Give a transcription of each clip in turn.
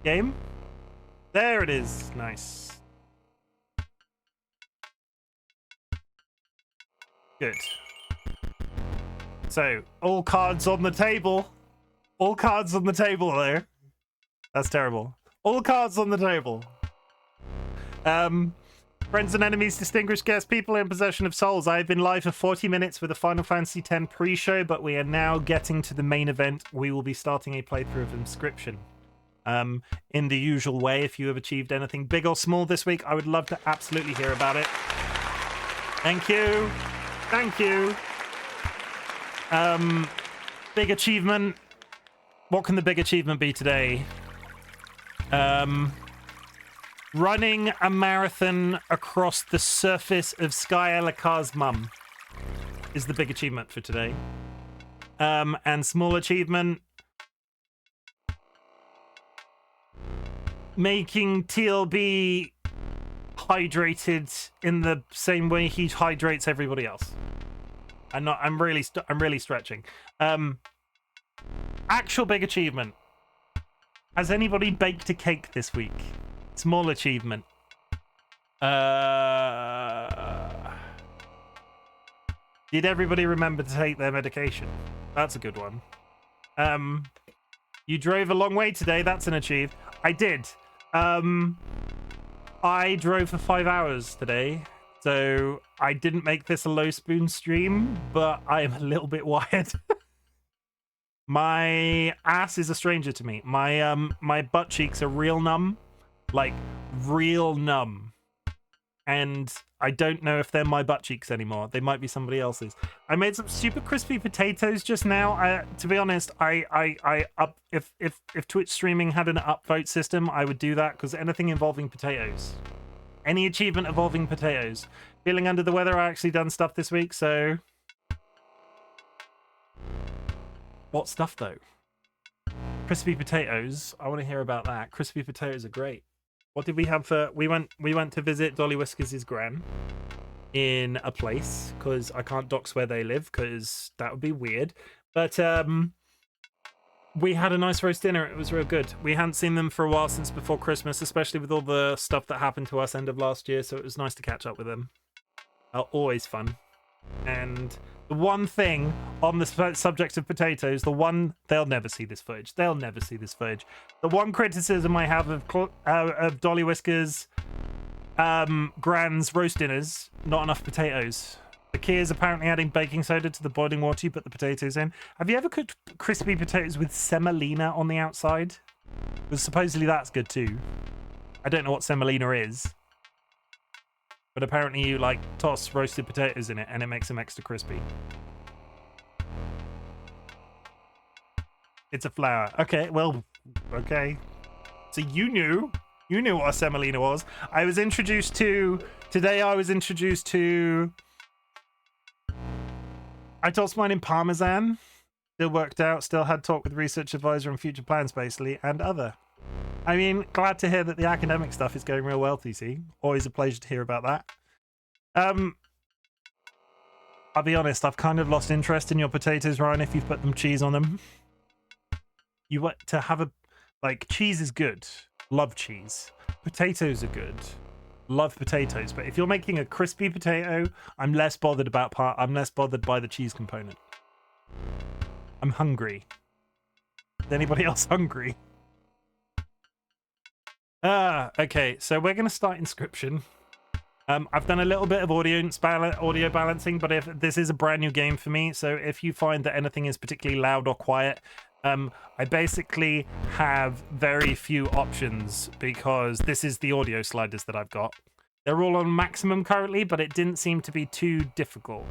Game? There it is. Nice. Good. So, all cards on the table. All cards on the table there. That's terrible. All cards on the table. Friends and enemies, distinguished guests, people in possession of souls. I have been live for 40 minutes with a Final Fantasy X pre-show, but we are now getting to the main event. We will be starting a playthrough of Inscryption. In the usual way, if you have achieved anything big or small this week, I would love to absolutely hear about it. Thank you. Thank you. Big achievement. What can the big achievement be today? Running a marathon across the surface of Sky Elakar's mum is the big achievement for today. And small achievement, making TLB hydrated in the same way he hydrates everybody else. I'm really stretching. Actual big achievement. Has anybody baked a cake this week? Small achievement. Did everybody remember to take their medication? That's a good one. You drove a long way today. That's an achieve. I did. I drove for 5 hours today, so I didn't make this a low spoon stream, but I am a little bit wired. My ass is a stranger to me. My butt cheeks are real numb. Like, real numb. And I don't know if they're my butt cheeks anymore. They might be somebody else's. I made some super crispy potatoes just now. To be honest, if Twitch streaming had an upvote system, I would do that, because anything involving potatoes. Any achievement involving potatoes. Feeling under the weather, I actually done stuff this week, so... What stuff, though? Crispy potatoes. I want to hear about that. Crispy potatoes are great. What did we have for... We went to visit DollyWhiskers' gran in a place, because I can't dox where they live, because that would be weird. But we had a nice roast dinner. It was real good. We hadn't seen them for a while since before Christmas, especially with all the stuff that happened to us end of last year, so it was nice to catch up with them. Always fun. And the one thing on the subject of potatoes, they'll never see this footage. They'll never see this footage. The one criticism I have of DollyWhiskers' Gran's roast dinners, not enough potatoes. The key is apparently adding baking soda to the boiling water you put the potatoes in. Have you ever cooked crispy potatoes with semolina on the outside? Because supposedly that's good too. I don't know what semolina is. But apparently you, like, toss roasted potatoes in it and it makes them extra crispy. It's a flour. Okay, well, okay. So you knew what a semolina was. Today I was introduced to... I tossed mine in Parmesan. Still worked out, still had talk with research advisor on future plans, basically, and other. I mean, glad to hear that the academic stuff is going real well, TC. Always a pleasure to hear about that. I'll be honest, I've kind of lost interest in your potatoes, Ryan, if you've put them cheese on them. You want to have a... Like, cheese is good. Love cheese. Potatoes are good. Love potatoes. But if you're making a crispy potato, I'm less bothered by the cheese component. I'm hungry. Is anybody else hungry? Okay, so we're going to start Inscryption. I've done a little bit of audio balancing, but if this is a brand new game for me, so if you find that anything is particularly loud or quiet, I basically have very few options, because this is the audio sliders that I've got. They're all on maximum currently, but it didn't seem to be too difficult.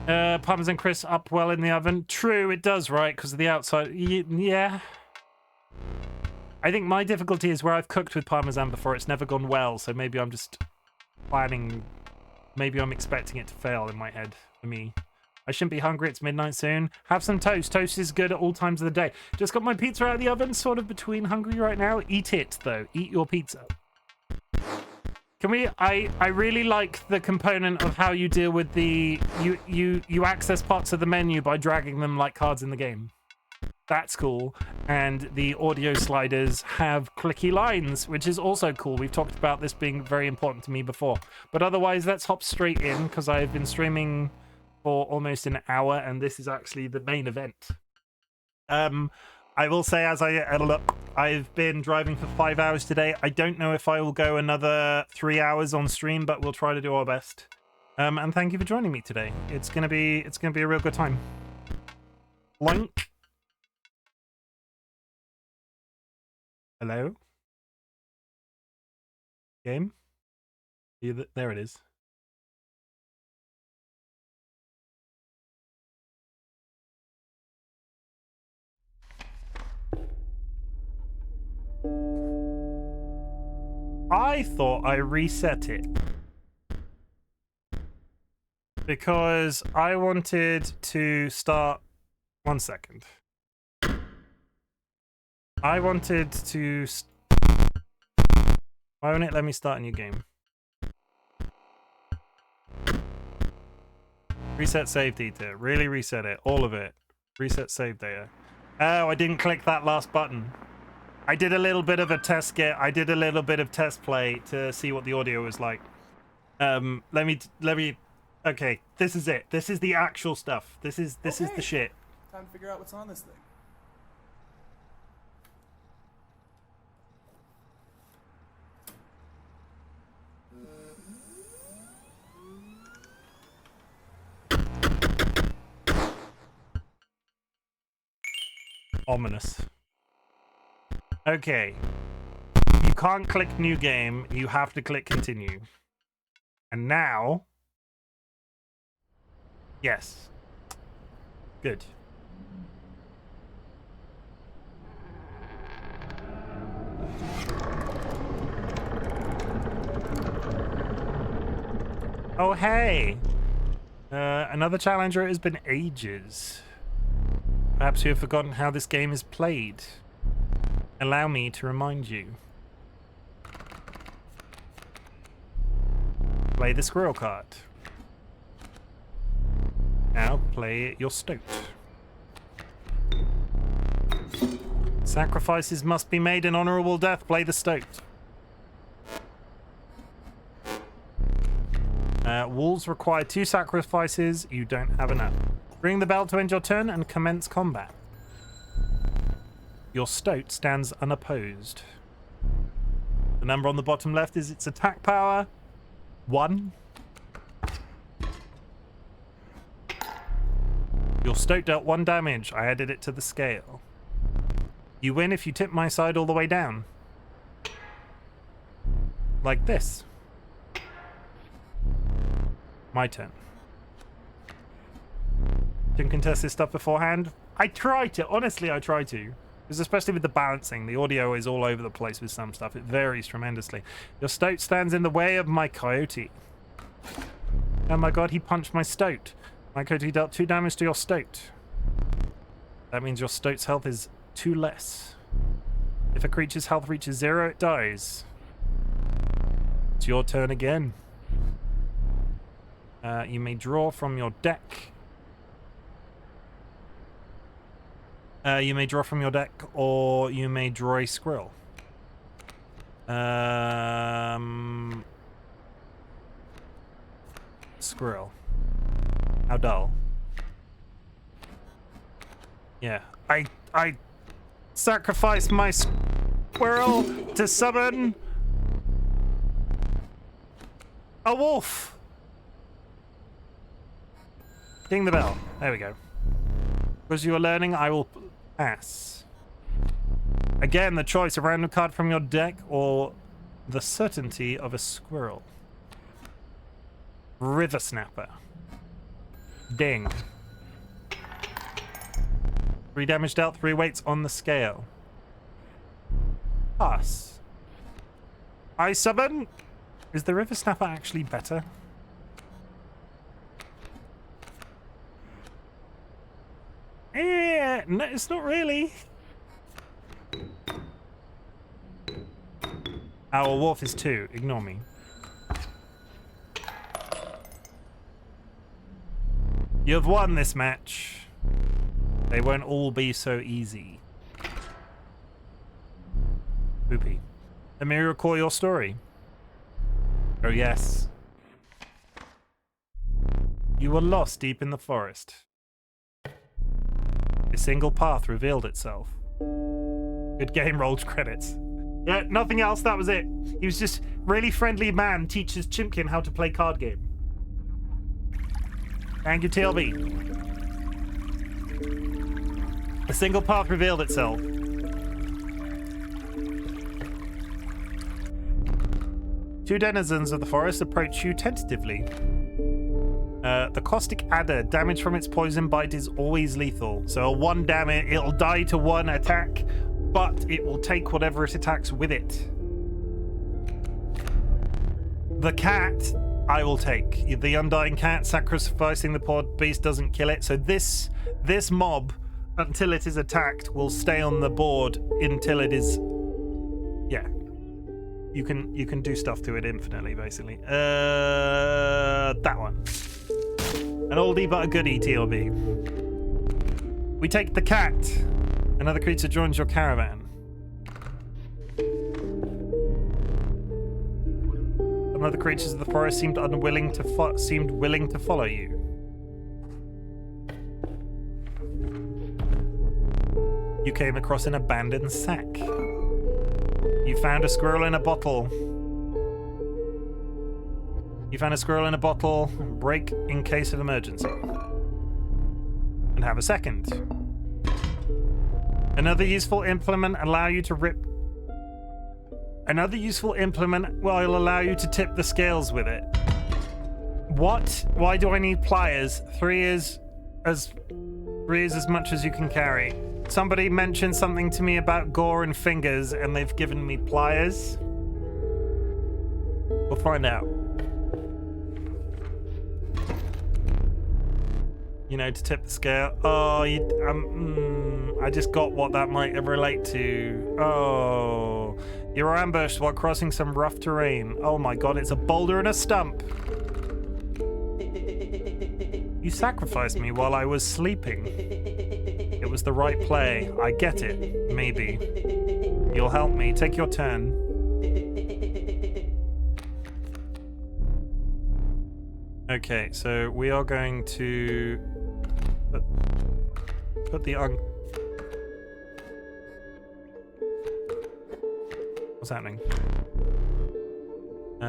Parmesan crisp up well in the oven. True, it does, right? Because of the outside. Yeah. I think my difficulty is where I've cooked with Parmesan before, it's never gone well, so maybe I'm just planning... Maybe I'm expecting it to fail in my head for me. I shouldn't be hungry, it's midnight soon. Have some toast. Toast is good at all times of the day. Just got my pizza out of the oven, sort of between hungry right now. Eat it, though. Eat your pizza. Can we... I really like the component of how you deal with the... You access parts of the menu by dragging them like cards in the game. That's cool. And the audio sliders have clicky lines, which is also cool. We've talked about this being very important to me before. But otherwise, let's hop straight in, because I've been streaming for almost an hour, and this is actually the main event. I will say, as I've been driving for 5 hours today. I don't know if I will go another 3 hours on stream, but we'll try to do our best. And thank you for joining me today. It's gonna be a real good time. Link. Hello? Game? There it is. I thought I reset it because I wanted to start. 1 second. I wanted to. Why won't it let me start a new game? Reset save data. Really reset it. All of it. Reset save data. Oh, I didn't click that last button. I did a little bit of a test I did a little bit of test play to see what the audio was like. Let me. Okay, this is it. This is the actual stuff. This is the shit. Time to figure out what's on this thing. Ominous. Okay. You can't click new game. You have to click continue. And now... Yes. Good. Oh, hey! Another challenger. It has been ages. Perhaps you have forgotten how this game is played. Allow me to remind you. Play the squirrel card. Now play your stoat. Sacrifices must be made in honorable death. Play the stoat. Wolves require 2 sacrifices. You don't have enough. Ring the bell to end your turn and commence combat. Your stoat stands unopposed. The number on the bottom left is its attack power. 1. Your stoat dealt 1 damage. I added it to the scale. You win if you tip my side all the way down. Like this. My turn. Didn't contest this stuff beforehand. I try to. Honestly, I try to. Because especially with the balancing, the audio is all over the place with some stuff. It varies tremendously. Your stoat stands in the way of my coyote. Oh my god, he punched my stoat. My coyote dealt 2 damage to your stoat. That means your stoat's health is 2 less. If a creature's health reaches 0, it dies. It's your turn again. You may draw from your deck. You may draw from your deck, or you may draw a squirrel. Squirrel. How dull. Yeah. I sacrifice my squirrel to summon a wolf. Ding the bell. There we go. Because you are learning, I will pass. Again, the choice, a random card from your deck or the certainty of a squirrel. River Snapper. Ding. 3 damage dealt, 3 weights on the scale. Pass. I summon. Is the River Snapper actually better? No, it's not really. Our wolf is 2. Ignore me. You have won this match. They won't all be so easy. Poopy. Let me recall your story. Oh, yes. You were lost deep in the forest. A single path revealed itself. Good game, rolled credits. Yeah, nothing else, that was it. He was just really friendly man teaches Chimken how to play card game. Thank you, TLB. A single path revealed itself. Two denizens of the forest approach you tentatively. The caustic adder, damage from its poison bite is always lethal. So 1 damage, it'll die to 1 attack, but it will take whatever it attacks with it. The cat, I will take. The undying cat, sacrificing the poor beast doesn't kill it. So this mob, until it is attacked, will stay on the board until it is... Yeah. You can do stuff to it infinitely, basically. That one. An oldie but a goodie, TLB. We take the cat. Another creature joins your caravan. Some of the creatures of the forest seemed willing to follow you. You came across an abandoned sack. You found a squirrel in a bottle. Break in case of emergency. And have a second. Another useful implement will allow you to tip the scales with it. What? Why do I need pliers? 3 is as much as you can carry. Somebody mentioned something to me about gore and fingers, and they've given me pliers. We'll find out. You know, to tip the scale. Oh, I just got what that might relate to. Oh, you were ambushed while crossing some rough terrain. Oh my god, it's a boulder and a stump. You sacrificed me while I was sleeping. It was the right play. I get it. Maybe. You'll help me. Take your turn. Okay, so we are going to put the What's happening?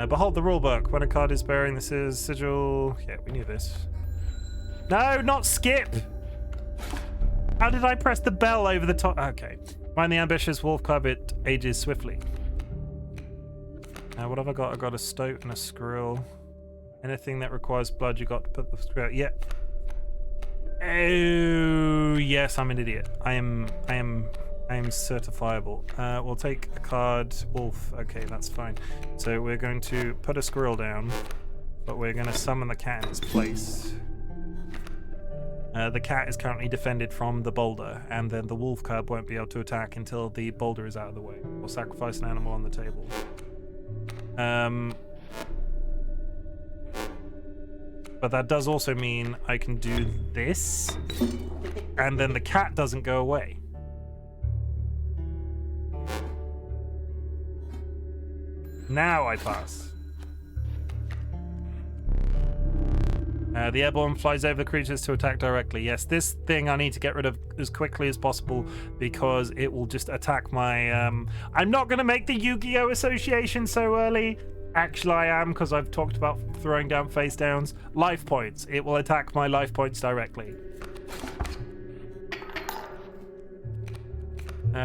Behold the rulebook. When a card is bearing this is sigil. Yeah, we knew this. No, not skip. How did I press the bell over the top? Okay. Mind the ambitious wolf cub, it ages swiftly. What have I got? I got a stoat and a squirrel. Anything that requires blood, you got to put the squirrel. Yep. Oh yes, I'm an idiot. I am certifiable. We'll take a card. Wolf. Okay, that's fine. So we're going to put a squirrel down, but we're going to summon the cat in its place. The cat is currently defended from the boulder, and then the wolf cub won't be able to attack until the boulder is out of the way. We'll sacrifice an animal on the table. But that does also mean I can do this, and then the cat doesn't go away. Now I pass. The airborne flies over the creatures to attack directly. Yes, this thing I need to get rid of as quickly as possible because it will just attack my... I'm not going to make the Yu-Gi-Oh! Association so early. Actually, I am, because I've talked about throwing down face downs. Life points. It will attack my life points directly.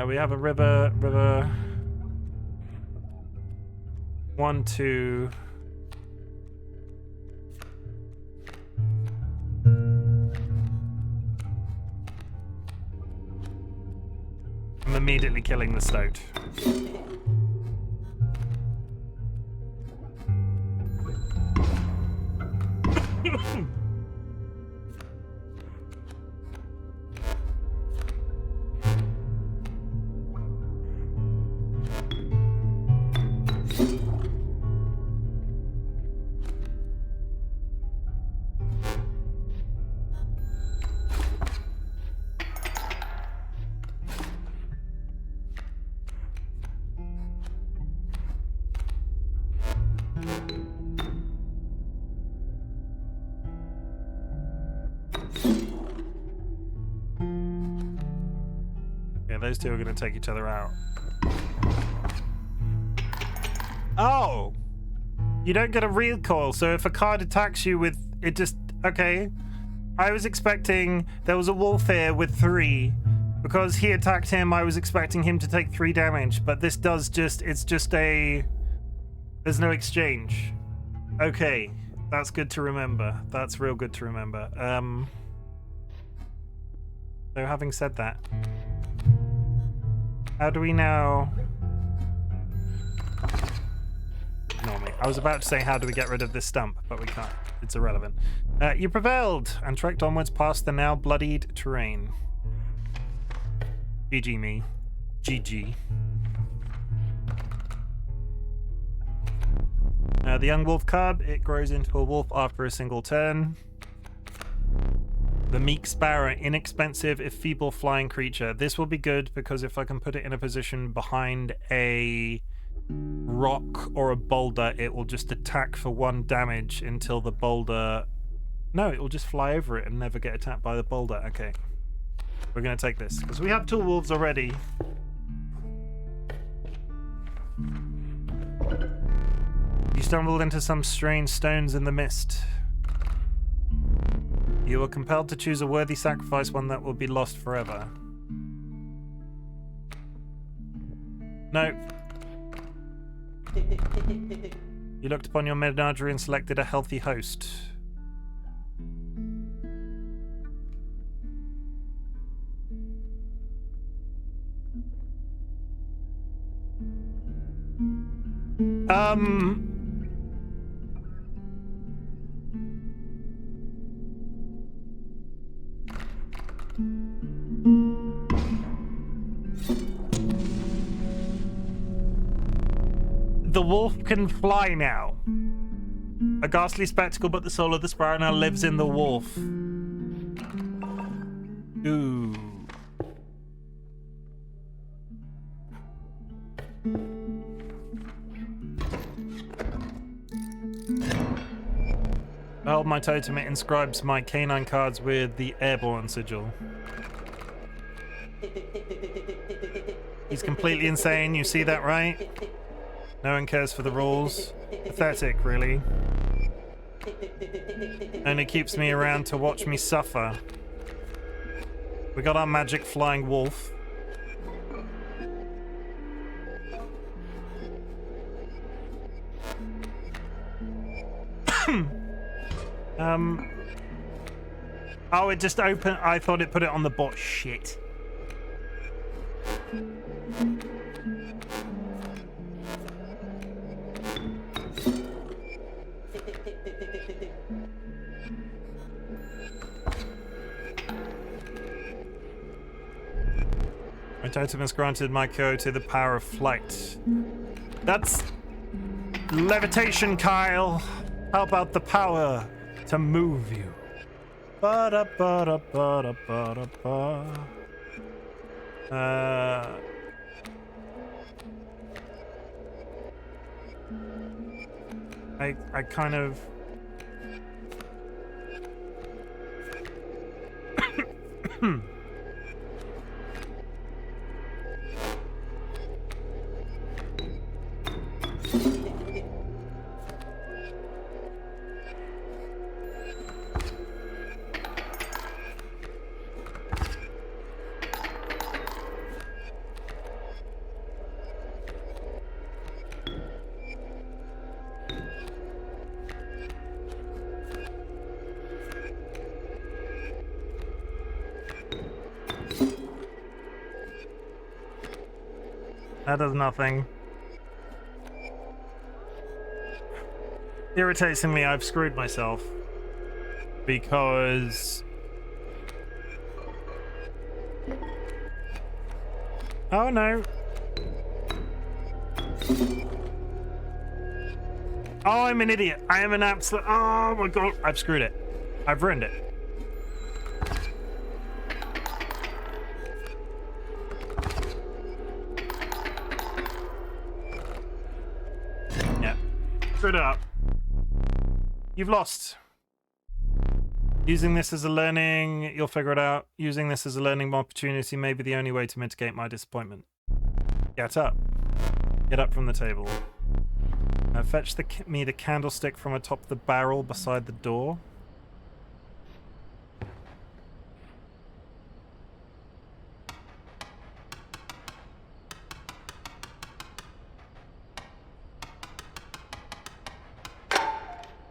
We have a river. 1, 2... I'm immediately killing the stoat. those two are going to take each other out. Oh! You don't get a recoil, so if a card attacks you with... It just... Okay. I was expecting... There was a wolf here with 3. Because he attacked him, I was expecting him to take 3 damage. But this does just... It's just a... There's no exchange. Okay. That's good to remember. That's real good to remember. So having said that... How do we now... Ignore me. I was about to say how do we get rid of this stump, but we can't. It's irrelevant. You prevailed and trekked onwards past the now bloodied terrain. GG me. GG. The young wolf cub, it grows into a wolf after a single turn. The meek sparrow, inexpensive if feeble flying creature. This will be good because if I can put it in a position behind a rock or a boulder, it will just attack for 1 damage until the boulder... No, it will just fly over it and never get attacked by the boulder. Okay. We're going to take this because we have 2 wolves already. You stumbled into some strange stones in the mist. You were compelled to choose a worthy sacrifice, one that will be lost forever. No. You looked upon your menagerie and selected a healthy host. The wolf can fly now. A ghastly spectacle, but the soul of the sparrow now lives in the wolf. Ooh. I hold my totem, it inscribes my canine cards with the airborne sigil. He's completely insane, you see that, right? No one cares for the rules. Pathetic, really. Only keeps me around to watch me suffer. We got our magic flying wolf. Oh, it just opened. I thought it put it on the bot. Shit. My totem has granted my coyote the power of flight. That's levitation, Kyle. How about the power to move you? Ba-da-ba-da-ba-da-ba-da-ba. I kind of... That does nothing. Irritating me, I've screwed myself. Because... Oh no. Oh, I'm an idiot. I am an absolute... Oh my god. I've screwed it. I've ruined it. Screwed it up. You've lost. Using this as a learning, you'll figure it out. Using this as a learning opportunity may be the only way to mitigate my disappointment. Get up. Get up from the table. Fetch me the candlestick from atop the barrel beside the door.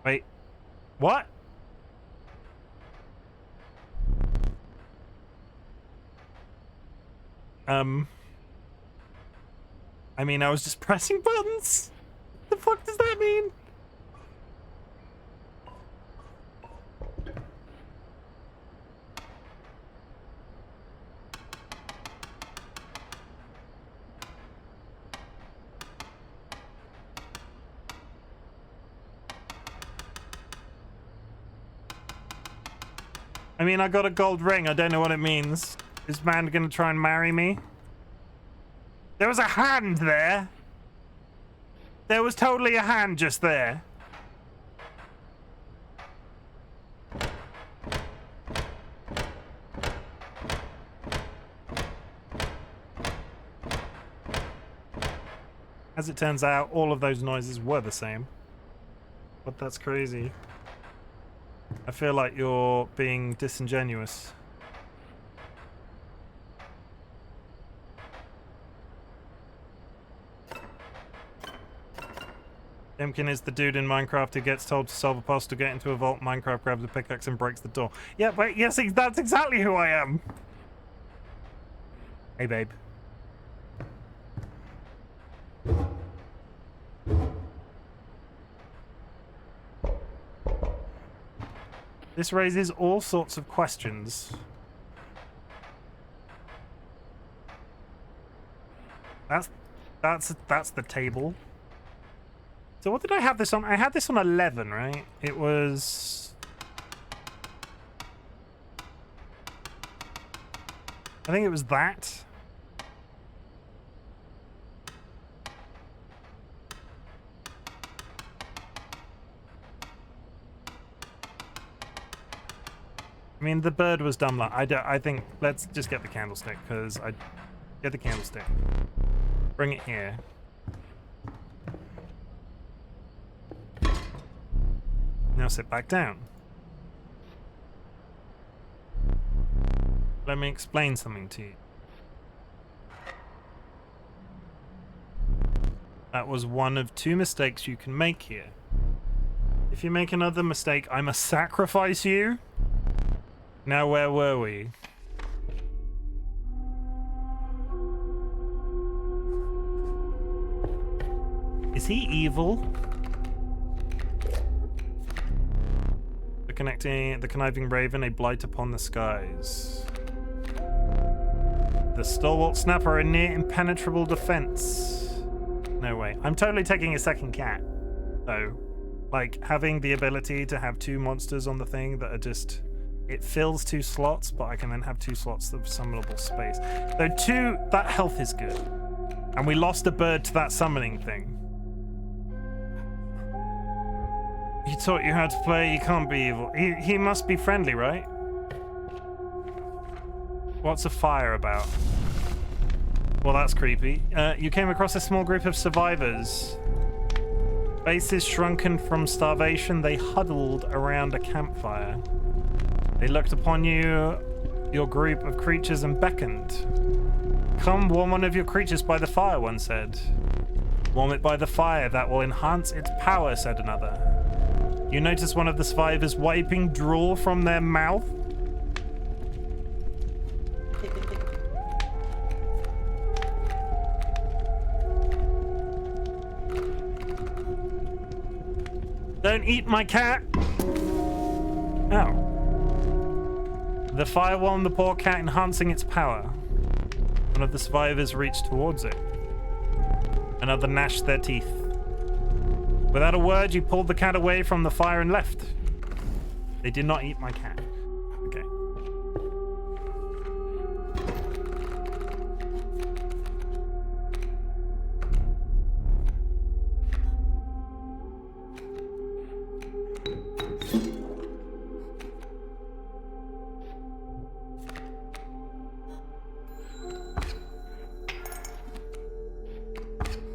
Wait. What? I mean, I was just pressing buttons. The fuck does that mean? I mean, I got a gold ring. I don't know what it means. Is man gonna try and marry me? There was a hand there. There was totally a hand just there. As it turns out, all of those noises were the same. But that's crazy. I feel like you're being disingenuous. Chimken is the dude in Minecraft who gets told to solve a puzzle to get into a vault. Minecraft grabs a pickaxe and breaks the door. Yeah, but yes, that's exactly who I am. Hey, babe. This raises all sorts of questions. That's the table. So what did I have this on? I had this on 11, right? It was... I think it was that. I mean, the bird was dumb luck. I think let's just get the candlestick, because I get the candlestick. Bring it here. Now sit back down. Let me explain something to you. That was one of two mistakes you can make here. If you make another mistake, I must sacrifice you. Now, where were we? Is he evil? The conniving raven, a blight upon the skies. The stalwart snapper, a near impenetrable defense. No way. I'm totally taking a second cat, though. Like, having the ability to have two monsters on the thing that are just... It fills two slots, but I can then have two slots of summonable space. Though that health is good. And we lost a bird to that summoning thing. He taught you how to play, you can't be evil. He must be friendly, right? What's a fire about? Well, that's creepy. You came across a small group of survivors. Faces shrunken from starvation, they huddled around a campfire. They looked upon you, your group of creatures, and beckoned. Come warm one of your creatures by the fire, one said. Warm it by the fire, that will enhance its power, said another. You notice one of the survivors wiping drool from their mouth. Don't eat my cat! Ow. The fire warmed the poor cat, enhancing its power. One of the survivors reached towards it. Another gnashed their teeth. Without a word, you pulled the cat away from the fire and left. They did not eat my cat. Okay.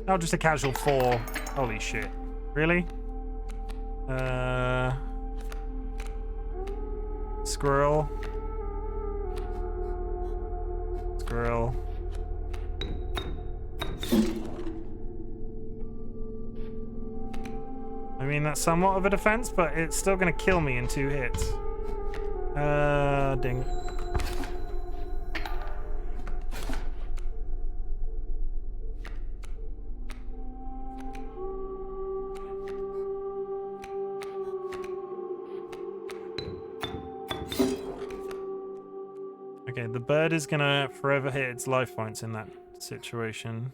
Oh, just a casual 4. Holy shit. Really? Squirrel. Squirrel. I mean, that's somewhat of a defense, but it's still going to kill me in 2 hits. Ding. Okay, the bird is going to forever hit its life points in that situation.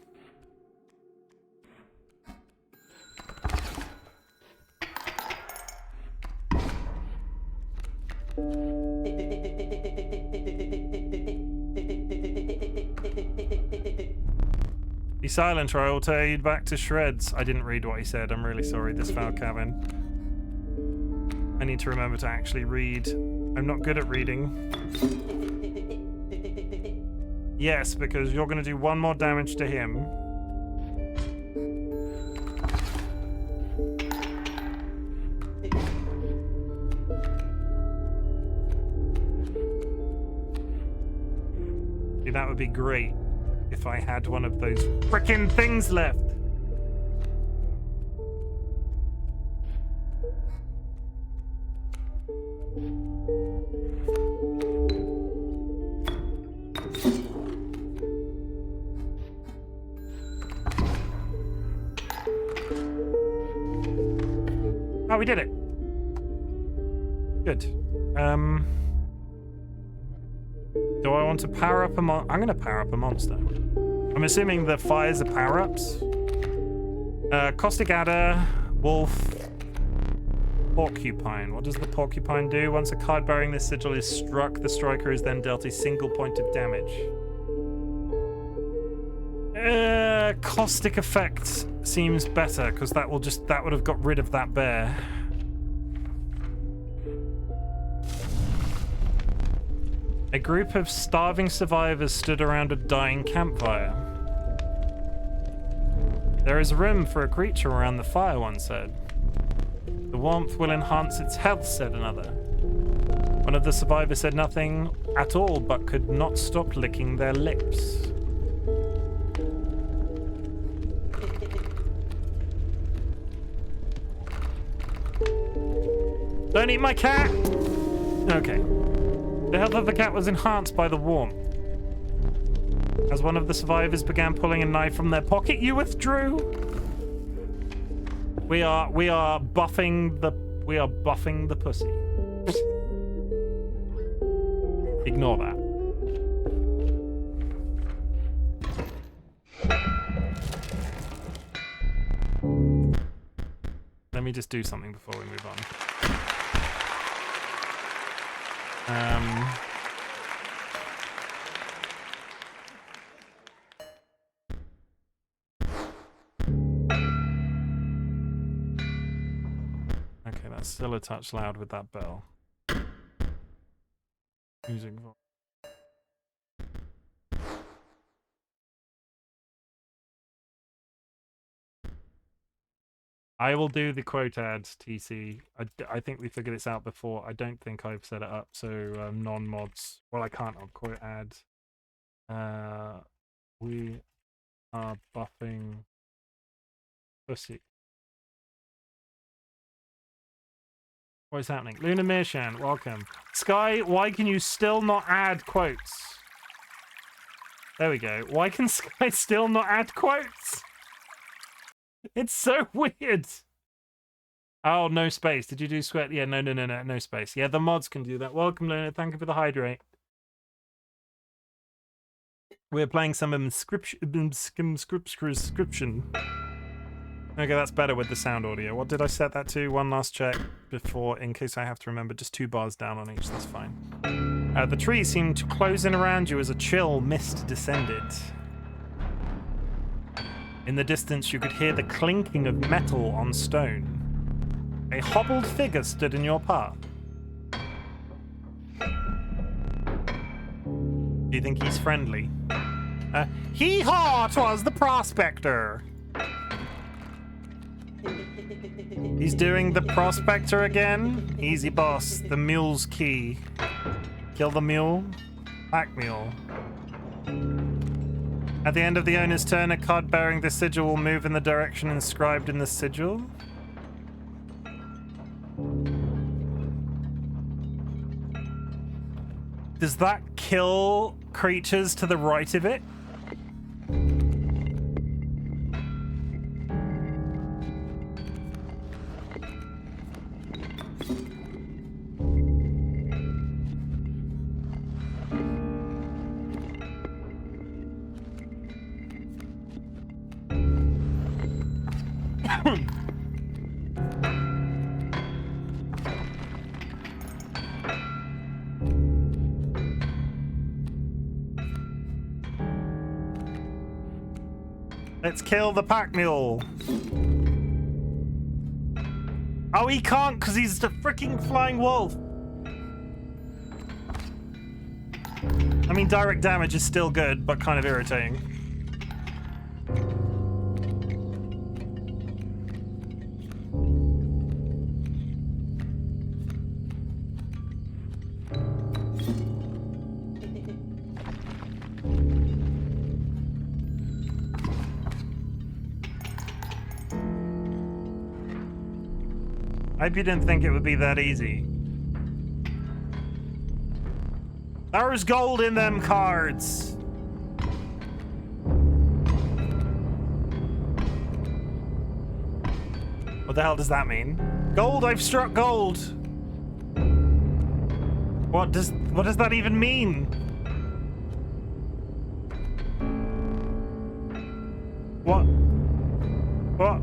Be silent or I will tear you back to shreds. I didn't read what he said. I'm really sorry, this foul cabin. I need to remember to actually read. I'm not good at reading. Yes, because you're going to do 1 more damage to him. See, that would be great if I had one of those frickin' things left. Oh, we did it. Good. Do I want to power up a I'm going to power up a monster. I'm assuming the fires are power-ups. Caustic Adder, Wolf, Porcupine. What does the Porcupine do? Once a card bearing this sigil is struck, the striker is then dealt a single point of damage. Caustic effect seems better because that would have got rid of that bear. A group of starving survivors stood around a dying campfire. There is room for a creature around the fire, one said. The warmth will enhance its health, said another. One of the survivors said nothing at all, but could not stop licking their lips. Don't eat my cat! Okay. The health of the cat was enhanced by the warmth. As one of the survivors began pulling a knife from their pocket, you withdrew. We are buffing the pussy. Ignore that. Let me just do something before we move on. Okay, that's still a touch loud with that bell. Music. I will do the quote ads, TC. I think we figured this out before. I don't think I've set it up, so non-mods. Well, I can't on quote ads. We are buffing pussy. What is happening? Luna Mirshan, welcome. Sky, why can you still not add quotes? There we go. Why can Sky still not add quotes? It's so weird. Oh, no space. Did you do sweat? Yeah, no space. Yeah, the mods can do that. Welcome, Luna. Thank you for the hydrate. We're playing some Inscryption. Okay, that's better with the sound audio. What did I set that to? One last check before, in case I have to remember. Just 2 bars down on each. That's fine. The trees seemed to close in around you as a chill mist descended. In the distance, you could hear the clinking of metal on stone. A hobbled figure stood in your path. Do you think he's friendly? Hee-haw! 'Twas the prospector! He's doing the prospector again. Easy boss. The mule's key. Kill the mule. Pack mule. At the end of the owner's turn, a card bearing the sigil will move in the direction inscribed in the sigil. Does that kill creatures to the right of it? Let's kill the pack mule. Oh, he can't because he's the freaking flying wolf. I mean, direct damage is still good, but kind of irritating. I hope you didn't think it would be that easy. There's gold in them cards. What the hell does that mean? Gold, I've struck gold. What does that even mean? What? What?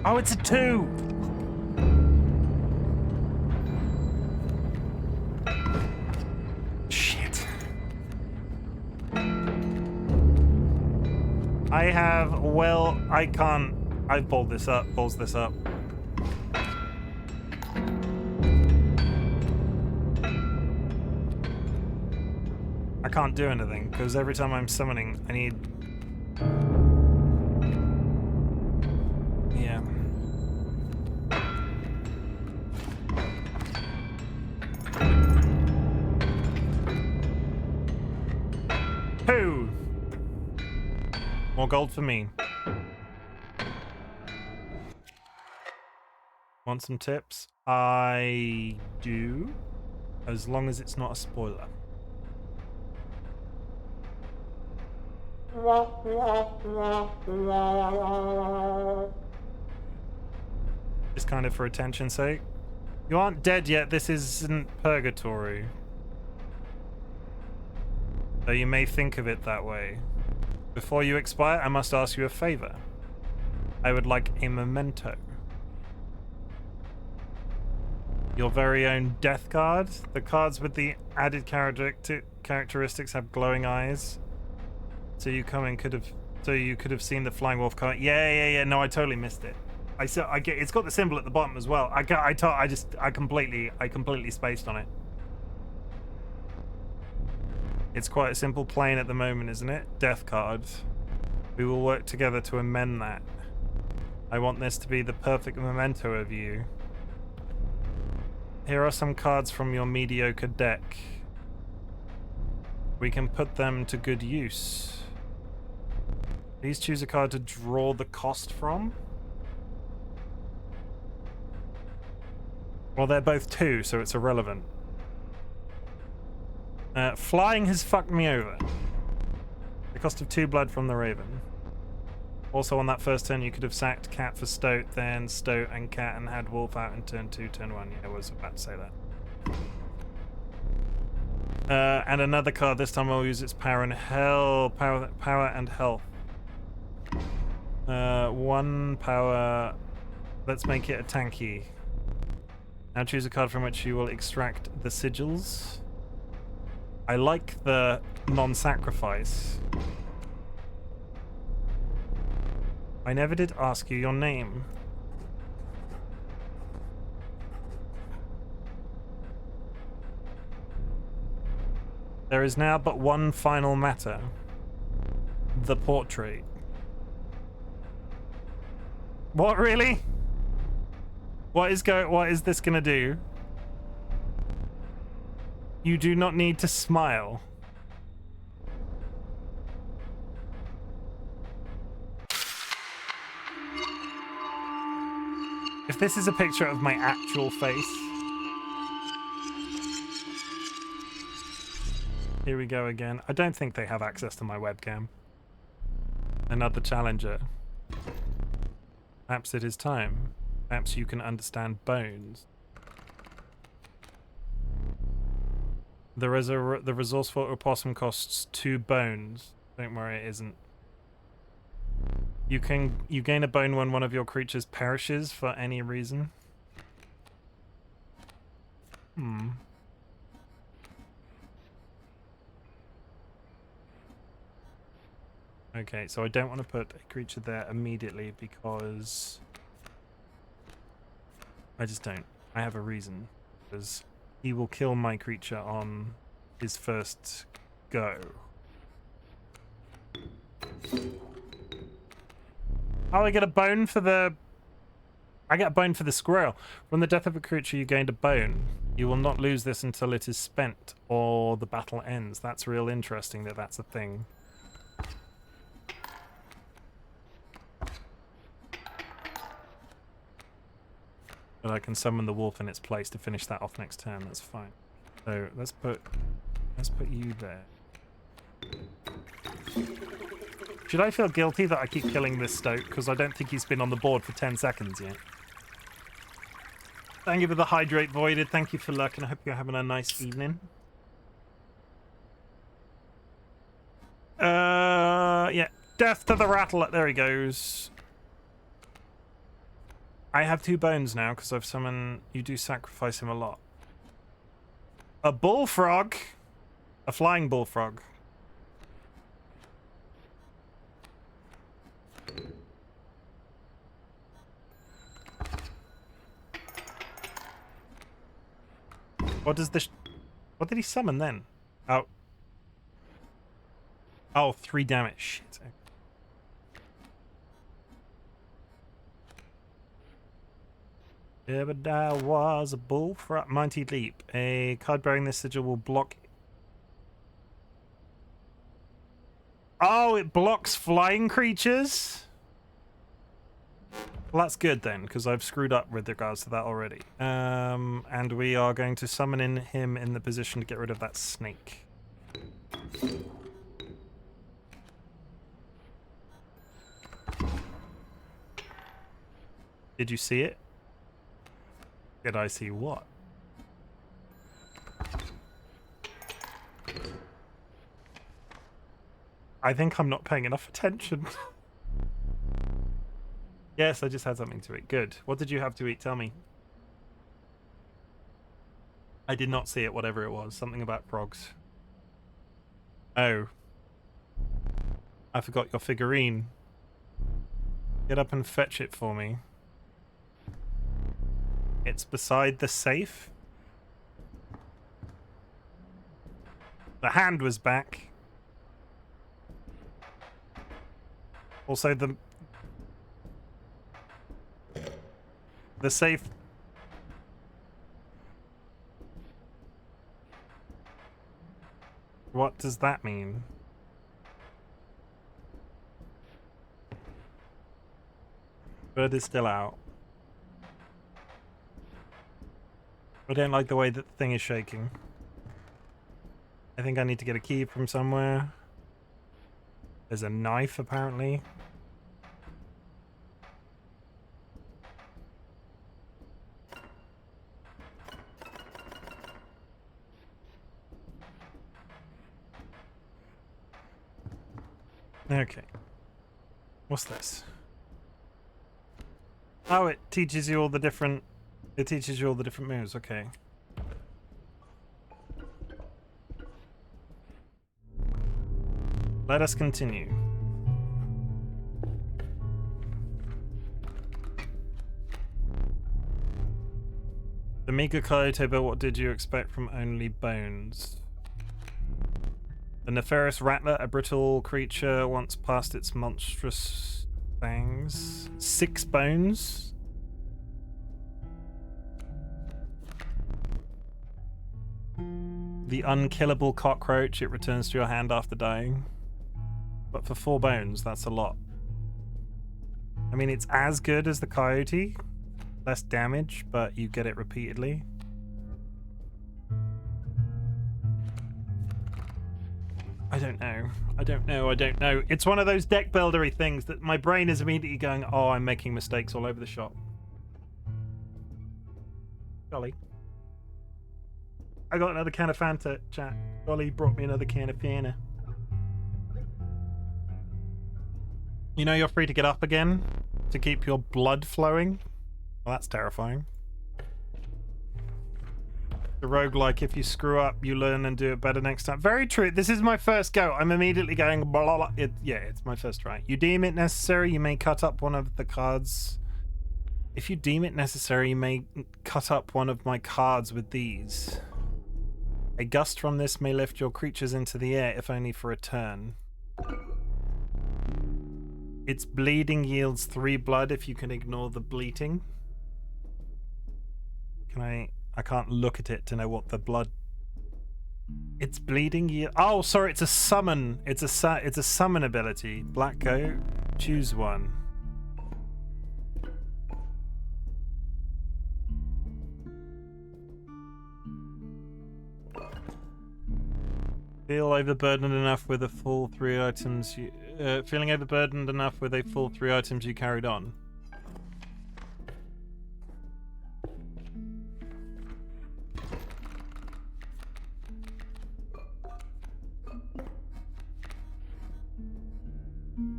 Oh, it's a 2. Shit. I have, well, I can't. I've balls this up. I can't do anything because every time I'm summoning, I need. Yeah. Who? More gold for me. Want some tips? I do, as long as it's not a spoiler. Just kind of for attention's sake. You aren't dead yet, this isn't purgatory. Though you may think of it that way. Before you expire, I must ask you a favor. I would like a memento. Your very own death card. The cards with the added characteristics have glowing eyes. So you could have seen the flying wolf card. Yeah. No, I totally missed it. I get it's got the symbol at the bottom as well. I completely spaced on it. It's quite a simple plane at the moment, isn't it? Death card. We will work together to amend that. I want this to be the perfect memento of you. Here are some cards from your mediocre deck. We can put them to good use. Please choose a card to draw the cost from. Well, they're both 2, so it's irrelevant. Flying has fucked me over. The cost of 2 blood from the Raven. Also, on that first turn, you could have sacked Cat for Stoat, then Stoat and Cat, and had Wolf out in turn 2, turn 1. Yeah, I was about to say that. And another card. This time I'll use its power and power and health. 1 power. Let's make it a tanky. Now choose a card from which you will extract the sigils. I like the non-sacrifice. I never did ask you your name. There is now but one final matter. The portrait. What, really? What is this gonna do? You do not need to smile. If this is a picture of my actual face. Here we go again. I don't think they have access to my webcam. Another challenger. Perhaps it is time. Perhaps you can understand bones. The resourceful opossum costs 2 bones. Don't worry, it isn't. You gain a bone when one of your creatures perishes for any reason. Okay, so I don't want to put a creature there immediately because I just don't. I have a reason. Because he will kill my creature on his first go. Oh, I get a bone for the... I get a bone for the squirrel. From the death of a creature, you gained a bone. You will not lose this until it is spent or the battle ends. That's real interesting that that's a thing. But I can summon the wolf in its place to finish that off next turn. That's fine. So let's put you there. Should I feel guilty that I keep killing this stoat? Because I don't think he's been on the board for 10 seconds yet. Thank you for the hydrate voided. Thank you for luck, and I hope you're having a nice evening. Yeah. Death to the rattler. There he goes. I have 2 bones now because I've summoned... You do sacrifice him a lot. A bullfrog? A flying bullfrog. What does this... What did he summon then? Oh. Oh, 3 damage. Shit. Jebediah was a bullfrog. Mighty Leap. A card bearing this sigil will block... Oh, it blocks flying creatures? Well, that's good then, because I've screwed up with regards to that already. And we are going to summon in him in the position to get rid of that snake. Did you see it? Did I see what? I think I'm not paying enough attention. Yes, I just had something to eat. Good. What did you have to eat? Tell me. I did not see it, whatever it was. Something about frogs. Oh. I forgot your figurine. Get up and fetch it for me. It's beside the safe. The hand was back. Also, the safe... What does that mean? Bird is still out. I don't like the way that the thing is shaking. I think I need to get a key from somewhere. There's a knife, apparently. Okay. What's this? Oh, it teaches you all the different... It teaches you all the different moves, okay. Let us continue. Amiga Coyote, but what did you expect from only bones? The nefarious rattler, a brittle creature once past its monstrous fangs. 6 bones? The unkillable cockroach, it returns to your hand after dying. But for 4 bones, that's a lot. I mean, it's as good as the coyote. Less damage, but you get it repeatedly. I don't know. I don't know. I don't know. It's one of those deck buildery things that my brain is immediately going, oh, I'm making mistakes all over the shop. Golly. I got another can of Fanta, chat. Golly brought me another can of Fanta. You know you're free to get up again to keep your blood flowing? Well, that's terrifying. The roguelike, if you screw up, you learn and do it better next time. Very true. This is my first go. I'm immediately going blah, blah, blah. Yeah, it's my first try. You deem it necessary, you may cut up one of the cards. If you deem it necessary, you may cut up one of my cards with these. A gust from this may lift your creatures into the air, if only for a turn. Its bleeding yields 3 blood if you can ignore the bleating. Can I can't look at it to know what the blood. It's bleeding yield. Oh, sorry, it's a summon. It's a summon ability. Black coat. Choose one. Feel overburdened enough with a full 3 items you feeling overburdened enough with a full 3 items you carried on.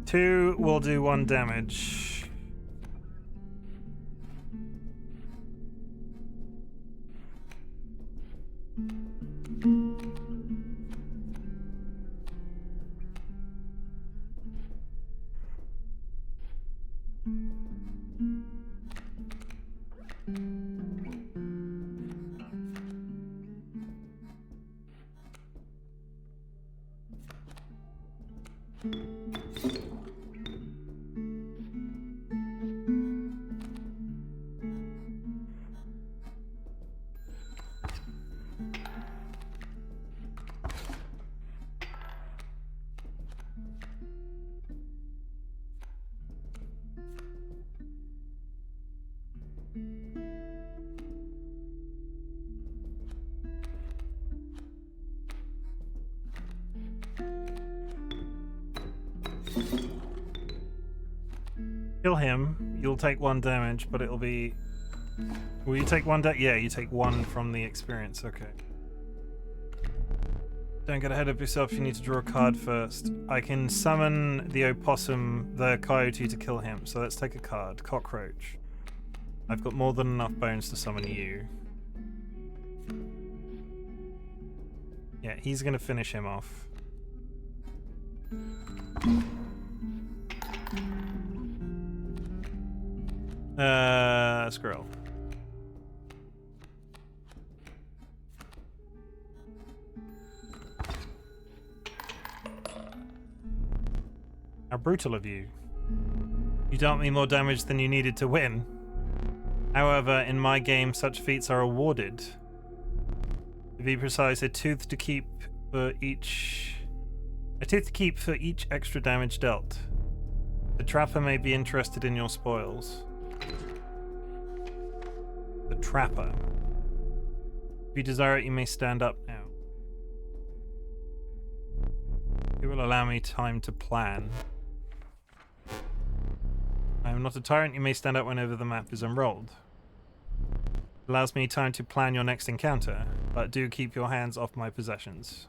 Two will do 1 damage. Kill him, you'll take 1 damage, but it'll be... Will you take 1 Yeah, you take 1 from the experience, okay. Don't get ahead of yourself, you need to draw a card first. I can summon the opossum, the coyote, to kill him, so let's take a card. Cockroach. I've got more than enough bones to summon you. Yeah, he's gonna finish him off. Squirrel. How brutal of you. You dealt me more damage than you needed to win. However, in my game, such feats are awarded. To be precise, a tooth to keep for each extra damage dealt. The trapper may be interested in your spoils. The trapper. If you desire it, you may stand up now. It will allow me time to plan. I am not a tyrant, you may stand up whenever the map is unrolled. It allows me time to plan your next encounter, but do keep your hands off my possessions.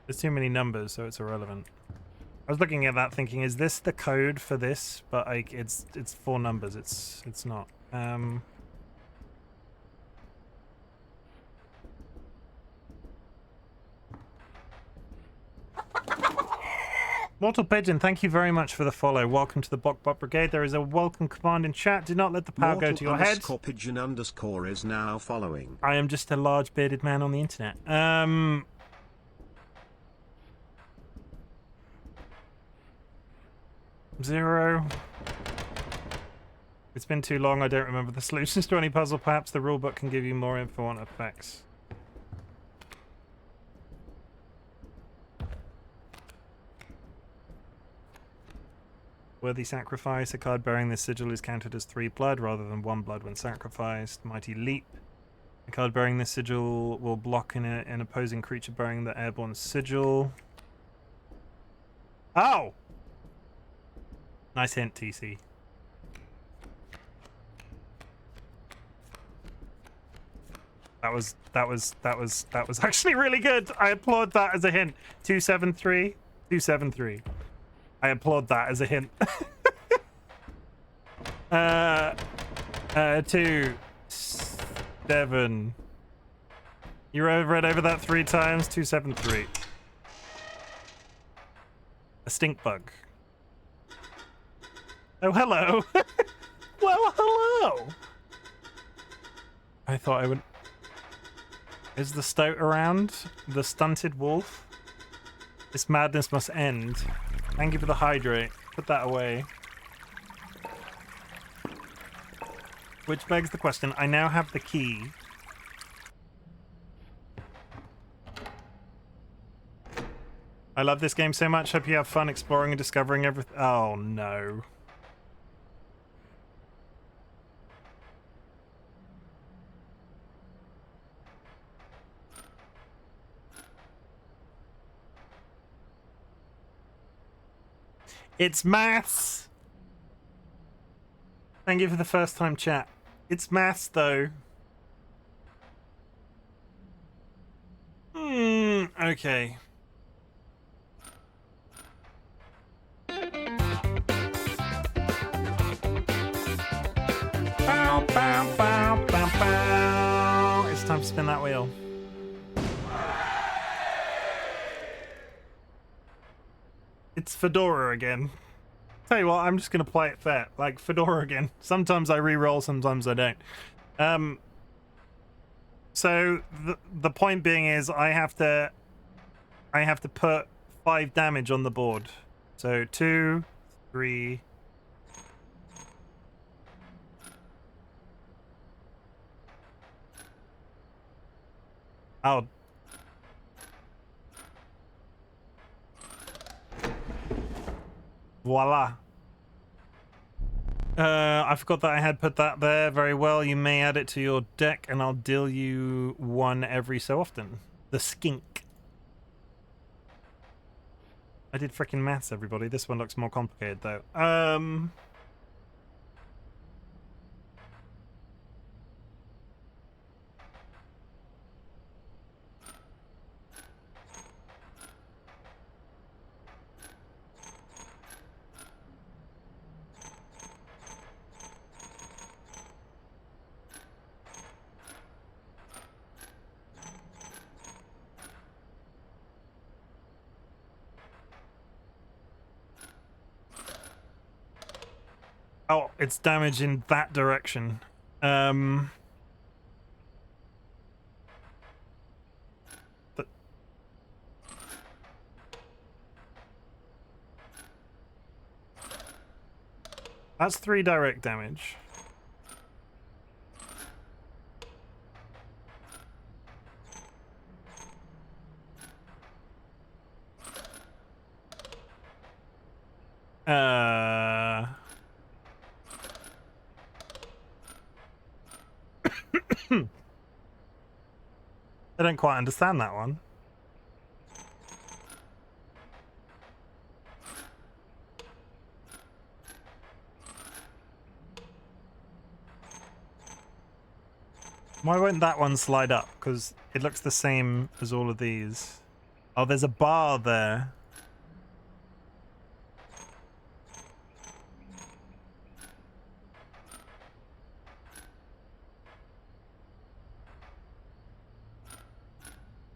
There's too many numbers, so it's irrelevant. I was looking at that thinking, is this the code for this? But like, it's 4 numbers. It's not. Mortal Pigeon, thank you very much for the follow. Welcome to the Bokbot Brigade. There is a welcome command in chat. Do not let the power go to your head. Pigeon underscore is now following. I am just a large bearded man on the internet. 0. It's been too long. I don't remember the solutions to any puzzle. Perhaps the rulebook can give you more info on effects. Worthy sacrifice. A card bearing this sigil is counted as 3 blood rather than 1 blood when sacrificed. Mighty leap. A card bearing this sigil will block an opposing creature bearing the airborne sigil. Oh! Nice hint, TC. That was actually really good. I applaud that as a hint. 273. 273. I applaud that as a hint. 2 7. You read over that 3 times. 273. A stink bug. Oh, hello. Well, hello. I thought I would. Is the stoat around? The stunted wolf? This madness must end. Thank you for the hydrate. Put that away. Which begs the question, I now have the key. I love this game so much. Hope you have fun exploring and discovering everything. Oh no. It's maths! Thank you for the first time chat. It's maths though. Okay. Bow, bow, bow, bow, bow. It's time to spin that wheel. It's Fedora again. Tell you what, I'm just gonna play it fair, like Fedora again. Sometimes I re-roll, sometimes I don't. So the point being is, I have to put 5 damage on the board. So 2, 3. Oh. Voila. I forgot that I had put that there. Very well. You may add it to your deck and I'll deal you 1 every so often. The skink. I did freaking maths, everybody. This one looks more complicated though. Oh, it's damage in that direction. That's 3 direct damage. I don't quite understand that one. Why won't that one slide up? Because it looks the same as all of these. Oh, there's a bar there.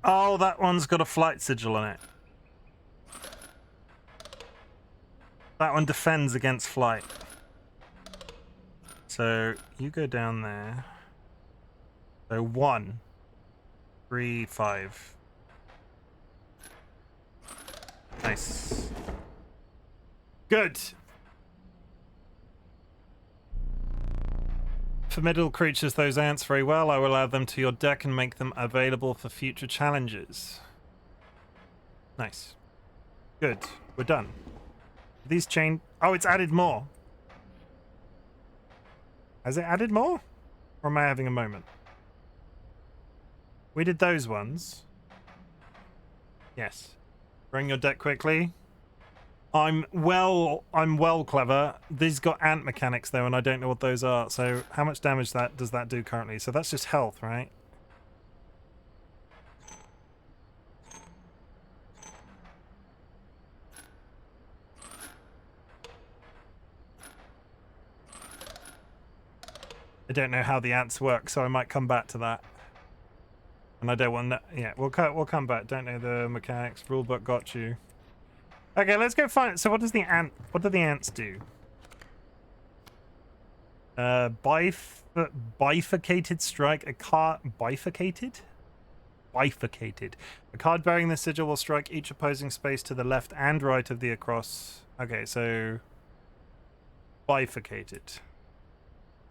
Oh, that one's got a flight sigil on it. That one defends against flight. So you go down there. So 1, 3, 5. Nice. Good. Formidable creatures, those ants, very well. I will add them to your deck and make them available for future challenges. Nice. Good. We're done. These chain... Oh, it's added more. Has it added more? Or am I having a moment? We did those ones. Yes. Bring your deck quickly. I'm well clever. These got ant mechanics though, and I don't know what those are. So how much damage does that do currently? So that's just health, right? I don't know how the ants work, so I might come back to that. And I don't want that. Yeah, we'll come back. Don't know the mechanics. Rulebook got you. Okay, let's go find. So what do the ants do? Bifurcated strike. A card bifurcated. Bifurcated. A card bearing the sigil will strike each opposing space to the left and right of the across. Okay, so bifurcated.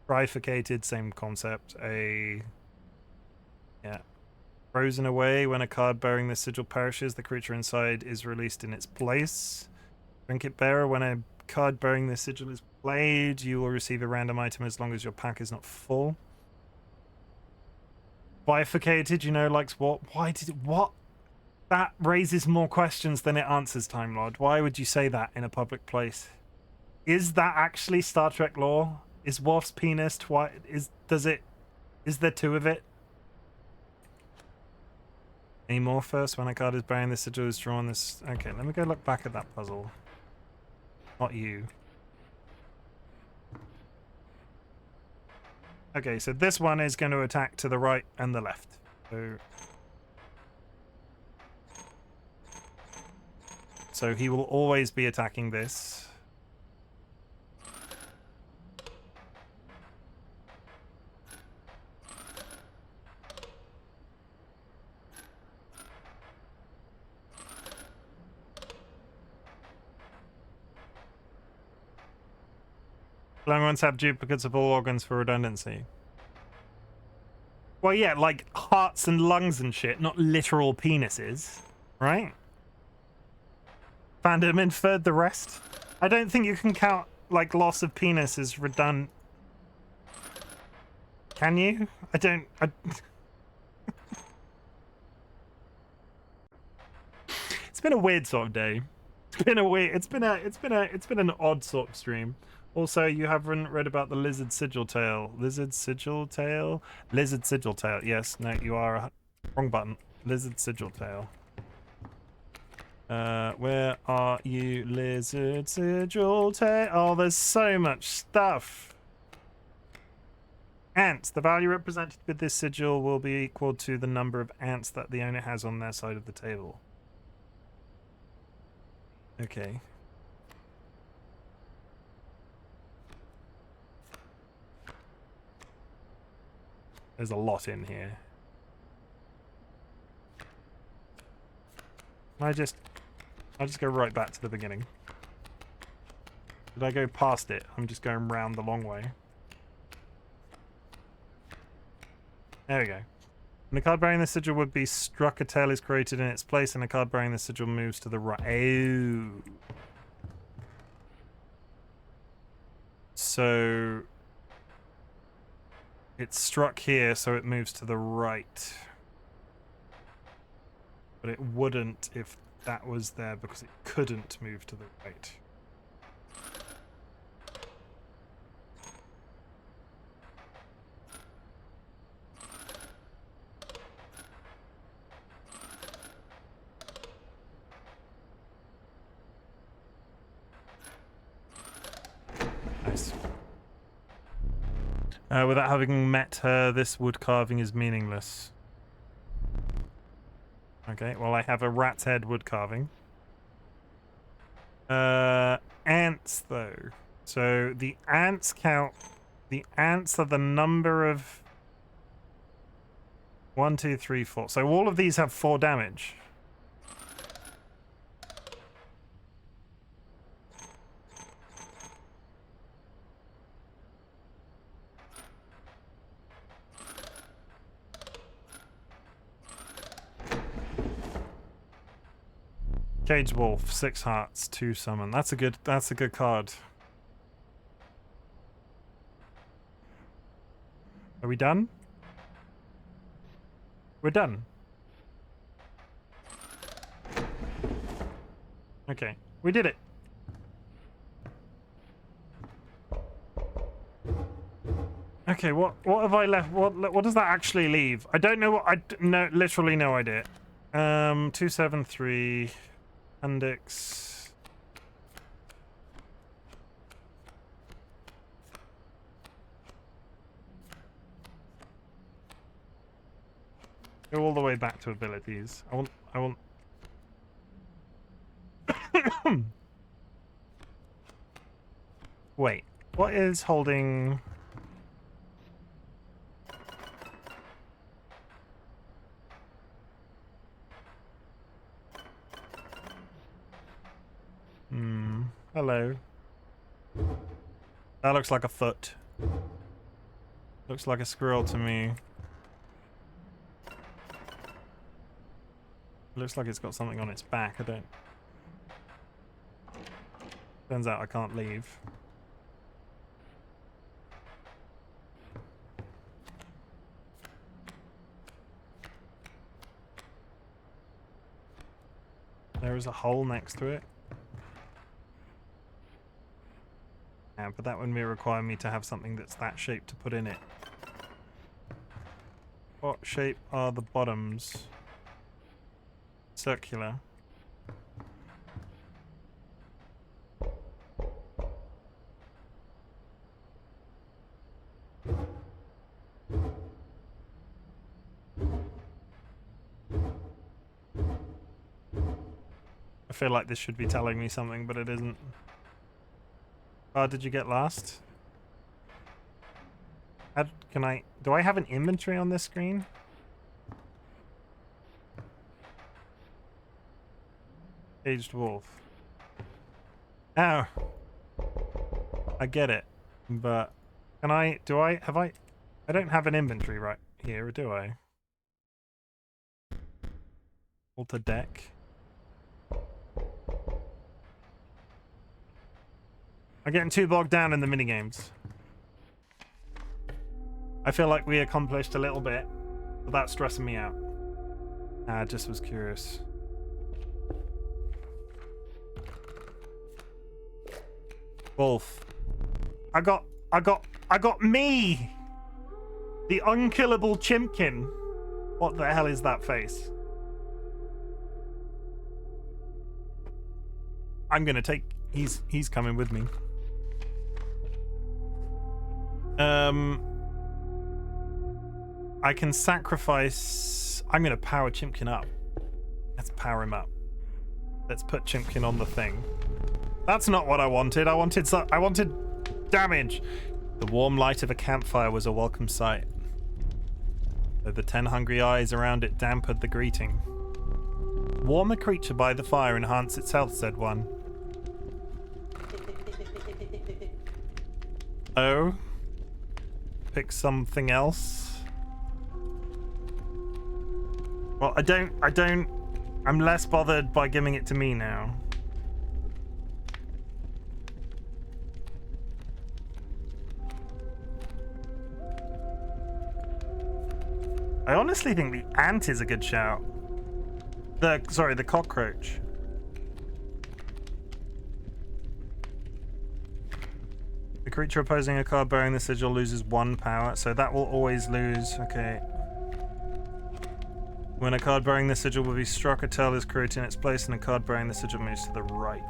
Trifurcated, same concept. Yeah. Frozen away. When a card bearing the sigil perishes, the creature inside is released in its place. Trinket bearer. When a card bearing the sigil is played, you will receive a random item as long as your pack is not full. Bifurcated, you know, likes what? Why did it? What? That raises more questions than it answers, Time Lord. Why would you say that in a public place? Is that actually Star Trek lore? Is Worf's penis twice? Is there 2 of it? Any more first? When a card is bearing the sigil is drawn this. Okay, let me go look back at that puzzle. Not you. Okay, so this one is going to attack to the right and the left. So he will always be attacking this. Long ones have duplicates of all organs for redundancy. Well, yeah, like hearts and lungs and shit, not literal penises, right? Fandom inferred the rest. I don't think you can count, like, loss of penis as redundant. Can you? It's been a weird sort of day. It's been an odd sort of stream. Also, you haven't read about the lizard sigil tail. Lizard sigil tail? Lizard sigil tail. Yes, no, you are wrong button. Lizard sigil tail. Where are you, lizard sigil tail? Oh, there's so much stuff. Ants. The value represented with this sigil will be equal to the number of ants that the owner has on their side of the table. Okay. There's a lot in here. I'll just go right back to the beginning. Did I go past it? I'm just going round the long way. There we go. When a card bearing the sigil would be struck, a tail is created in its place, and a card bearing the sigil moves to the right. Oh. So it's struck here, so it moves to the right. But it wouldn't if that was there, because it couldn't move to the right. Nice. Without having met her, this wood carving is meaningless. Okay, well I have a rat's head wood carving. Ants though. So the ants count. The ants are the number of 1, 2, 3, 4. So all of these have 4 damage. Caged Wolf, 6 hearts, 2 summon. That's a good card. Are we done? We're done. Okay, we did it. Okay, what have I left? What does that actually leave? I don't know what no, literally no idea. 273 appendix. Go all the way back to abilities. I want Wait, what is holding? Hello. That looks like a foot. Looks like a squirrel to me. Looks like it's got something on its back. I don't. Turns out I can't leave. There is a hole next to it. Yeah, but that would require me to have something that's that shape to put in it. What shape are the bottoms? Circular. I feel like this should be telling me something, but it isn't. Oh, did you get last? Do I have an inventory on this screen? Caged wolf. Oh. I get it. But I don't have an inventory right here, do I? Alter deck. I'm getting too bogged down in the minigames. I feel like we accomplished a little bit, but that's stressing me out. I just was curious. Wolf. I got me! The unkillable Chimken. What the hell is that face? I'm gonna take... He's coming with me. I can sacrifice... I'm gonna power Chimken up. Let's power him up. Let's put Chimken on the thing. That's not what I wanted. I wanted damage. The warm light of a campfire was a welcome sight. Though the 10 hungry eyes around it dampened the greeting. Warm a creature by the fire, enhance its health, said one. Oh? Pick something else? Well, I'm less bothered by giving it to me now. I honestly think the ant is a good shout. The cockroach. The creature opposing a card bearing the sigil loses 1 power, so that will always lose. Okay. When a card bearing the sigil will be struck, a tail is created in its place, and a card bearing the sigil moves to the right.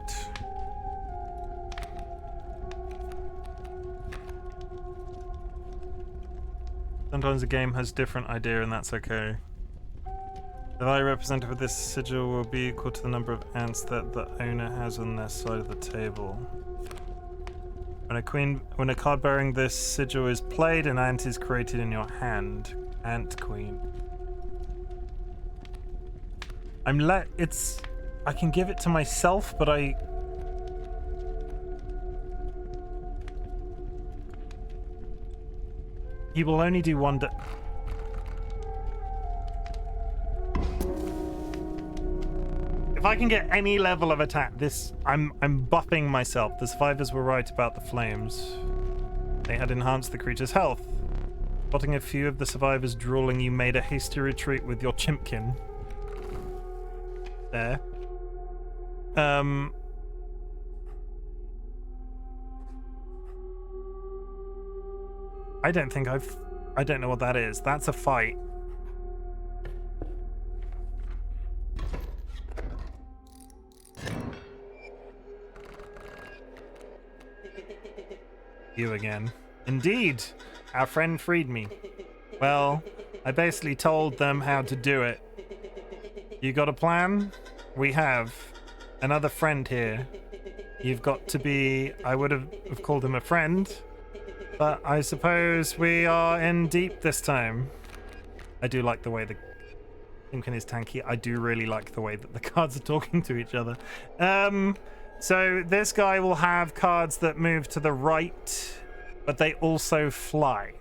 Sometimes a game has different idea, and that's okay. The value represented with this sigil will be equal to the number of ants that the owner has on their side of the table. When a card bearing this sigil is played, an ant is created in your hand. Ant queen. I can give it to myself, but he will only do one. If I can get any level of attack, I'm buffing myself. The survivors were right about the flames. They had enhanced the creature's health. Spotting a few of the survivors drooling, you made a hasty retreat with your Chimken. There. I don't know what that is. That's a fight. You again. Indeed. Our friend freed me. Well, I basically told them how to do it. You got a plan? We have. Another friend here. You've got to be... I would have called him a friend. But I suppose we are in deep this time. I do like the way the Chimken is tanky. I do really like the way that the cards are talking to each other. So this guy will have cards that move to the right, but they also fly.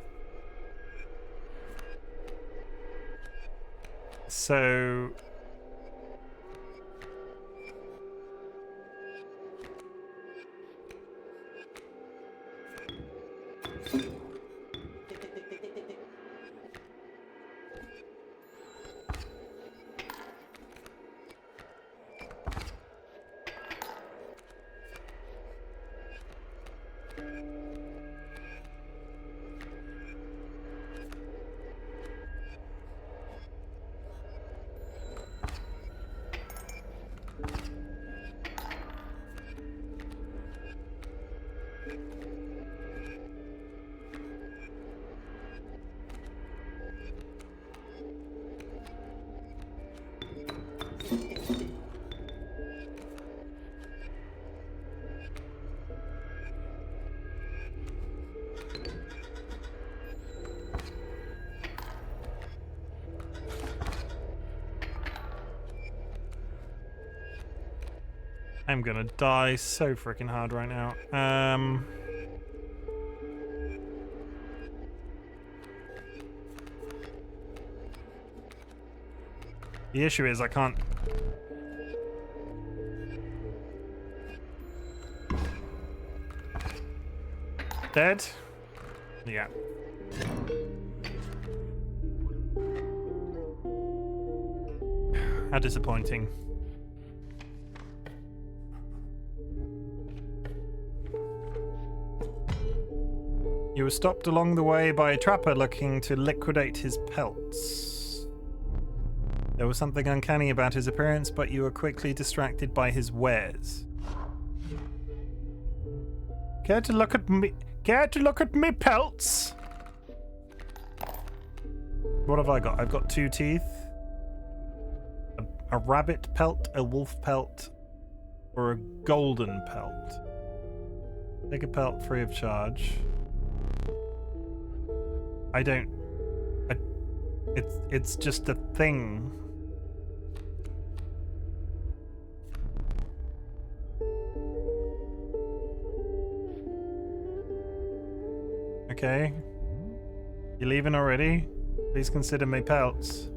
So... I'm gonna die so freaking hard right now. The issue is I can't... Dead? Yeah. How disappointing. You were stopped along the way by a trapper looking to liquidate his pelts. There was something uncanny about his appearance, but you were quickly distracted by his wares. Care to look at me? Care to look at me pelts? What have I got? I've got 2 teeth, a rabbit pelt, a wolf pelt, or a golden pelt. Take a pelt free of charge. It's just a thing. Okay. You leaving already? Please consider me pelts.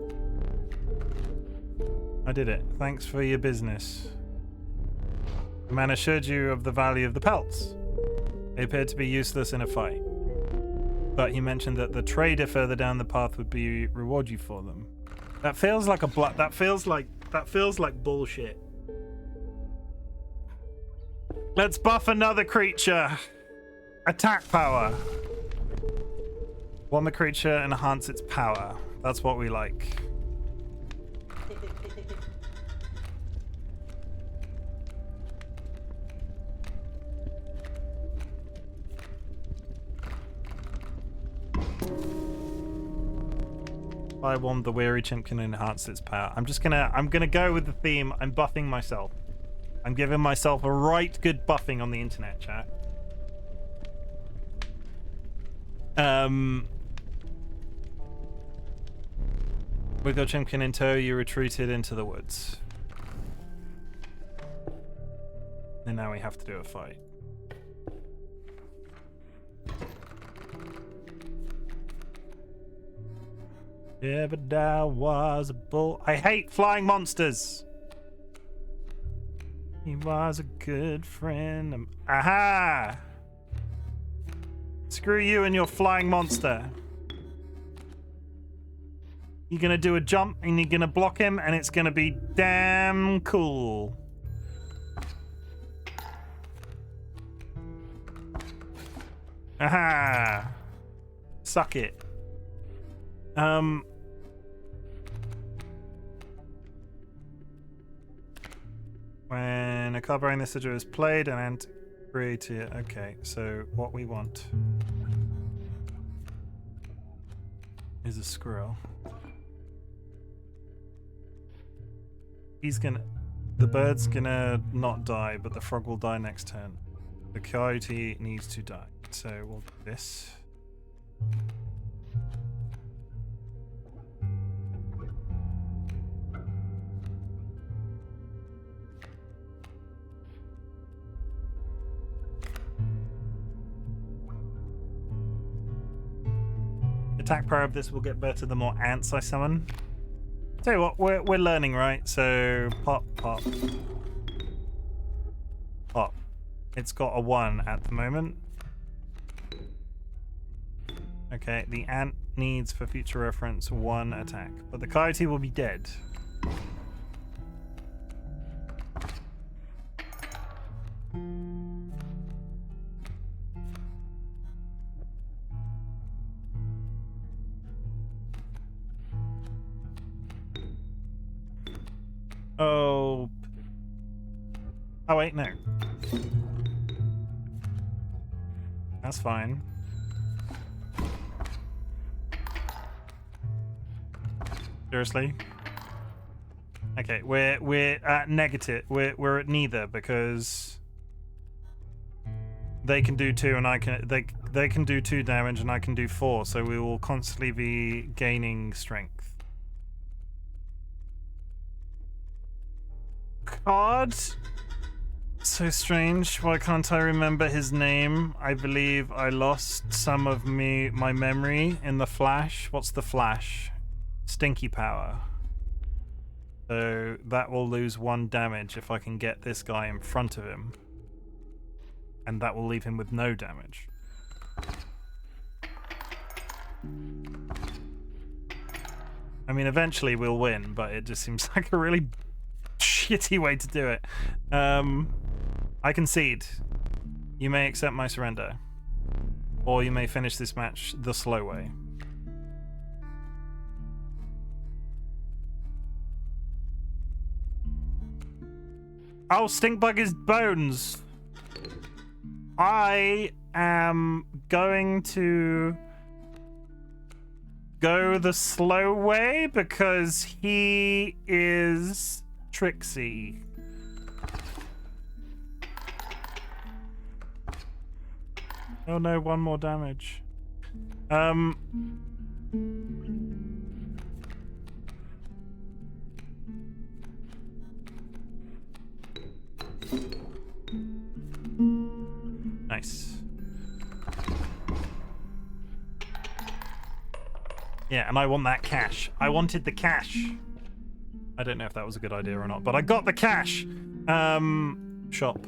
I did it. Thanks for your business. The man assured you of the value of the pelts. They appeared to be useless in a fight. But he mentioned that the trader further down the path would reward you for them. That feels like that feels like bullshit. Let's buff another creature. Attack power. One the creature and enhance its power. That's what we like. I want the weary chimp can enhance its power. I'm gonna go with the theme. I'm buffing myself. I'm giving myself a right good buffing on the internet, chat. With your chimkin in tow, you retreated into the woods. And now we have to do a fight. Yeah, but I was a bull. I hate flying monsters. He was a good friend. Aha! Screw you and your flying monster. You're gonna do a jump and you're gonna block him, and it's gonna be damn cool. Aha! Suck it. When a card bearing this sigil is played and created. Okay, so what we want is a squirrel. The bird's gonna not die, but the frog will die next turn. The coyote needs to die. So we'll do this. Attack power of this will get better the more ants I summon. Tell you what, we're learning, right? So pop, pop, pop. It's got a 1 at the moment. Okay, the ant needs, for future reference, 1 attack, but the coyote will be dead. Oh. Oh, wait, no. That's fine. Seriously? Okay, we're at negative. We're at neither because they can do 2 and I can they can do 2 damage and I can do 4, so we will constantly be gaining strength. God, so strange. Why can't I remember his name? I believe I lost some of my memory in the flash. What's the flash? Stinky power. So that will lose 1 damage if I can get this guy in front of him, and that will leave him with no damage. I mean, eventually we'll win, but it just seems like a really shitty way to do it. I concede. You may accept my surrender, or you may finish this match the slow way. Oh, Stinkbug is bones. I am going to go the slow way because he is tricksy. Oh no, 1 more damage. Nice. Yeah, and I want that cash. I wanted the cash. I don't know if that was a good idea or not, but I got the cash. Shop.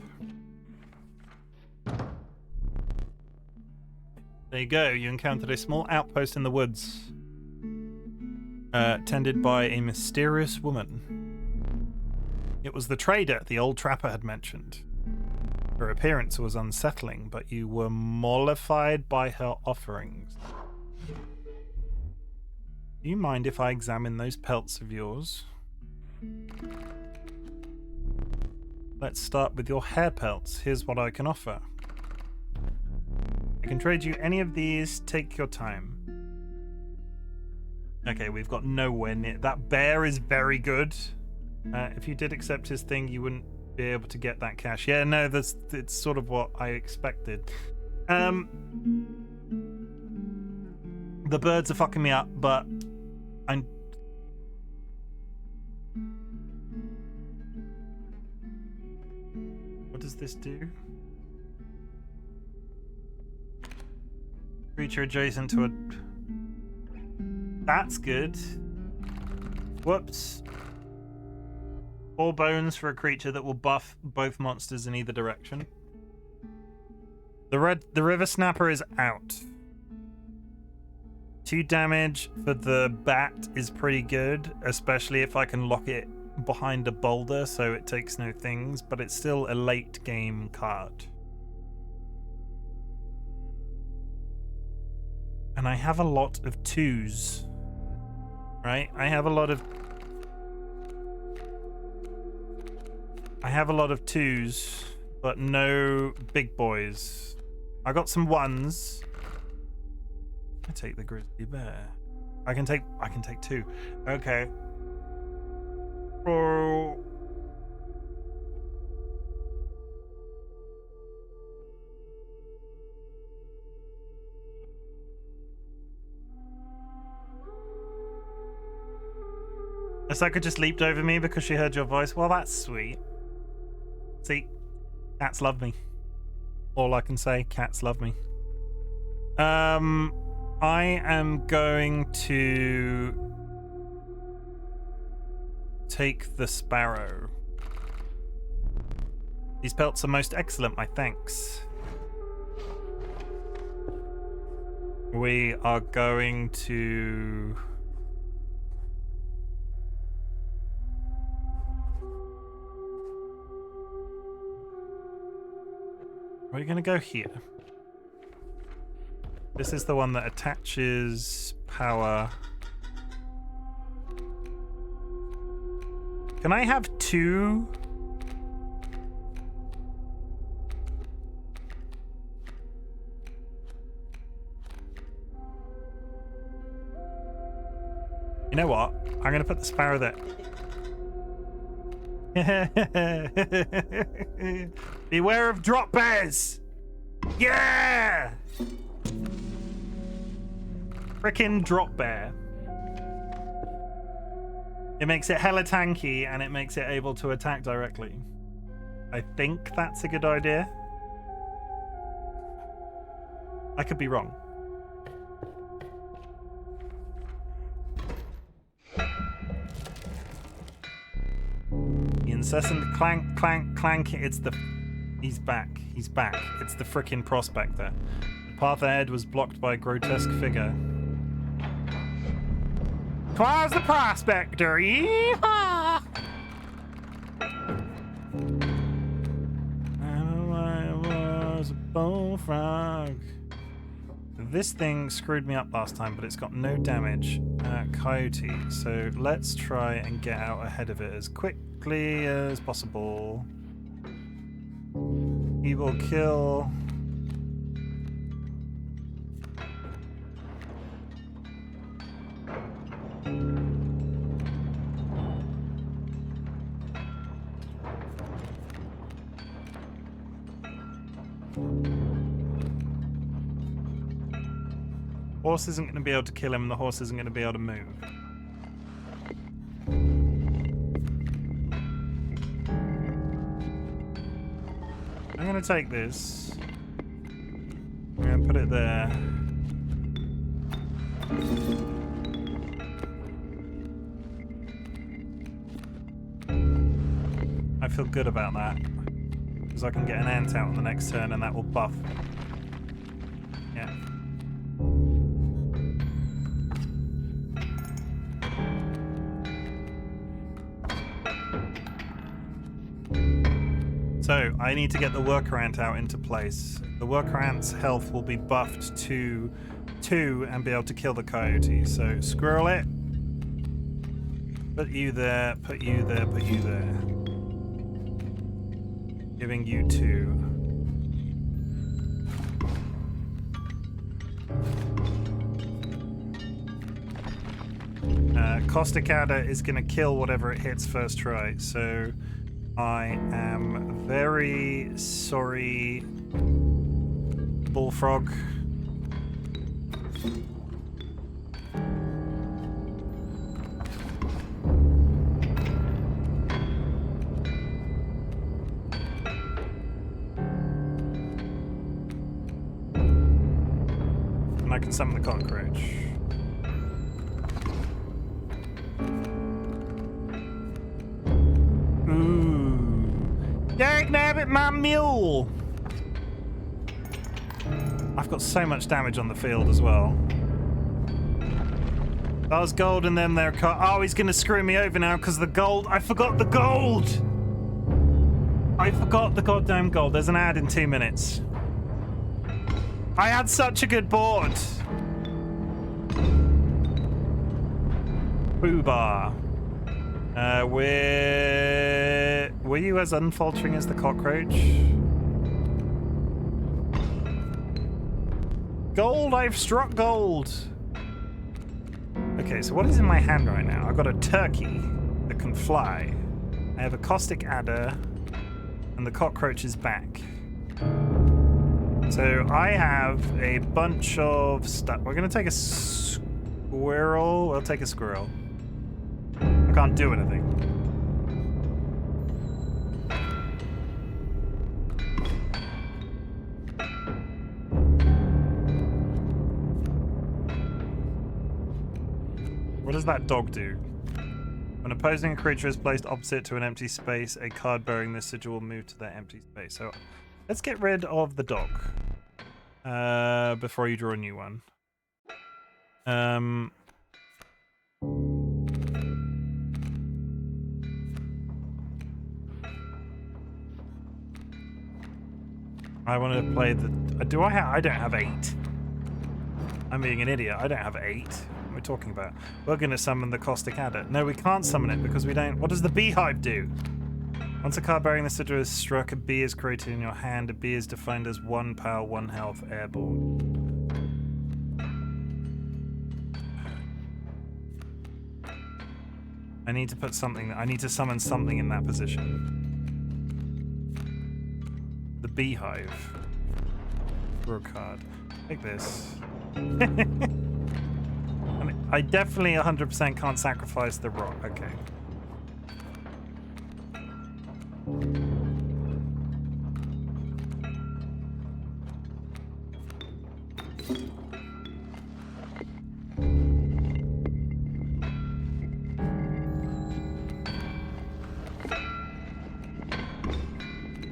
There you go. You encountered a small outpost in the woods, tended by a mysterious woman. It was the trader the old trapper had mentioned. Her appearance was unsettling, but you were mollified by her offerings. Do you mind if I examine those pelts of yours? Let's start with your hair pelts. Here's what I can offer. I can trade you any of these. Take your time. Okay, we've got nowhere near. That bear is very good. If you did accept his thing, you wouldn't be able to get that cash. Yeah, no, it's sort of what I expected. The birds are fucking me up, but I'm... What does this do? Creature adjacent to a... That's good. Whoops. 4 bones for a creature that will buff both monsters in either direction. The river snapper is out. 2 damage for the bat is pretty good, especially if I can lock it behind a boulder so it takes no things, but it's still a late game card. And I have a lot of 2s. Right? I have a lot of 2s, but no big boys. I got some 1s. I take the grizzly bear. I can take 2. Okay. Oh. Asaka just leaped over me because she heard your voice. Well, that's sweet. See, cats love me. All I can say, cats love me. I am going to take the sparrow. These pelts are most excellent, my thanks. We are going to... We're going to go here. This is the one that attaches power. Can I have 2? You know what? I'm going to put the sparrow there. Beware of drop bears! Yeah! Frickin' drop bear. It makes it hella tanky and it makes it able to attack directly. I think that's a good idea. I could be wrong. The incessant clank, clank, clank. It's the... He's back. He's back. It's the frickin' prospector. The path ahead was blocked by a grotesque figure. 'Twas the prospector. Yeehaw! I was a bullfrog. This thing screwed me up last time, but it's got no damage. Coyote. So let's try and get out ahead of it as quickly as possible. He will kill... Horse isn't going to be able to kill him, the horse isn't going to be able to move. I'm going to take this. I'm going to put it there. I feel good about that. Because I can get an ant out on the next turn and that will buff. Yeah. So, I need to get the worker ant out into place. The worker ant's health will be buffed to 2 and be able to kill the coyote. So, squirrel it. Put you there, put you there, put you there. Giving you 2. Caustic Adder is going to kill whatever it hits first try, so I am very sorry, Bullfrog. And I can summon the cockroach. Dagnabbit, my mule! I've got so much damage on the field as well. That was gold and then they're oh, he's gonna screw me over now because the gold. I forgot the gold! I forgot the goddamn gold. There's an ad in 2 minutes. I had such a good board. Boobar. Were you as unfaltering as the cockroach? Gold, I've struck gold. Okay, so what is in my hand right now? I've got a turkey that can fly. I have a caustic adder, and the cockroach is back. So I have a bunch of stuff. We're gonna take a squirrel. We'll take a squirrel. I can't do anything. What does that dog do? When opposing a creature is placed opposite to an empty space, a card bearing this sigil will move to that empty space. So let's get rid of the dog before you draw a new one. I want to play the... Do I have... I don't have 8. I'm being an idiot. I don't have 8. What are we talking about? We're going to summon the caustic adder. No, we can't summon it because we don't... What does the beehive do? Once a card bearing the sigil is struck, a bee is created in your hand. A bee is defined as 1 power, 1 health, airborne. I need to put something... I need to summon something in that position. The beehive. Draw a card. Take this. I mean, I definitely 100% can't sacrifice the rock. Okay.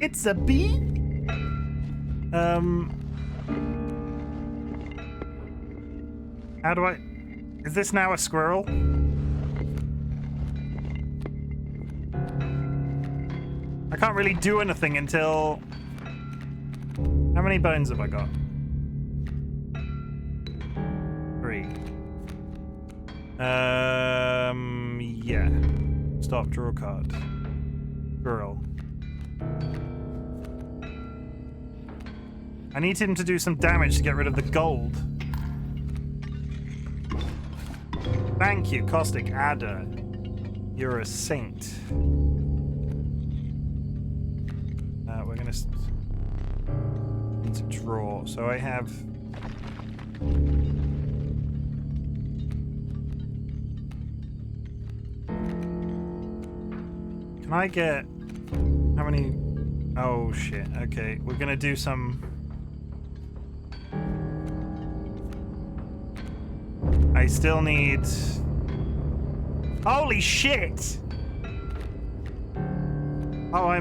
It's a bee? How do I... Is this now a squirrel? I can't really do anything until... How many bones have I got? 3. Yeah. Stop, draw a card. Squirrel. I need him to do some damage to get rid of the gold. Thank you, Caustic Adder. You're a saint. We're gonna need to draw. So I have... Can I get... How many... Oh, shit. Okay, we're gonna do some... I still need... Holy shit! Oh,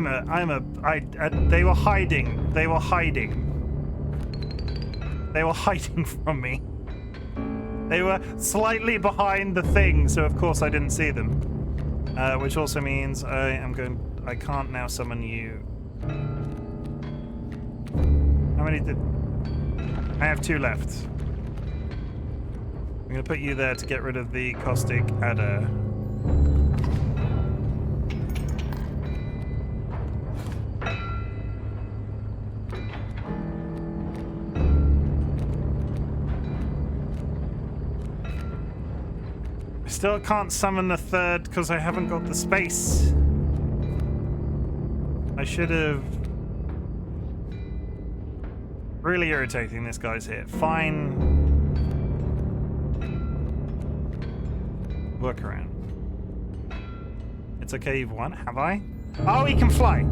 they were hiding. They were hiding. They were hiding from me. They were slightly behind the thing, so of course I didn't see them. Which also means I can't now summon you. How many did... I have 2 left. I'm going to put you there to get rid of the Caustic Adder. I still can't summon the third because I haven't got the space. I should have... Really irritating, this guy's hit. Fine. Workaround. It's okay, you've won. Have I? Oh, he can fly.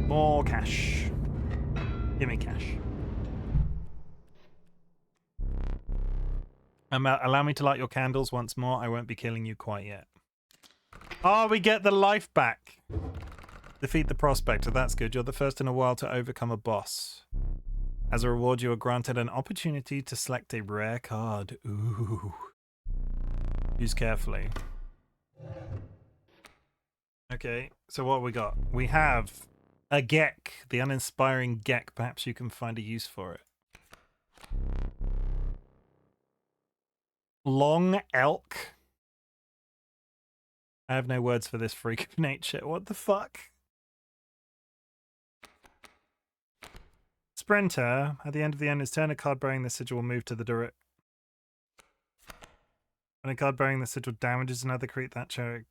More cash. Give me cash. Allow me to light your candles once more. I won't be killing you quite yet. Oh, we get the life back. Defeat the prospector. That's good. You're the first in a while to overcome a boss. As a reward, you are granted an opportunity to select a rare card. Ooh. Use carefully. Okay, so what we got? We have a Gek, the uninspiring Gek. Perhaps you can find a use for it. Long elk. I have no words for this freak of nature. What the fuck? Sprinter. At the end of the end's turn, a card bearing the sigil will move to the direct. When a card bearing the sigil damages another creature, that chariot.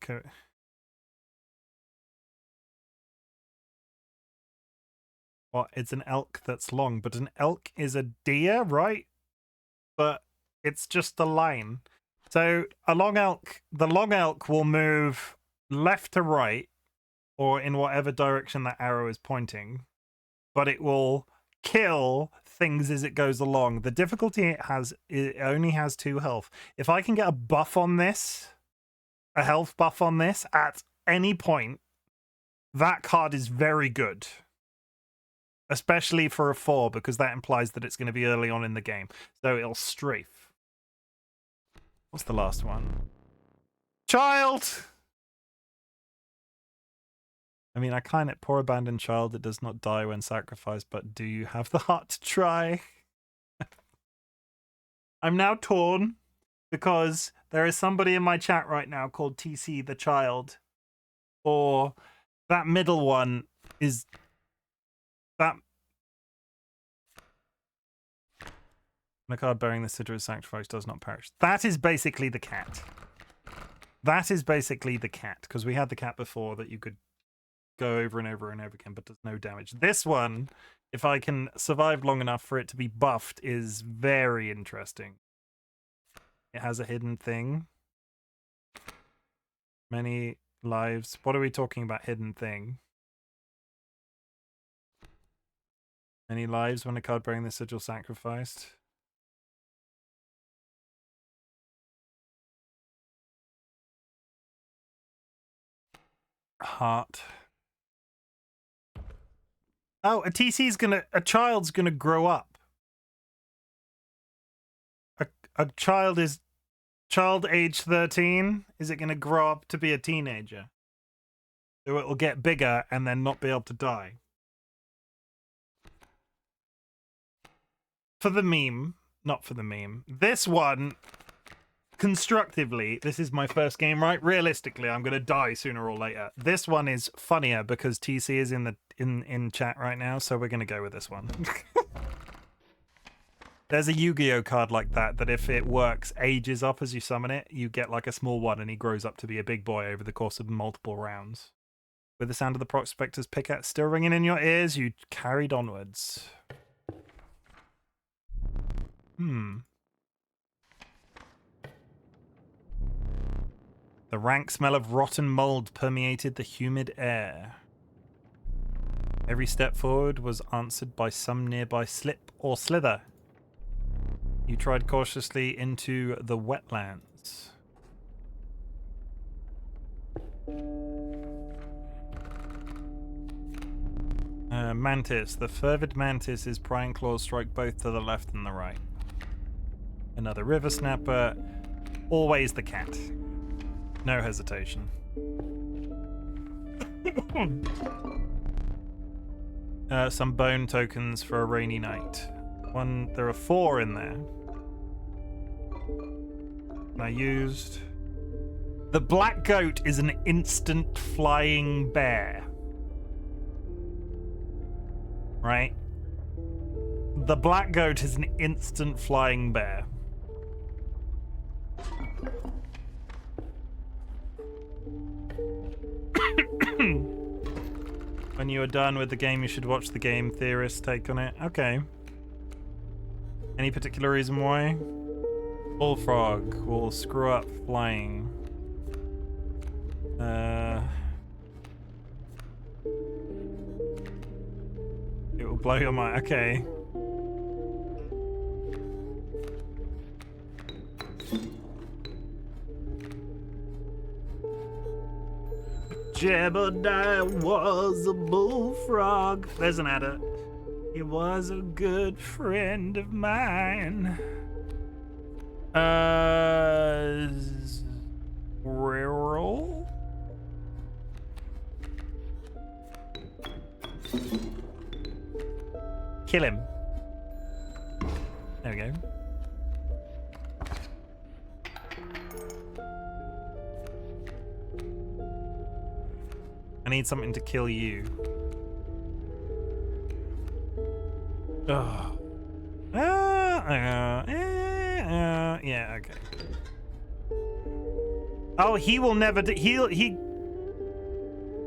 What? It's an elk that's long, but an elk is a deer, right? But it's just a line. So a long elk, the long elk will move left to right, or in whatever direction that arrow is pointing, but it will kill things as it goes along. The difficulty it only has 2 health. If I can get a buff on this, a health buff on this at any point, that card is very good. Especially for a 4, because that implies that it's going to be early on in the game. So it'll strafe. What's the last one? Child! I mean, I kind of... Poor abandoned child that does not die when sacrificed, but do you have the heart to try? I'm now torn, because there is somebody in my chat right now called TC the Child. Or that middle one is... That... The card bearing the sigil of sacrifice does not perish. That is basically the cat. That is basically the cat, because we had the cat before that you could go over and over and over again, but does no damage. This one, if I can survive long enough for it to be buffed, is very interesting. It has a hidden thing. Many lives. What are we talking about, hidden thing? Many lives when a card bearing the sigil sacrificed. Heart. Oh, a child's gonna grow up. A child age 13. Is it gonna grow up to be a teenager? So it'll get bigger and then not be able to die. For the meme, not for the meme. This one, constructively, this is my first game, right? Realistically, I'm gonna die sooner or later. This one is funnier because TC is in chat right now, so we're gonna go with this one. There's a Yu-Gi-Oh card like that if it works, ages up as you summon it, you get like a small one and he grows up to be a big boy over the course of multiple rounds. With the sound of the prospector's pickaxe still ringing in your ears, you carried onwards. The rank smell of rotten mold permeated the humid air. Every step forward was answered by some nearby slip or slither. You tried cautiously into the wetlands. Mantis. The fervid mantis is prying claws strike both to the left and the right. Another river snapper. Always the cat. No hesitation. Some bone tokens for a rainy night. There are 4 in there. And I used... The black goat is an instant flying bear. Right? The black goat is an instant flying bear. When you are done with the game, you should watch the game theorist's take on it. Okay. Any particular reason why? Bullfrog will screw up flying. It will blow your mind. Okay. Jebediah was a bullfrog. There's an adder. He was a good friend of mine. Squirrel? Kill him. There we go. I need something to kill you. Ugh. Yeah, okay. Oh, he will never do. He.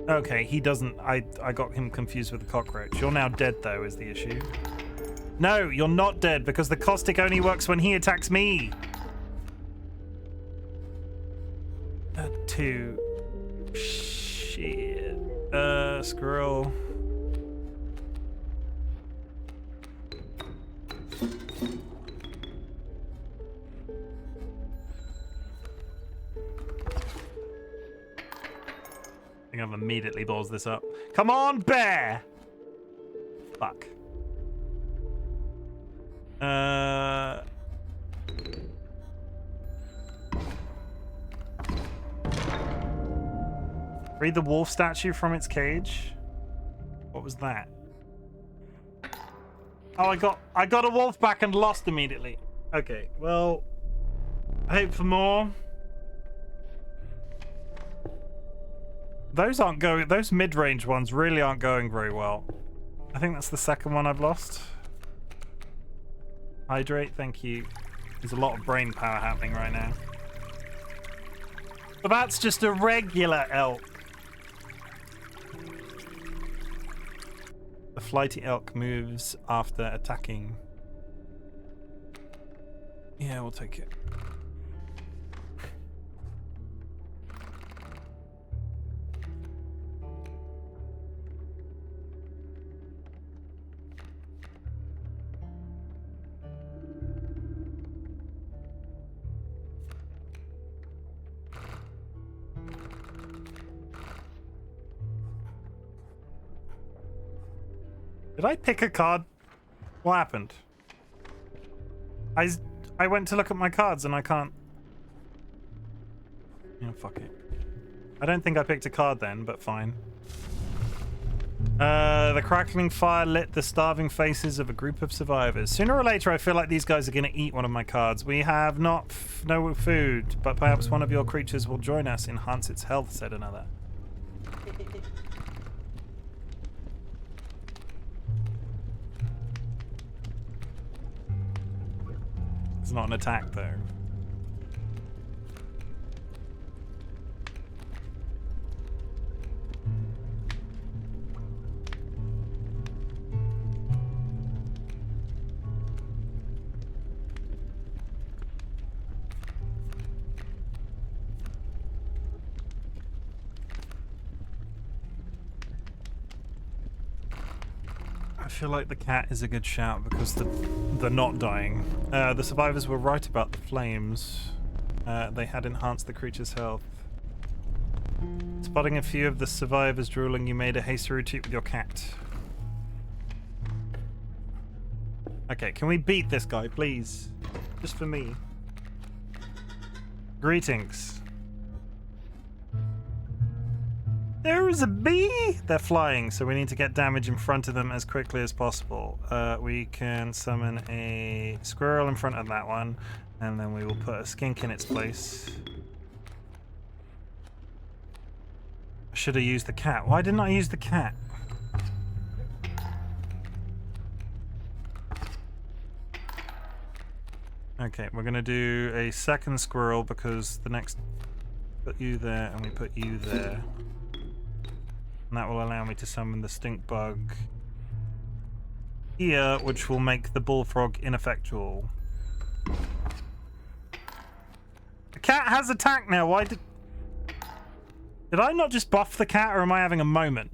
Okay, he doesn't. I got him confused with the cockroach. You're now dead, though, is the issue. No, you're not dead because the caustic only works when he attacks me. 2. Shit. Squirrel. I think I've immediately balls this up. Come on, bear! Fuck. Free the wolf statue from its cage. What was that? Oh, I got a wolf back and lost immediately. Okay, well, I hope for more. Those aren't going. Those mid-range ones really aren't going very well. I think that's the second one I've lost. Hydrate, thank you. There's a lot of brain power happening right now. But that's just a regular elk. The flighty elk moves after attacking. Yeah, we'll take it. Did I pick a card? What happened? I went to look at my cards and I can't. Yeah, fuck it. I don't think I picked a card then, but fine. The crackling fire lit the starving faces of a group of survivors. Sooner or later, I feel like these guys are going to eat one of my cards. We have no food, but perhaps one of your creatures will join us, enhance its health, said another. It's not an attack, though. I feel like the cat is a good shout because they're not dying. The survivors were right about the flames. They had enhanced the creature's health. Spotting a few of the survivors drooling, you made a hasty retreat with your cat. Okay, can we beat this guy, please? Just for me. Greetings. There is a bee! They're flying, so we need to get damage in front of them as quickly as possible. We can summon a squirrel in front of that one, and then we will put a skink in its place. I should have used the cat. Why didn't I use the cat? Okay, we're gonna do a second squirrel because the next put you there and we put you there. And that will allow me to summon the stink bug here, which will make the bullfrog ineffectual. The cat has attacked now. Why did I not just buff the cat, or am I having a moment?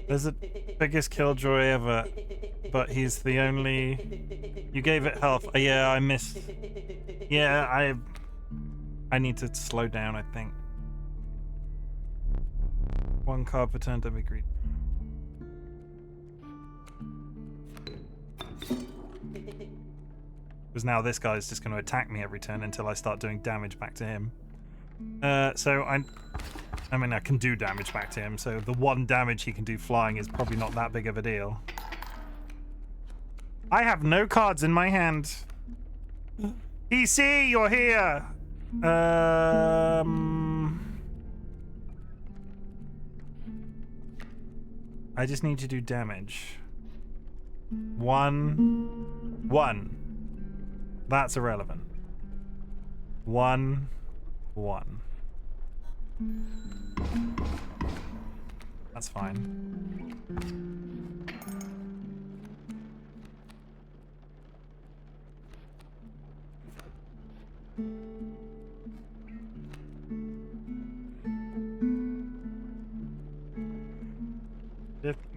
There's the biggest killjoy ever, but he's the only... You gave it health. Yeah, I missed. Yeah, I need to slow down, I think. One card per turn, don't be greedy. Because now this guy's just going to attack me every turn until I start doing damage back to him. So I mean, I can do damage back to him, so the one damage he can do flying is probably not that big of a deal. I have no cards in my hand. PC, you're here! I just need to do damage. One. That's irrelevant. 1. That's fine.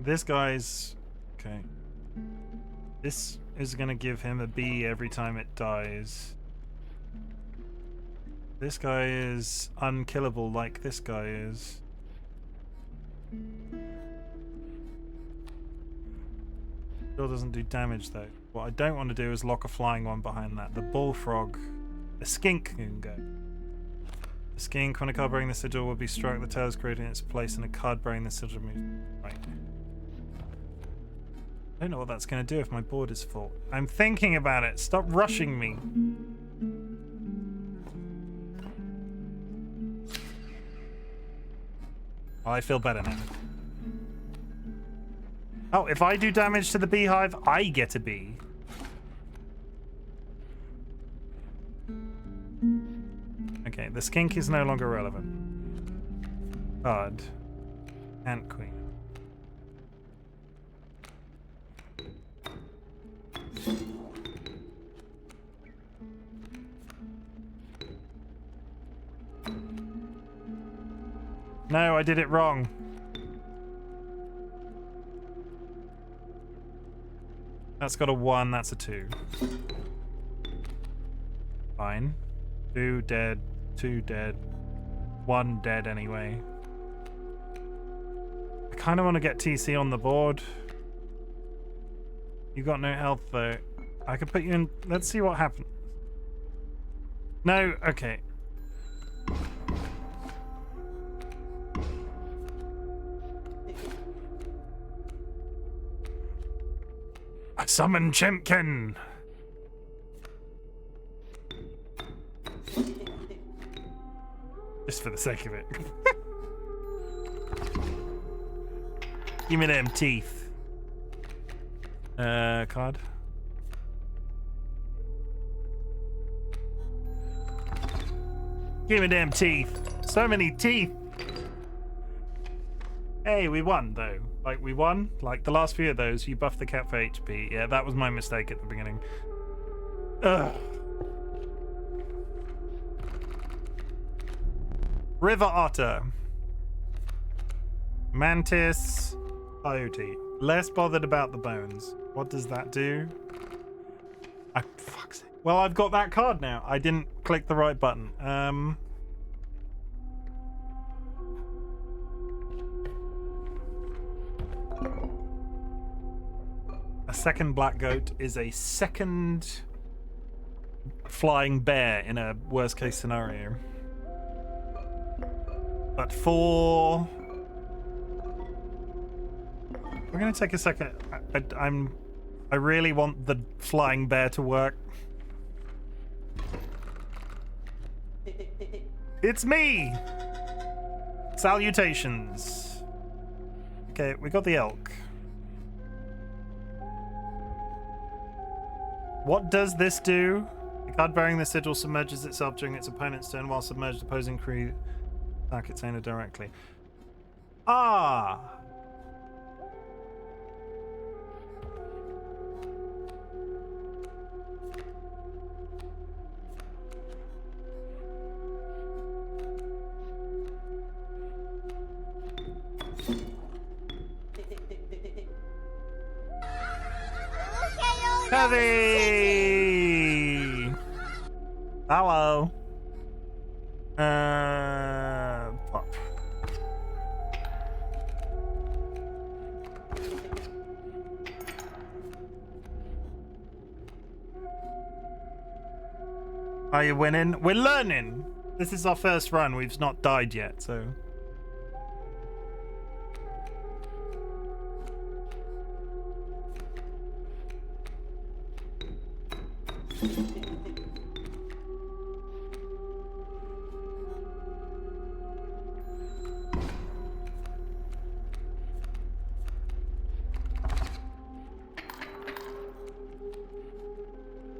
This guy's... Okay. This is gonna give him a B every time it dies. This guy is unkillable like this guy is. Still doesn't do damage though. What I don't want to do is lock a flying one behind that. The bullfrog, the skink can go. The skink, when a card bearing the sigil will be struck, the tail is created in its place and a card bearing the sigil moves. Right. I don't know what that's going to do if my board is full. I'm thinking about it. Stop rushing me. Oh, I feel better now. Oh, if I do damage to the beehive, I get a bee. Okay, the skink is no longer relevant. Card. Ant queen. No, I did it wrong. That's got a 1, that's a 2. Fine. 2 dead, 2 dead, 1 dead anyway. I kind of want to get TC on the board. You got no health though. I could put you in. Let's see what happens. No, okay. I summon Chimken. Just for the sake of it. Give me them teeth. Card. Give me them teeth. So many teeth. Hey, we won though. Like, we won. Like, the last few of those, you buffed the cat for HP. Yeah, that was my mistake at the beginning. Ugh. River otter. Mantis. Coyote. Less bothered about the bones. What does that do? Fuck's sake. Well, I've got that card now. I didn't click the right button. A second black goat is a second flying bear in a worst case scenario. But for... We're going to take a second. I really want the flying bear to work. It's me! Salutations. Okay, we got the elk. What does this do? The card bearing the sigil submerges itself during its opponent's turn while submerged. Opposing crew attack its owner directly. Ah! Heavy! Hello. Pop. Are you winning? We're learning. This is our first run. We've not died yet, so.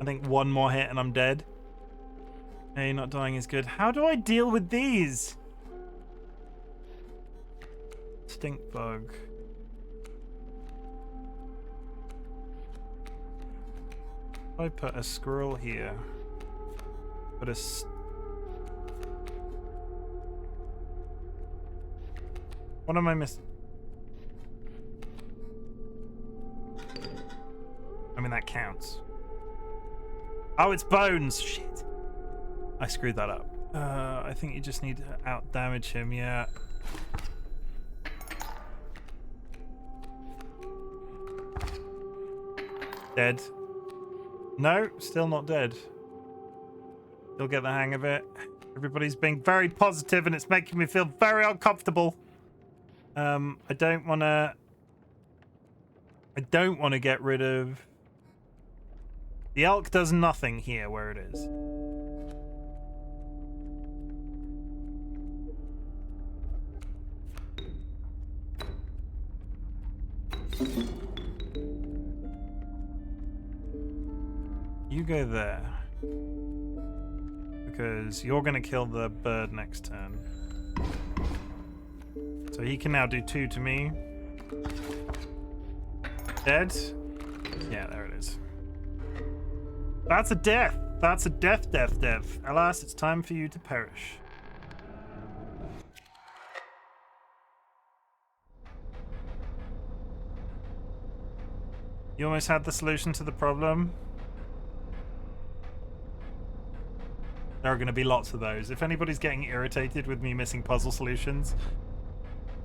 I think one more hit and I'm dead. Hey, not dying is good. How do I deal with these? Stink bug. If I put a squirrel here, put a what am I missing? I mean, that counts. Oh, it's bones. Shit. I screwed that up. I think you just need to out damage him, yeah. Dead. No, still not dead. Still get the hang of it. Everybody's being very positive and it's making me feel very uncomfortable. I don't want to get rid of... The elk does nothing here where it is. You go there. Because you're going to kill the bird next turn. So he can now do 2 to me. Dead? Yeah, there it is. That's a death. That's a death. Alas, it's time for you to perish. You almost had the solution to the problem. There are going to be lots of those. If anybody's getting irritated with me missing puzzle solutions,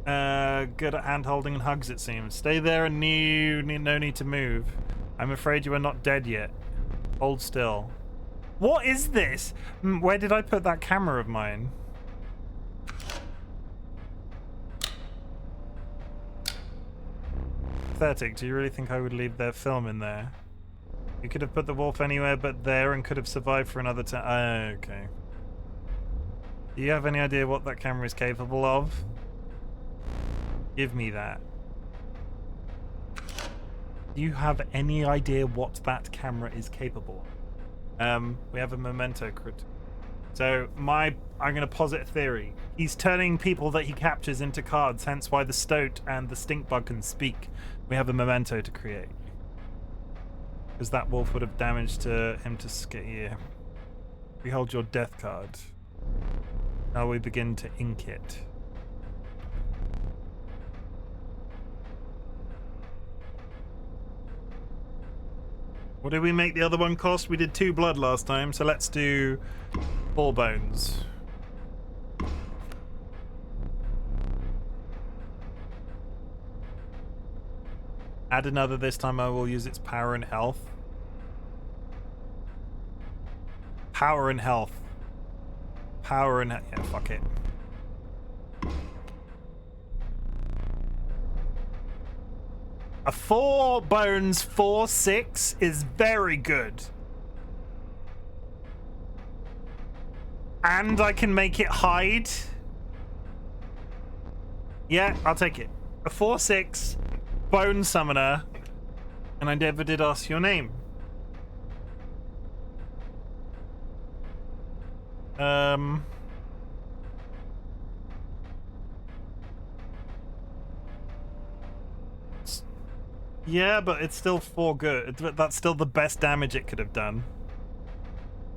good at hand holding and hugs, it seems. Stay there and no need to move. I'm afraid you are not dead yet. Hold still. What is this? Where did I put that camera of mine? Pathetic. Do you really think I would leave their film in there? You could have put the wolf anywhere but there and could have survived for another time. Okay. Do you have any idea what that camera is capable of? Give me that. Do you have any idea what that camera is capable of? We have a memento crit. So I'm going to posit a theory. He's turning people that he captures into cards, hence why the stoat and the stink bug can speak. We have a memento to create. Because that wolf would have damaged him to scare. Behold your death card. Now we begin to ink it. What did we make the other one cost? We did 2 blood last time, so let's do 4 bones. Add another, this time I will use its power and health. Power and health. Power and... yeah, fuck it. A 4 bones, 4/6 is very good. And I can make it hide. Yeah, I'll take it. A 4/6 bone summoner, and I never did ask your name. Yeah, but it's still 4 good. That's still the best damage it could have done.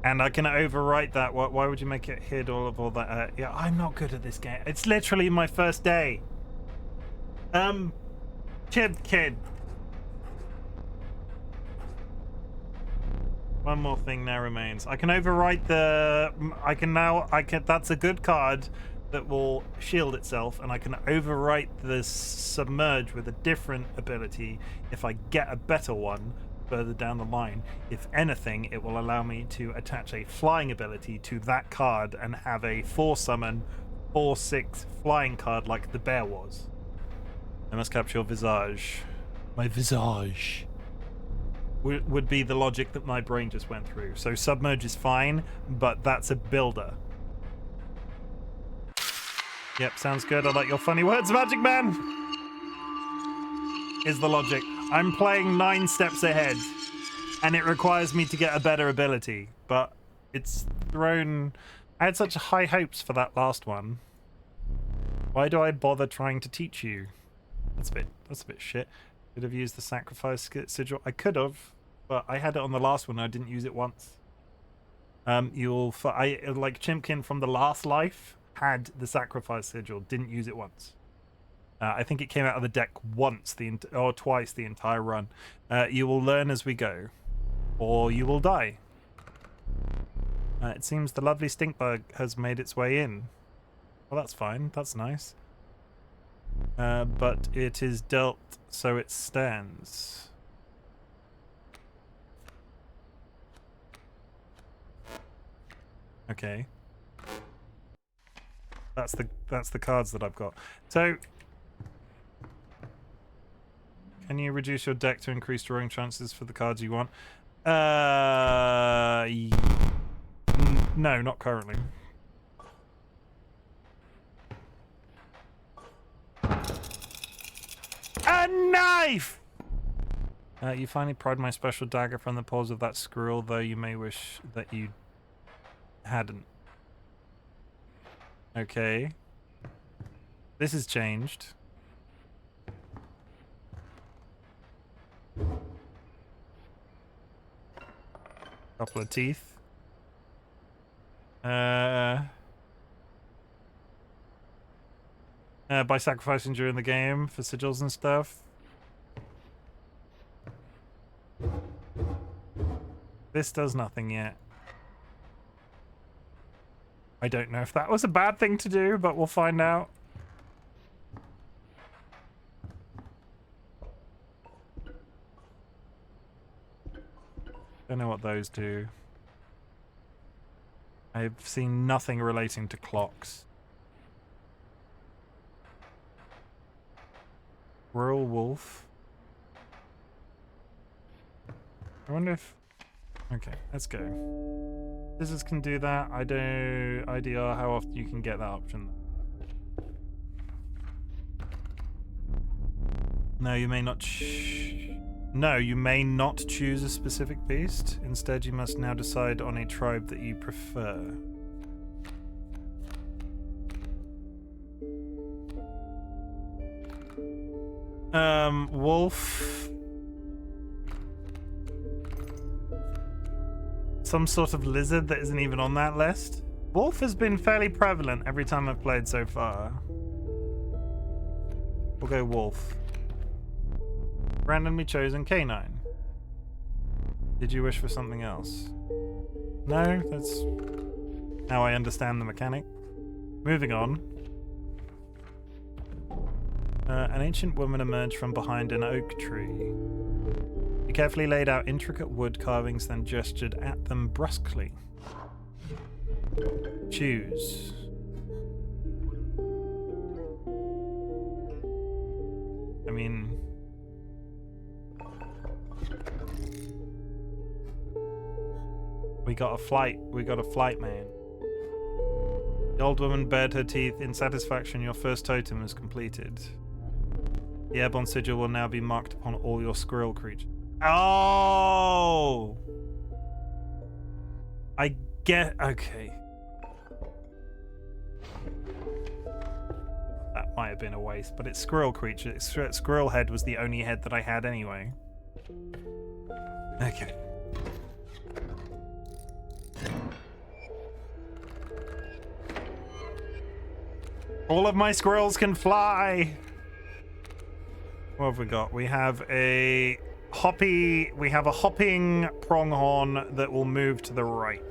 And I can overwrite that. Why would you make it hid all of all that? Yeah, I'm not good at this game. It's literally my first day. Chim kid. One more thing now remains. I can overwrite the. That's a good card that will shield itself, and I can overwrite the submerge with a different ability if I get a better one further down the line. If anything, it will allow me to attach a flying ability to that card and have a 4 summon 4/6 flying card like the bear was. I must capture your visage. My visage would be the logic that my brain just went through. So submerge is fine, but that's a builder. Yep, sounds good. I like your funny words, Magic Man. Is the logic. I'm playing 9 steps ahead, and it requires me to get a better ability, but it's thrown. I had such high hopes for that last one. Why do I bother trying to teach you? That's a bit shit. Could have used the sacrifice sigil. I could have, but I had it on the last one. I didn't use it once. Like Chimken from the last life had the sacrifice sigil, didn't use it once. I think it came out of the deck once or twice the entire run. You will learn as we go, or you will die. It seems the lovely stink bug has made its way in. Well, that's fine. That's nice. But it is dealt, so it stands. Okay. That's the cards that I've got. So, can you reduce your deck to increase drawing chances for the cards you want? No, not currently. A knife! You finally pried my special dagger from the paws of that squirrel, though you may wish that you hadn't. Okay. This has changed. Couple of teeth. By sacrificing during the game for sigils and stuff. This does nothing yet. I don't know if that was a bad thing to do, but we'll find out. Don't know what those do. I've seen nothing relating to clocks. Rural wolf. I wonder if... Okay, let's go. Scissors can do that. I don't... IDR, how often you can get that option. No, you may not... No, you may not choose a specific beast. Instead, you must now decide on a tribe that you prefer. Wolf. Some sort of lizard that isn't even on that list. Wolf has been fairly prevalent every time I've played so far. We'll go wolf. Randomly chosen canine. Did you wish for something else? No, that's... Now I understand the mechanic. Moving on. An ancient woman emerged from behind an oak tree. She carefully laid out intricate wood carvings, then gestured at them brusquely. Choose. I mean... We got a flight man. The old woman bared her teeth in satisfaction. Your first totem is completed. The airborne sigil will now be marked upon all your squirrel creatures. Oh! I get... Okay. That might have been a waste, but it's squirrel creature. Squirrel head was the only head that I had anyway. Okay. All of my squirrels can fly! What have we got? We have a hopping pronghorn that will move to the right.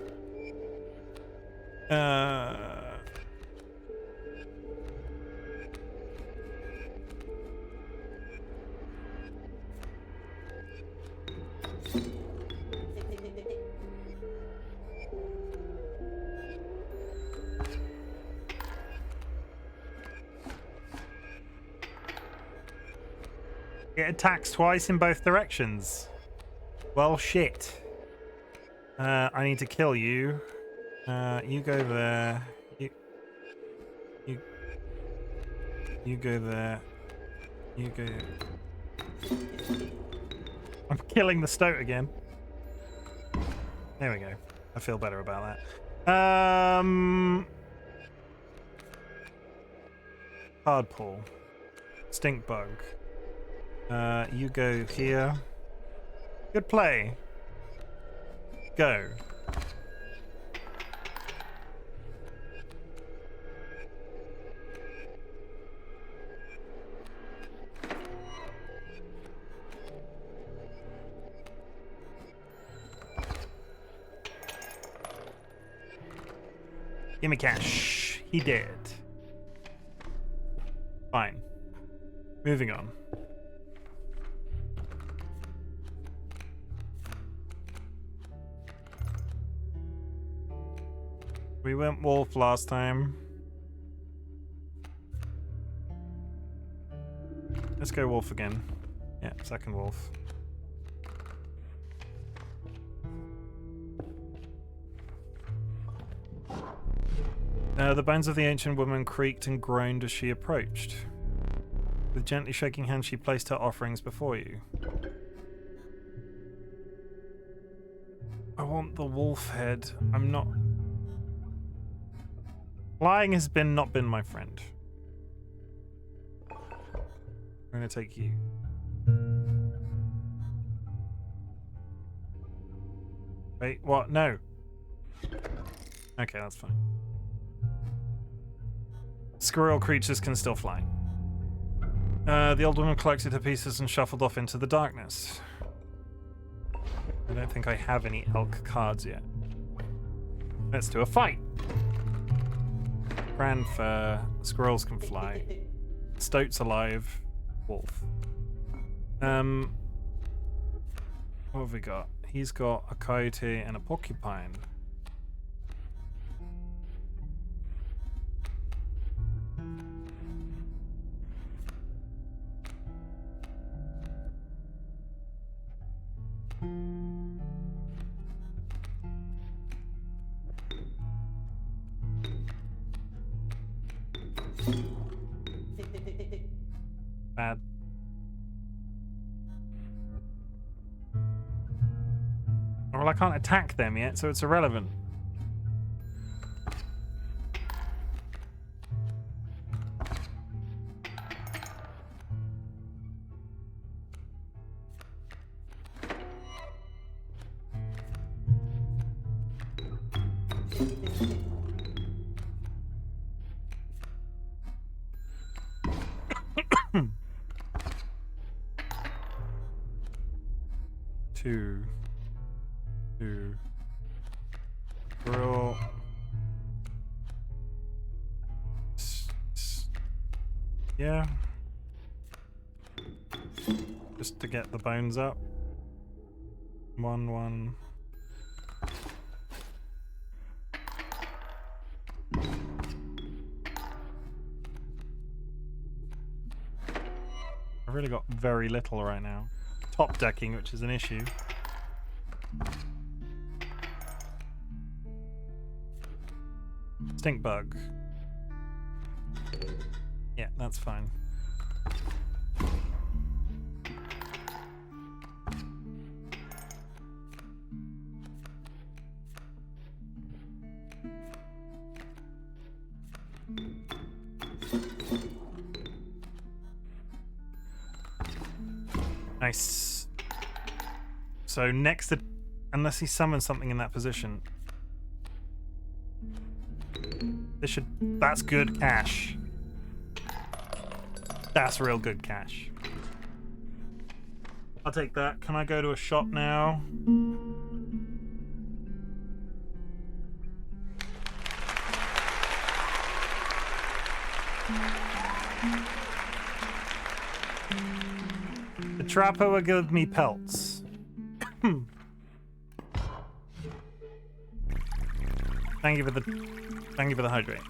It attacks twice in both directions. Well, shit. I need to kill you. You go there. You go there. You go. I'm killing the stoat again. There we go. I feel better about that. Hard pull. Stink bug. You go here. Good play. Go. Give me cash. He did. Fine. Moving on. We went wolf last time. Let's go wolf again. Yeah, second wolf. The bones of the ancient woman creaked and groaned as she approached. With gently shaking hands, she placed her offerings before you. I want the wolf head. I'm not... Flying has not been my friend. I'm gonna take you. Wait, what? No. Okay, that's fine. Squirrel creatures can still fly. The old woman collected her pieces and shuffled off into the darkness. I don't think I have any elk cards yet. Let's do a fight. Grand fur. Squirrels can fly. Stoat's alive. Wolf. What have we got? He's got a coyote and a porcupine. Bad. Well, I can't attack them yet, so it's irrelevant. Two. Roll. Yeah. Just to get the bones up. 1-1. I've really got very little right now. Top decking, which is an issue. Stink bug. That's fine. Nice. So next, unless he summons something in that position, this should. That's good cash. That's real good cash. I'll take that. Can I go to a shop now? The trapper will give me pelts. Thank you for the hydrate.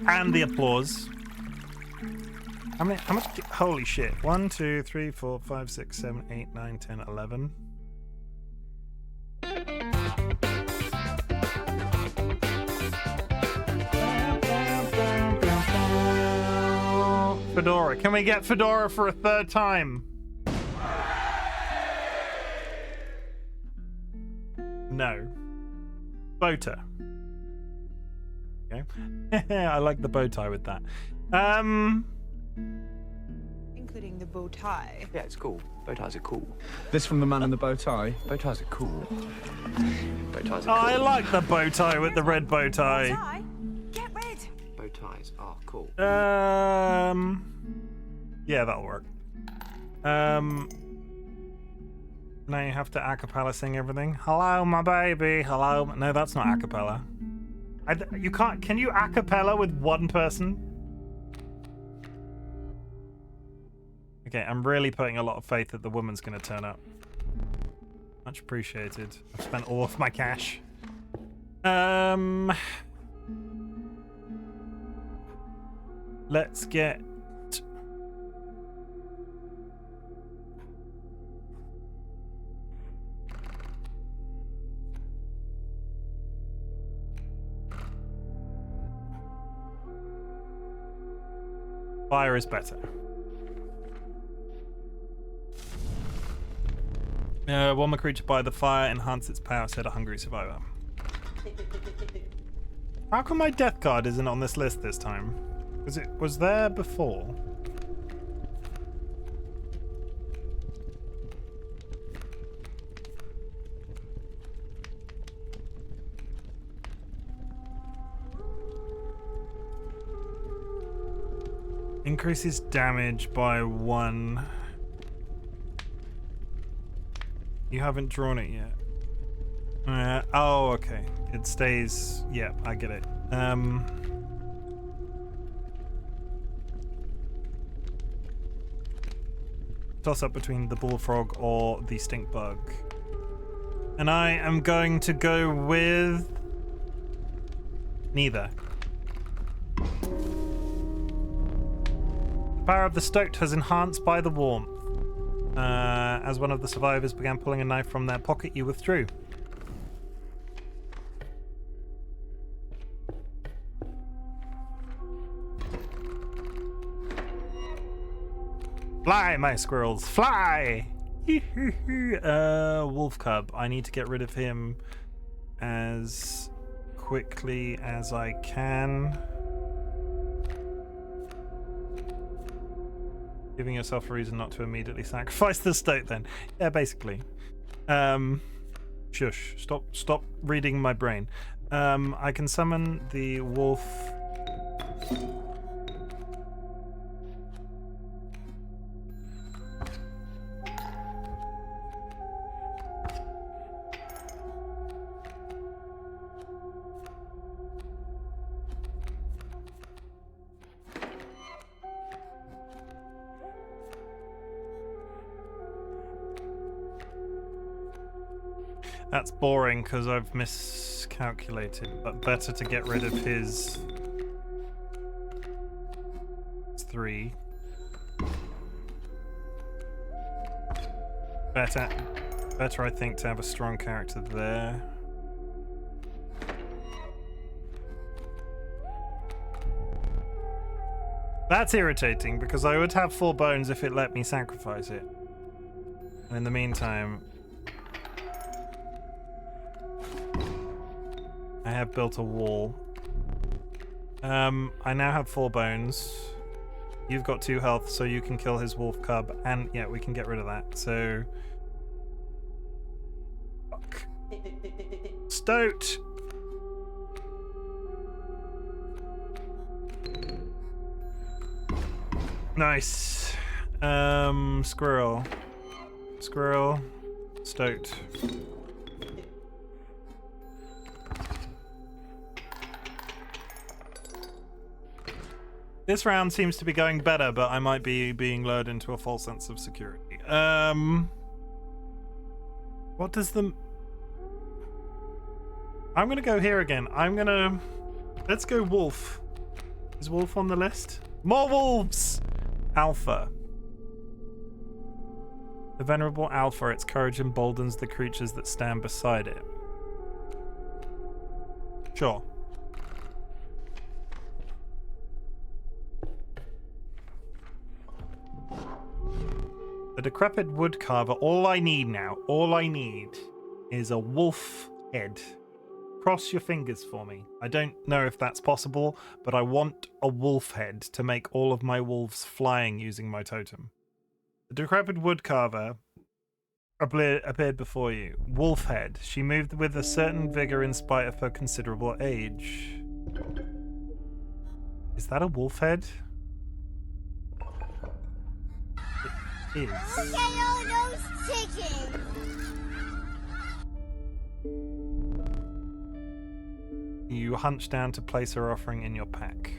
And the applause. How much? Holy shit. 1, 2, 3, 4, 5, 6, 7, 8, 9, 10, 11. Fedora. Can we get Fedora for a third time? No. Boater. Okay. I like the bow tie with that. Including the bow tie. Yeah, it's cool. Bow ties are cool. This from the man in the bow tie. Bow ties are cool. Bow ties Oh, are cool. I like the bow tie with the red bow tie. Tie? Get red. Bow ties are cool. Yeah, that'll work. Now you have to acapella sing everything. Hello, my baby. Hello. No, that's not acapella. You can't. Can you acapella with one person? Okay, I'm really putting a lot of faith that the woman's going to turn up. Much appreciated. I've spent all of my cash. Let's get. Fire is better. One more creature by the fire, enhance its power, said a hungry survivor. How come my death card isn't on this list this time? Because it was there before. Increases damage by 1. You haven't drawn it yet. Oh, okay. It stays. Yeah, I get it. Toss up between the bullfrog or the stink bug. And I am going to go with neither. The power of the stoked has enhanced by the warmth. As one of the survivors began pulling a knife from their pocket, you withdrew. Fly, my squirrels, fly! Wolf cub. I need to get rid of him as quickly as I can. Giving yourself a reason not to immediately sacrifice the stoat then. Yeah, basically. Shush. Stop reading my brain. I can summon the wolf. That's boring because I've miscalculated, but better to get rid of his 3. Better I think to have a strong character there. That's irritating because I would have 4 bones if it let me sacrifice it. And in the meantime, I have built a wall. I now have 4 bones. You've got 2 health, so you can kill his wolf cub. And yeah, we can get rid of that. So... Fuck. Stoat! Nice. Squirrel. Squirrel. Stoat. This round seems to be going better, but I might be being lured into a false sense of security. What does the... I'm gonna go here again. Let's go wolf. Is wolf on the list? More wolves! Alpha. The venerable alpha, its courage emboldens the creatures that stand beside it. Sure. The decrepit woodcarver, all I need is a wolf head. Cross your fingers for me. I don't know if that's possible, but I want a wolf head to make all of my wolves flying using my totem. The decrepit woodcarver appeared before you. Wolf head. She moved with a certain vigor in spite of her considerable age. Is that a wolf head? It is. Look at all those chickens! You hunched down to place her offering in your pack.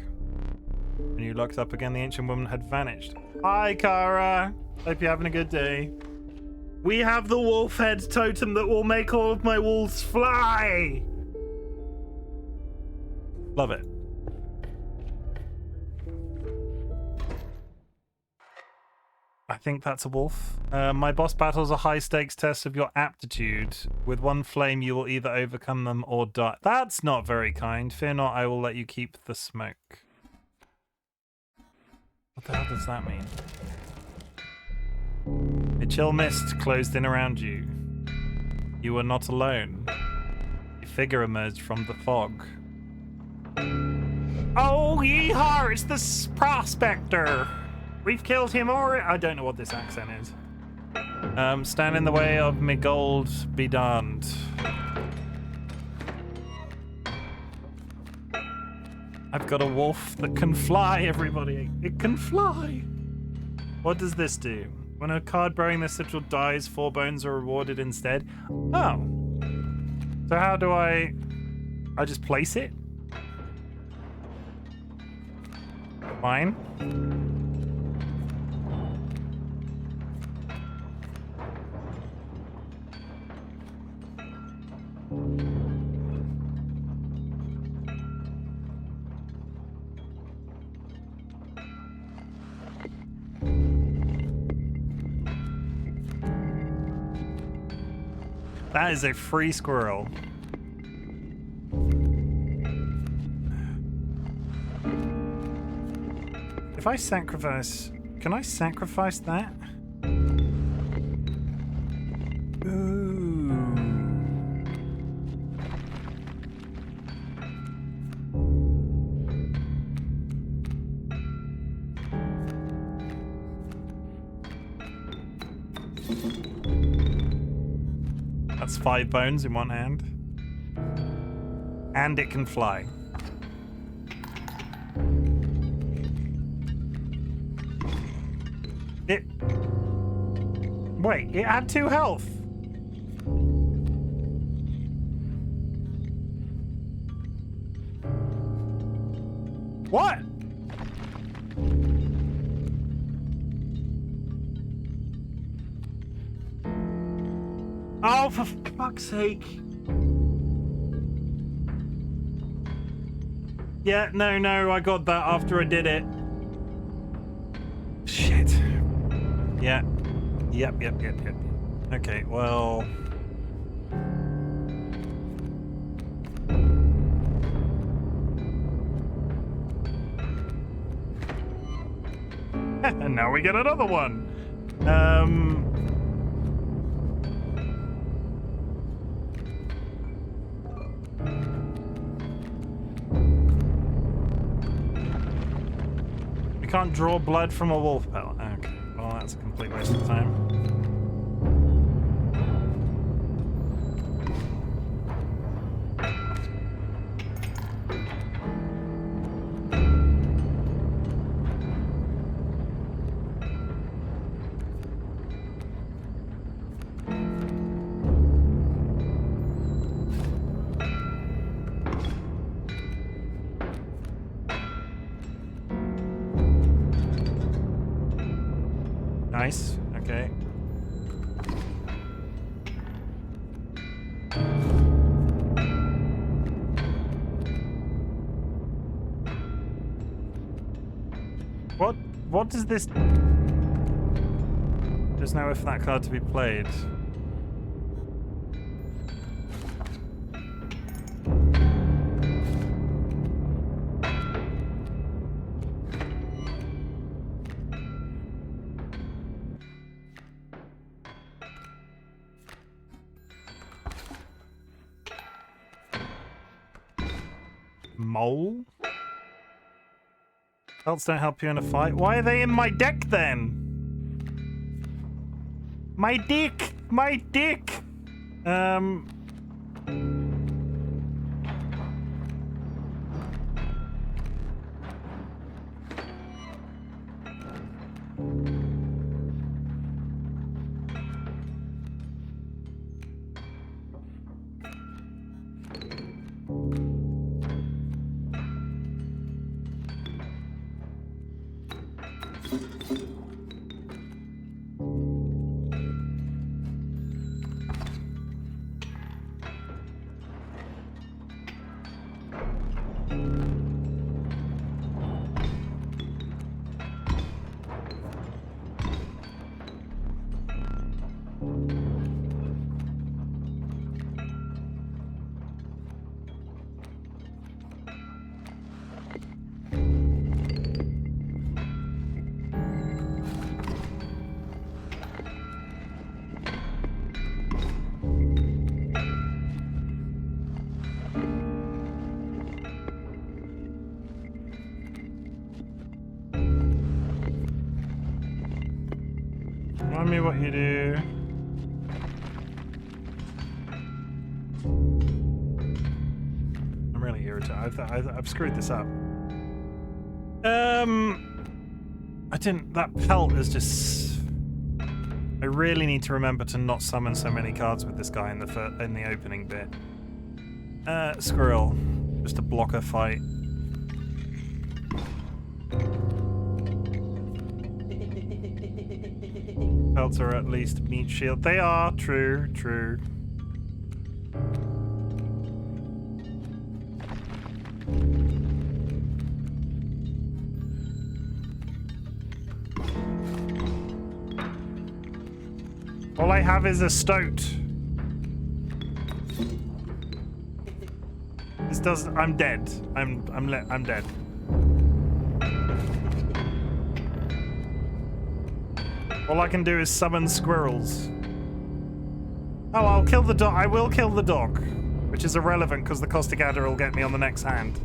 When you looked up again, the ancient woman had vanished. Hi, Kara. Hope you're having a good day. We have the wolf head totem that will make all of my wolves fly. Love it. I think that's a wolf. My boss battles are high stakes tests of your aptitude. With one flame, you will either overcome them or die. That's not very kind. Fear not, I will let you keep the smoke. What the hell does that mean? A chill mist closed in around you. You were not alone. A figure emerged from the fog. Oh, yeehaw! It's the prospector! We've killed him already. I don't know what this accent is. Stand in the way of me gold be darned. I've got a wolf that can fly, everybody. It can fly. What does this do? When a card bearing this sigil dies, 4 bones are rewarded instead. Oh. So how do I just place it? Fine. That is a free squirrel. If I sacrifice... Can I sacrifice that? Ooh. That's 5 bones in one hand. And it can fly. Wait, it had 2 health. What? Oh, for fuck's sake. Yeah, no, I got that after I did it. Shit. Yeah. Yep. Okay, well... And now we get another one. We can't draw blood from a wolf pellet. Okay, well that's a complete waste of time. Nice. Okay. What does this... There's no way for that card to be played. Mole? Pelts don't help you in a fight. Why are they in my deck then? My dick! My dick! Remind me what you do. I'm really irritated. I've screwed this up. I didn't. That pelt is just. I really need to remember to not summon so many cards with this guy in the opening bit. Squirrel, just a blocker fight. Pelts are at least meat shield. They are true. All I have is a stoat. This does. I'm dead. I'm dead. All I can do is summon squirrels. Oh, I'll kill the dog. I will kill the dog, which is irrelevant because the caustic adder will get me on the next hand.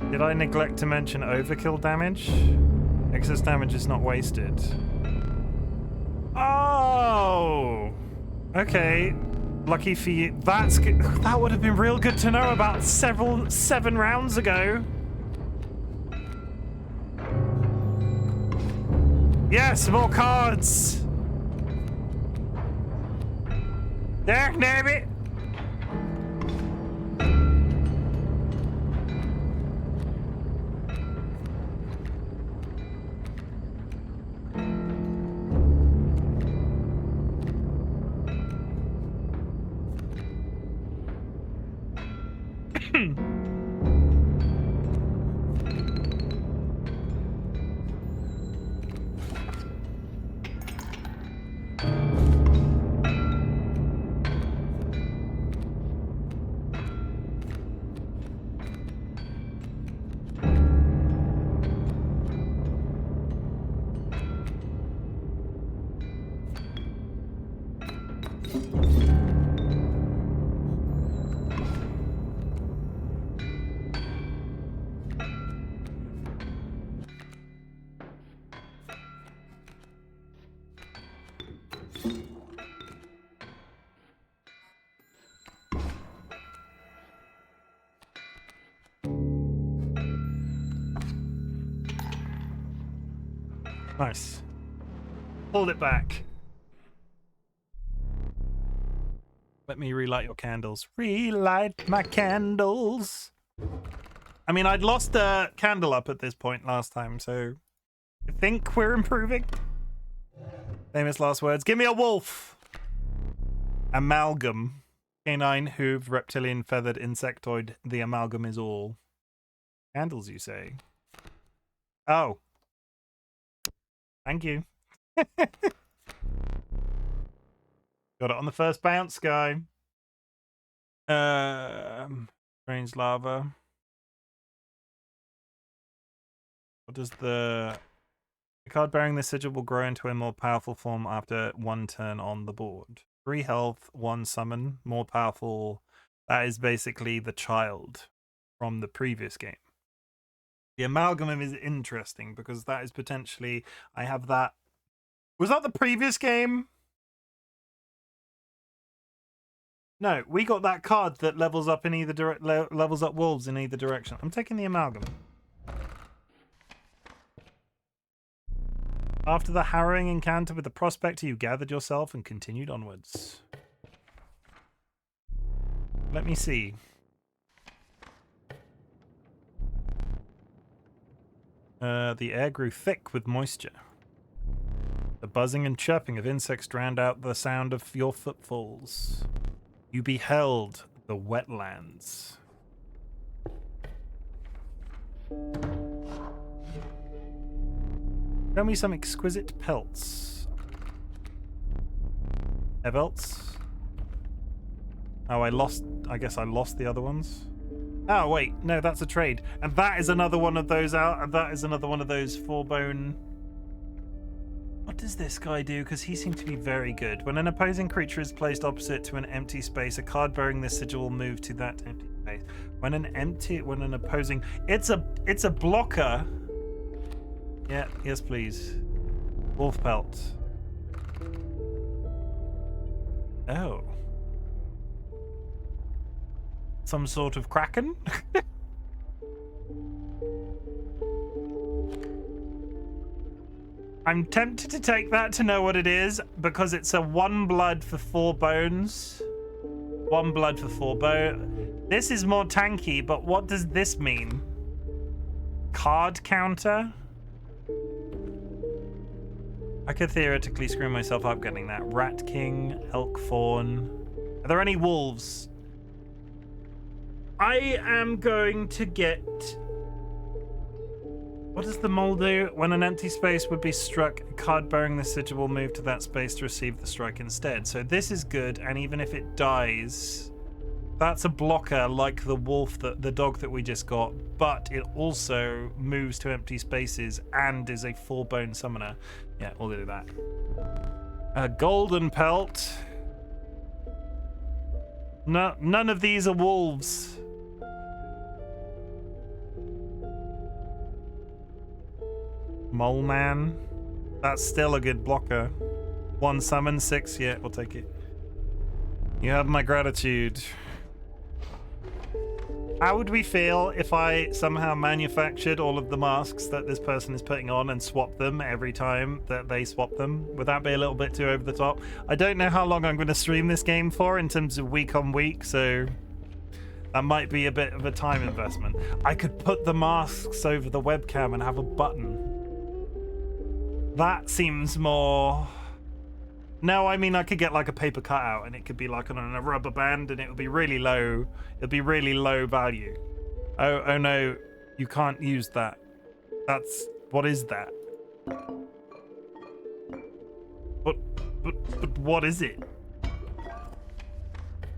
Did I neglect to mention overkill damage? Excess damage is not wasted. Oh, okay. Lucky for you. That's good. That would have been real good to know about 7 rounds ago. Yes, more cards. There, damn it. Nice. Hold it back. Let me relight your candles. Relight my candles. I mean, I'd lost the candle up at this point last time, so I think we're improving. Famous last words. Give me a wolf. Amalgam. Canine, hooved, reptilian, feathered, insectoid. The amalgam is all. Candles, you say? Oh. Thank you. Got it on the first bounce, guy. Strange lava. What does the card bearing this sigil will grow into a more powerful form after one turn on the board. 3 health, 1 summon, more powerful. That is basically the child from the previous game. The amalgam is interesting because that is potentially, I have that. Was that the previous game? No, we got that card that levels up in either levels up wolves in either direction. I'm taking the amalgam. After the harrowing encounter with the prospector, you gathered yourself and continued onwards. Let me see. The air grew thick with moisture. The buzzing and chirping of insects drowned out the sound of your footfalls. You beheld the wetlands. Show me some exquisite pelts. Evelts? Oh, I guess I lost the other ones. Oh wait, no, that's a trade, and that is another one of those that is another one of those 4-bone. What does this guy do? Because he seemed to be very good. When an opposing creature is placed opposite to an empty space, a card bearing this sigil will move to that empty space. When an opposing, it's a blocker. Yeah, yes please. Wolf pelt. Oh. Some sort of kraken? I'm tempted to take that to know what it is, because it's a 1 blood for 4 bones. 1 blood for 4 bone. This is more tanky, but what does this mean? Card counter? I could theoretically screw myself up getting that. Rat King, Elk Fawn. Are there any wolves? I am going to get... What does the mole do? When an empty space would be struck, a card bearing the sigil will move to that space to receive the strike instead. So this is good, and even if it dies, that's a blocker like the wolf, the dog that we just got, but it also moves to empty spaces and is a 4-bone summoner. Yeah, we'll do that. A golden pelt. No, none of these are wolves. Mole Man. That's still a good blocker. 1 summon, 6. Yeah, we'll take it. You have my gratitude. How would we feel if I somehow manufactured all of the masks that this person is putting on and swapped them every time that they swap them? Would that be a little bit too over the top? I don't know how long I'm going to stream this game for in terms of week on week, so that might be a bit of a time investment. I could put the masks over the webcam and have a button. That seems more... No, I mean, I could get like a paper cutout and it could be like on a rubber band and it would be really low. It'd be really low value. Oh no, you can't use that. That's... What is that? But what is it?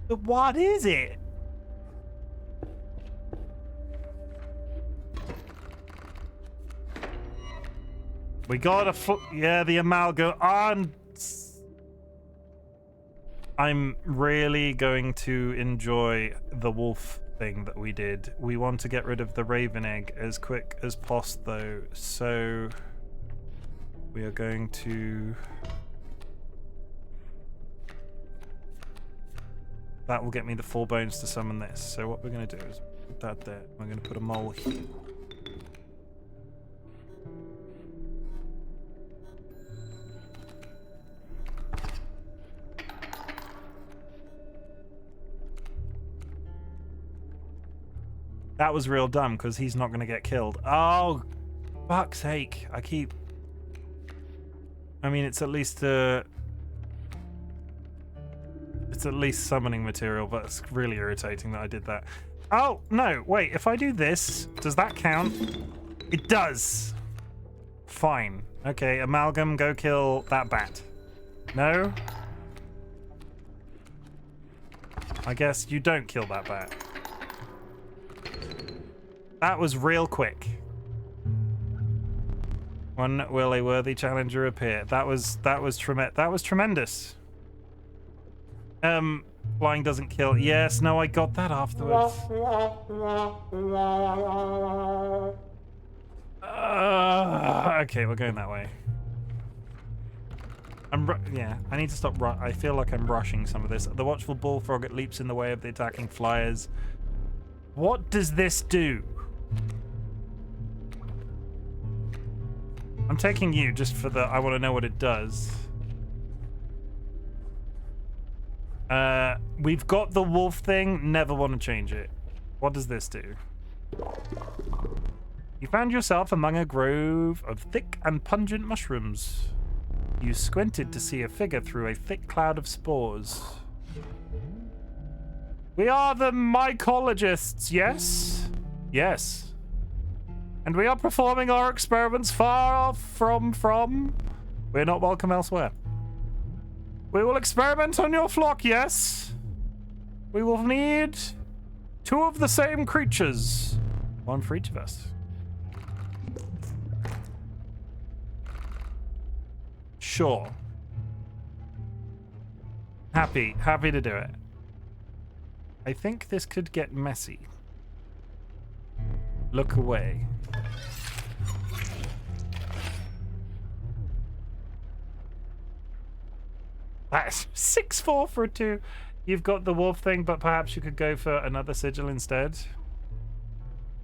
But what is it? We got a... Yeah, the amalgam... I'm really going to enjoy the wolf thing that we did. We want to get rid of the raven egg as quick as possible, though, so we are going to... That will get me the 4 bones to summon this. So what we're going to do is put that there. We're going to put a mole here. That was real dumb because he's not going to get killed. Oh, fuck's sake. I mean, it's at least summoning material, but it's really irritating that I did that. Oh, no, wait, if I do this, does that count? It does. Fine. Okay, Amalgam, go kill that bat. No? I guess you don't kill that bat. That was real quick. When will a worthy challenger appear? That was tremendous. Flying doesn't kill. Yes, no, I got that afterwards. Okay, we're going that way. Yeah, I need to stop. I feel like I'm rushing some of this. The watchful bullfrog, it leaps in the way of the attacking flyers. What does this do? I'm taking you just for the... I want to know what it does. We've got the wolf thing. Never want to change it. What does this do? You found yourself among a grove of thick and pungent mushrooms. You squinted to see a figure through a thick cloud of spores. We are the mycologists, yes? Yes. And we are performing our experiments far from... We're not welcome elsewhere. We will experiment on your flock, yes? We will need 2 of the same creatures. 1 for each of us. Sure. Happy to do it. I think this could get messy. Look away. That's 6-4 for a 2. You've got the wolf thing, but perhaps you could go for another sigil instead.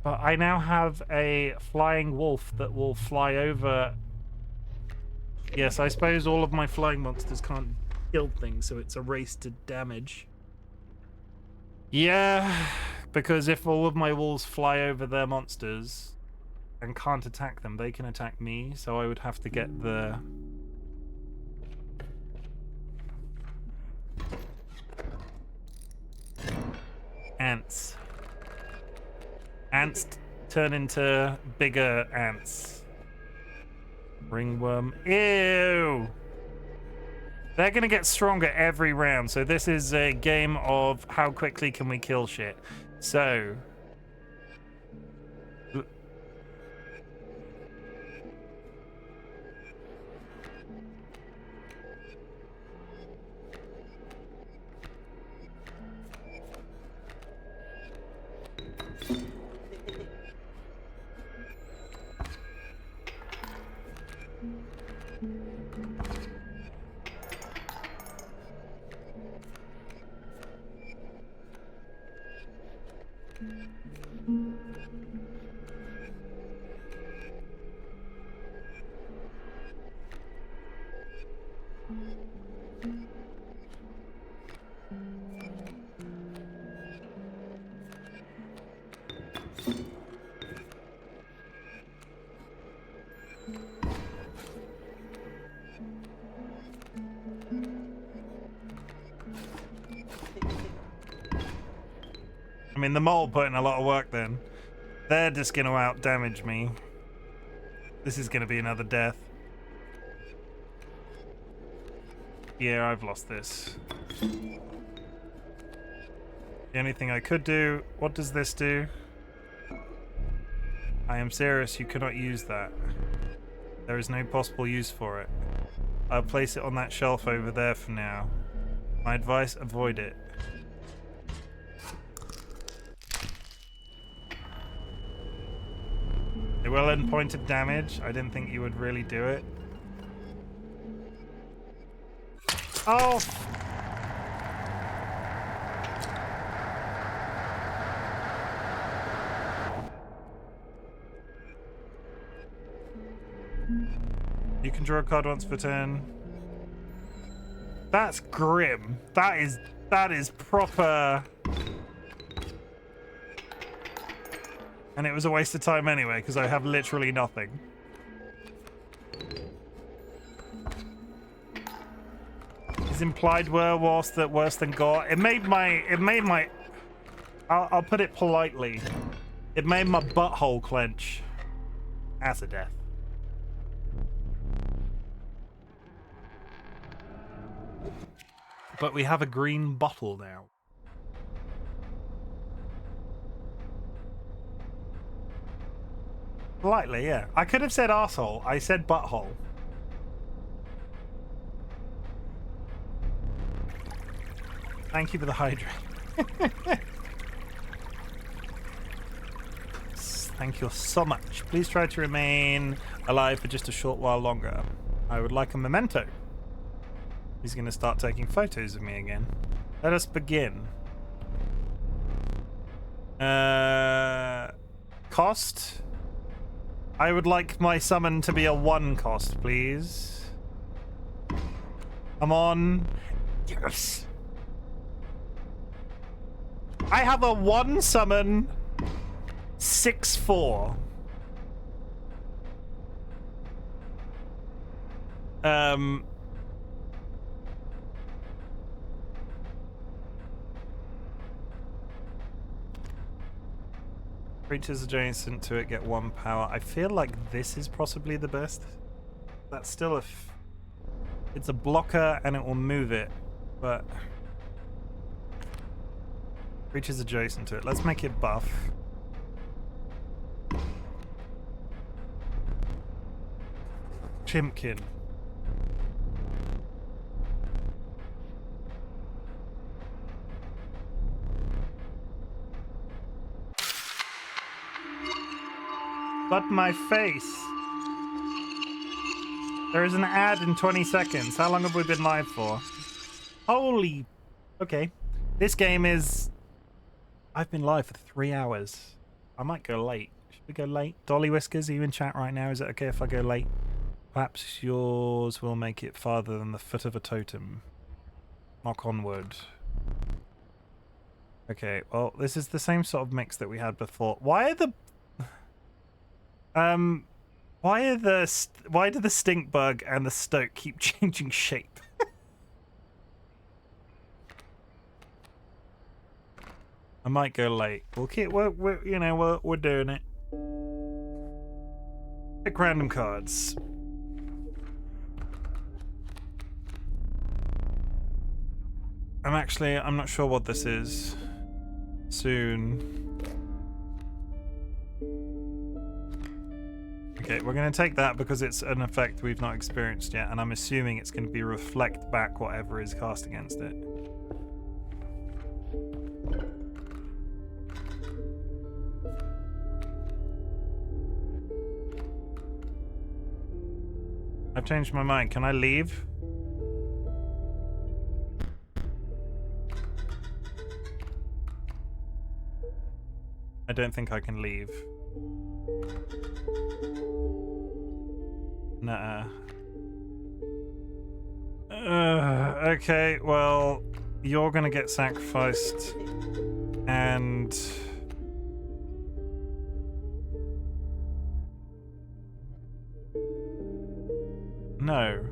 But I now have a flying wolf that will fly over. Yes, I suppose all of my flying monsters can't kill things, so it's a race to damage. Yeah, because if all of my wolves fly over their monsters and can't attack them, they can attack me, so I would have to get the... ants. Ants turn into bigger ants. Ringworm. Ew! They're gonna get stronger every round, so this is a game of how quickly can we kill shit. So... I mean, the mole put in a lot of work then. They're just going to out-damage me. This is going to be another death. Yeah, I've lost this. The only thing I could do... What does this do? I am serious, you cannot use that. There is no possible use for it. I'll place it on that shelf over there for now. My advice, avoid it. It will end pointed damage. I didn't think you would really do it. Oh! You can draw a card once per turn. That's grim. That is proper. And it was a waste of time anyway, because I have literally nothing. His implied were worse than gore. It made my I'll put it politely. It made my butthole clench. That's a death. But we have a green bottle now. Politely, yeah. I could have said arsehole. I said butthole. Thank you for the hydrate. Thank you so much. Please try to remain alive for just a short while longer. I would like a memento. He's going to start taking photos of me again. Let us begin. Cost? I would like my summon to be a 1 cost, please. Come on. Yes. I have a 1 summon. 6/4. Creatures adjacent to it get 1 power. I feel like this is possibly the best. That's still it's a blocker and it will move it, but creatures adjacent to it. Let's make it buff. Chimken. But my face. There is an ad in 20 seconds. How long have we been live for? Holy... Okay. This game is... I've been live for 3 hours. I might go late. Should we go late? DollyWhiskers, are you in chat right now? Is it okay if I go late? Perhaps yours will make it farther than the foot of a totem. Knock on wood. Okay, well, this is the same sort of mix that we had before. Why are the... why do the stink bug and the stoke keep changing shape? I might go late. We'll keep, we're doing it. Pick random cards. I'm not sure what this is. Soon. Okay, we're going to take that because it's an effect we've not experienced yet, and I'm assuming it's going to be reflect back whatever is cast against it. I've changed my mind. Can I leave? I don't think I can leave. Nah. Okay, well, you're gonna get sacrificed, and no.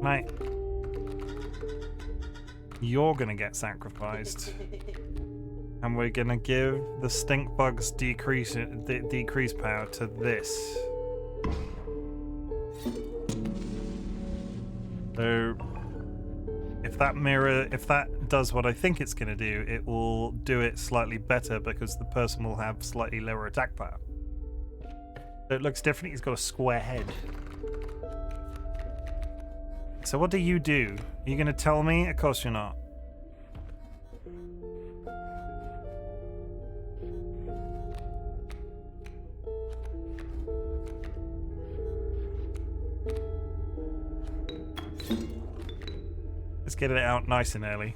Mate. You're gonna get sacrificed. And we're gonna give the stink bug's decrease power to this. So if that does what I think it's gonna do, it will do it slightly better because the person will have slightly lower attack power. So it looks different. He's got a square head. So what do? Are you going to tell me? Of course you're not. Let's get it out nice and early.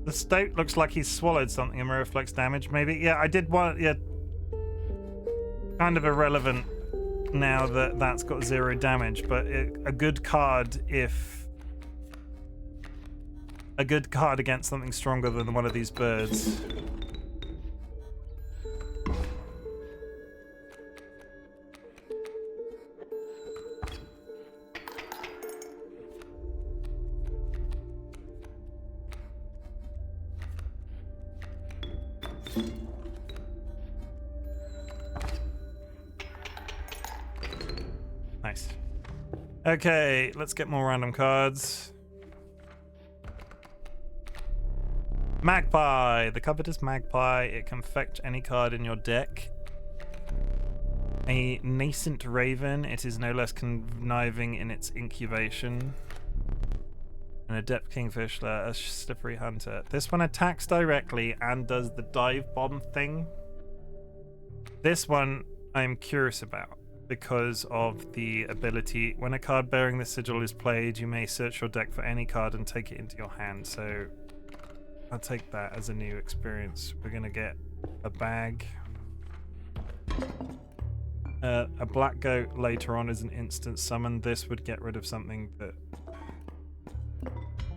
The stoat looks like he's swallowed something and reflects damage, maybe. Yeah, I did want... Yeah. Kind of irrelevant now that that's got 0 damage, but a good card if... A good card against something stronger than one of these birds. Nice. Okay, let's get more random cards. Magpie. The covetous magpie. It can fetch any card in your deck. A nascent raven. It is no less conniving in its incubation. An adept kingfisher. A slippery hunter. This one attacks directly and does the dive bomb thing. This one I'm curious about because of the ability. When a card bearing the sigil is played, you may search your deck for any card and take it into your hand. So I'll take that as a new experience. We're gonna get a bag. A black goat later on is an instant summon. This would get rid of something that...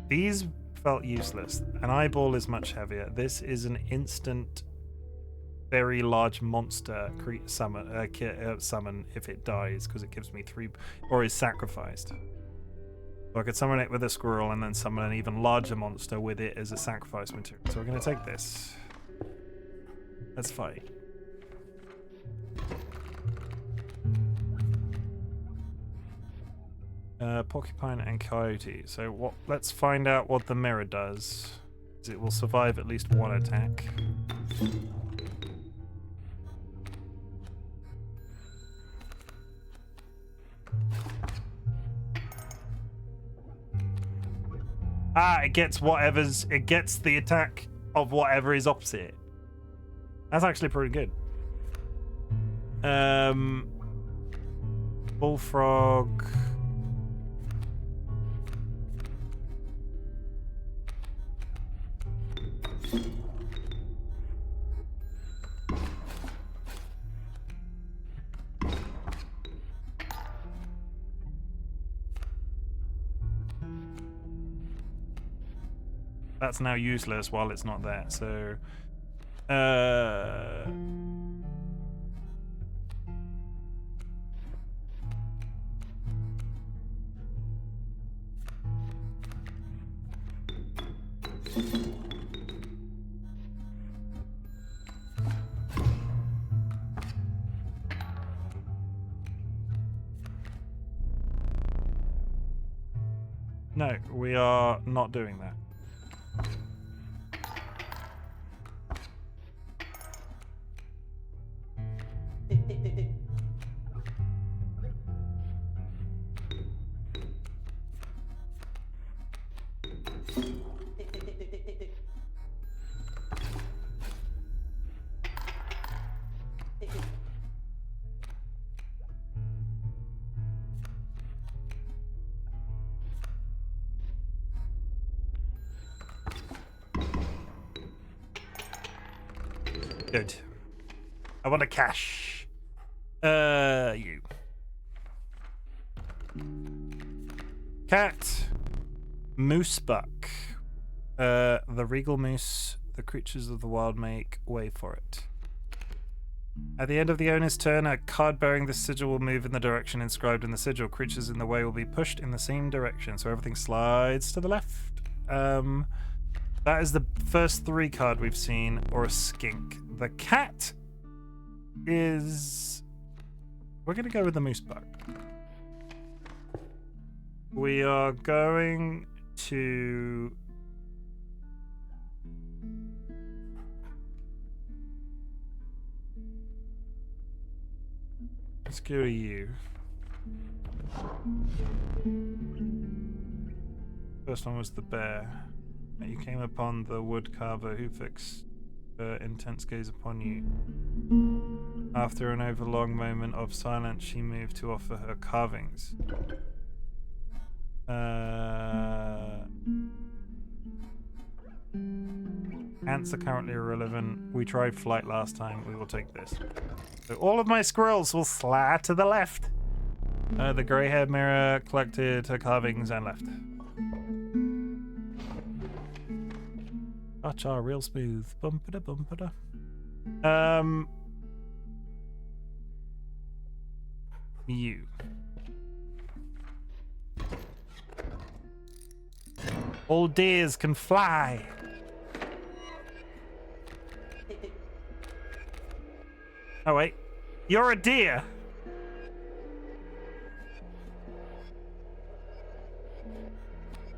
These felt useless. An eyeball is much heavier. This is an instant, very large monster summon if it dies, because it gives me 3... Or is sacrificed. So I could summon it with a squirrel and then summon an even larger monster with it as a sacrifice material. So we're going to take this. Let's fight. Porcupine and coyote. So what? Let's find out what the mirror does. It will survive at least 1 attack. It gets whatever's... It gets the attack of whatever is opposite. That's actually pretty good. Bullfrog... That's now useless while it's not there, so... No, we are not doing that. Good. I want to cash. You. Cat. Moose buck. The regal moose. The creatures of the wild make way for it. At the end of the owner's turn, a card bearing the sigil will move in the direction inscribed in the sigil. Creatures in the way will be pushed in the same direction, so everything slides to the left. That is the first 3 card we've seen, or a skink. The cat is... We're going to go with the moose buck. We are going to Let's go to you. First one was the bear. You came upon the wood carver who fixed her intense gaze upon you. After an overlong moment of silence, she moved to offer her carvings. Ants are currently irrelevant. We tried flight last time. We will take this. So all of my squirrels will slide to the left. The grey-haired mirror collected her carvings and left. Gotcha, real smooth. Bumpada bumpada. You. All deers can fly. Oh wait, you're a deer.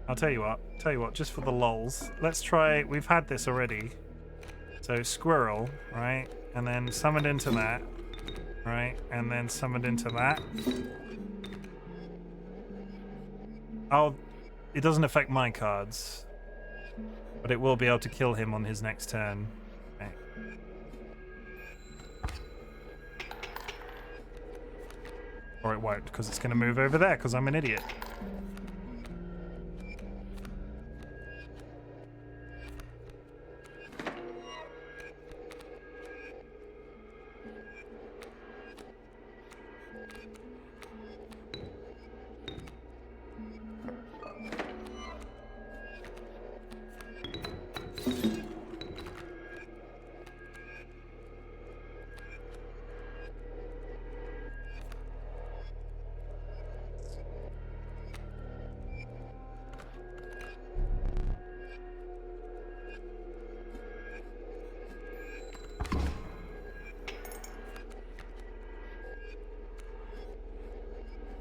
I'll tell you what, just for the lols, let's try, we've had this already. So squirrel, right? And then summoned into that, right? And then summoned into that. It doesn't affect my cards, but it will be able to kill him on his next turn. Okay. Or it won't, because it's going to move over there, because I'm an idiot.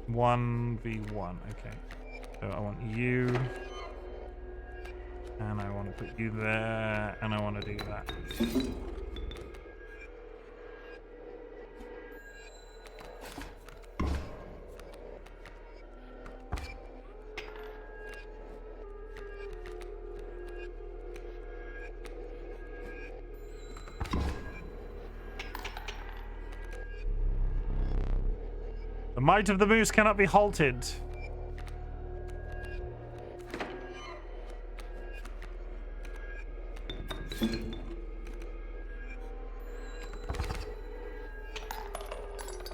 One v one, okay. So I want you, and I want to put you there, and I want to do that. The might of the moose cannot be halted.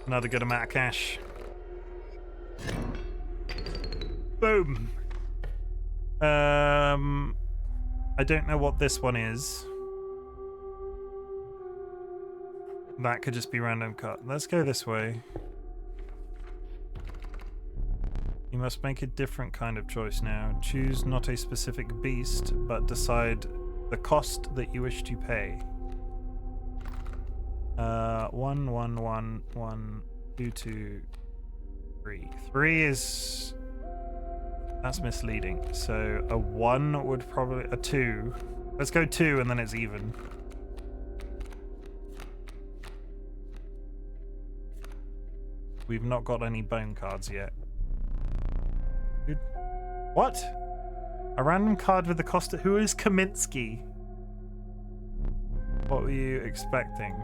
Another good amount of cash. Boom. I don't know what this one is. That could just be random cut. Let's go this way. You must make a different kind of choice now. Choose not a specific beast, but decide the cost that you wish to pay. 1, 1, 1, 1, 2, 2, 3. 3 is... That's misleading. So a 1 would probably... A 2. Let's go 2 and then it's even. We've not got any bone cards yet. What? A random card with the cost of... Who is Kaminsky? What were you expecting?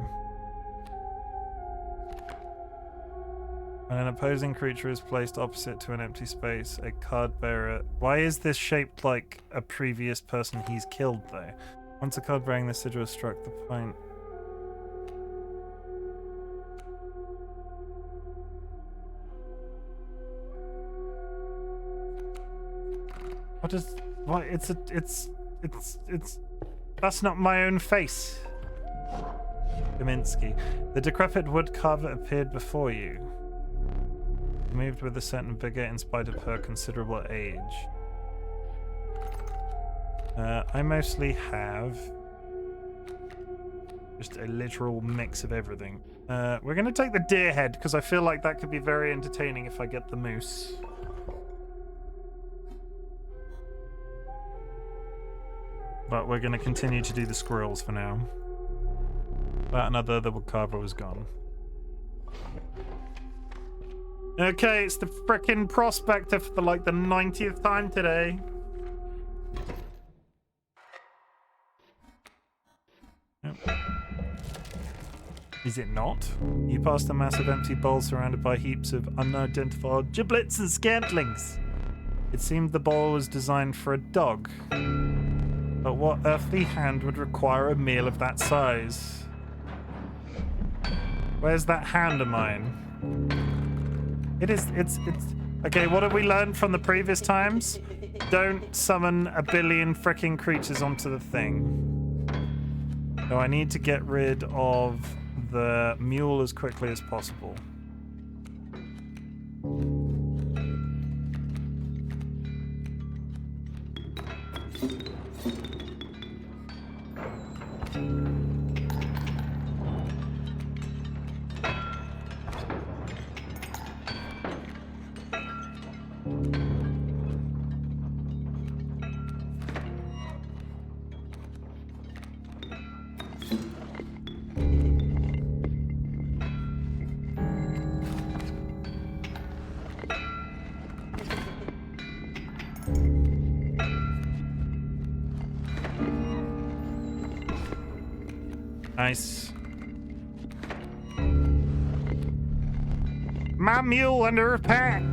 When an opposing creature is placed opposite to an empty space, a card bearer... Why is this shaped like a previous person he's killed, though? Once a card bearing this sigil has struck the point... What is... What? It's... That's not my own face. Kaminsky. The decrepit wood carver appeared before you. Moved with a certain vigor in spite of her considerable age. I mostly have just a literal mix of everything. We're going to take the deer head because I feel like that could be very entertaining if I get the moose. But we're going to continue to do the squirrels for now. That another, the wood carver was gone. Okay, it's the frickin' prospector for like the 90th time today. Yep. Is it not? You passed a massive empty bowl surrounded by heaps of unidentified giblets and scantlings. It seemed the bowl was designed for a dog. But what earthly hand would require a meal of that size? Where's that hand of mine? It's okay, what have we learned from the previous times? Don't summon a billion frickin' creatures onto the thing. So I need to get rid of the mule as quickly as possible. Nice. My mule under attack.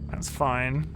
That's fine.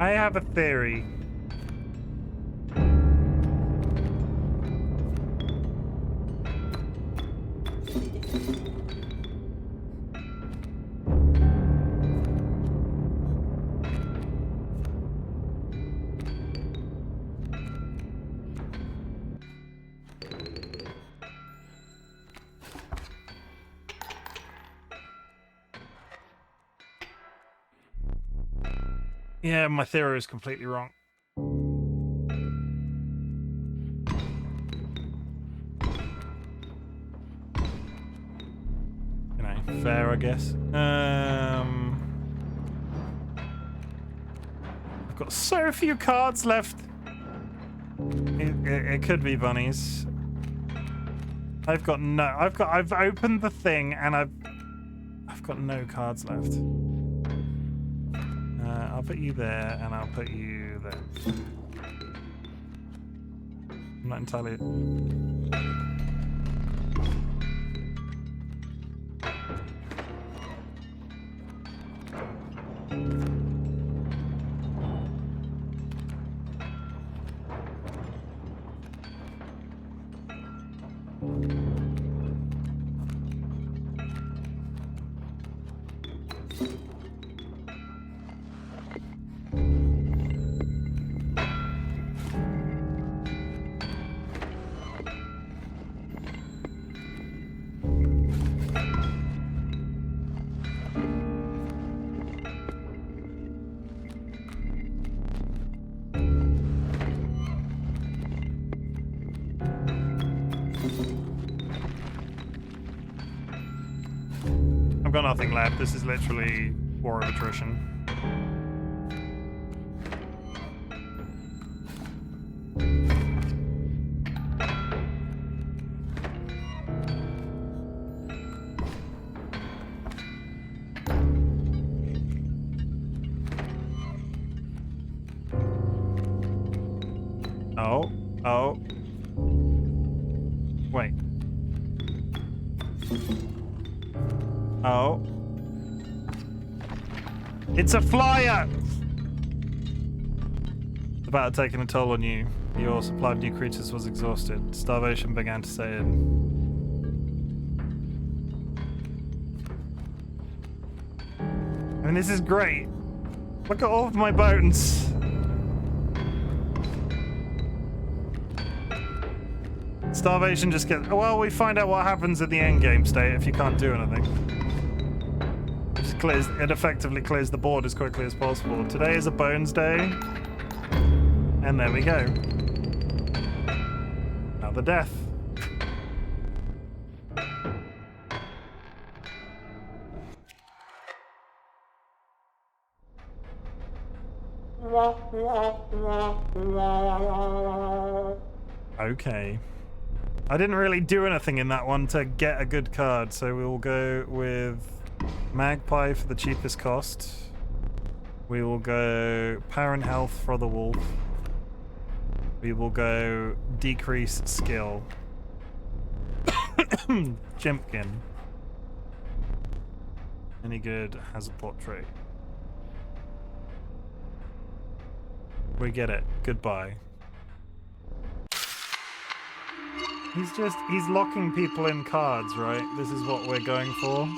I have a theory. Yeah, my theory is completely wrong. You know, fair, I guess. I've got so few cards left. It could be bunnies. I've opened the thing and I've got no cards left. I'll put you there, and I'll put you there. I'm not entirely... got nothing left. This is literally war of attrition. Oh. Oh. Wait. Oh. It's a flyer! It's about taking a toll on you. Your supply of new creatures was exhausted. Starvation began to set in. I mean, this is great. Look at all of my bones. Starvation just gets... Well, we find out what happens at the end game state if you can't do anything. It effectively clears the board as quickly as possible. Today is a bones day. And there we go. Another death. Okay. I didn't really do anything in that one to get a good card, so we'll go with Magpie for the cheapest cost. We will go Power and Health for the Wolf. We will go Decrease Skill. Chimken. Any good has a portrait. We get it. Goodbye. He's locking people in cards, right? This is what we're going for.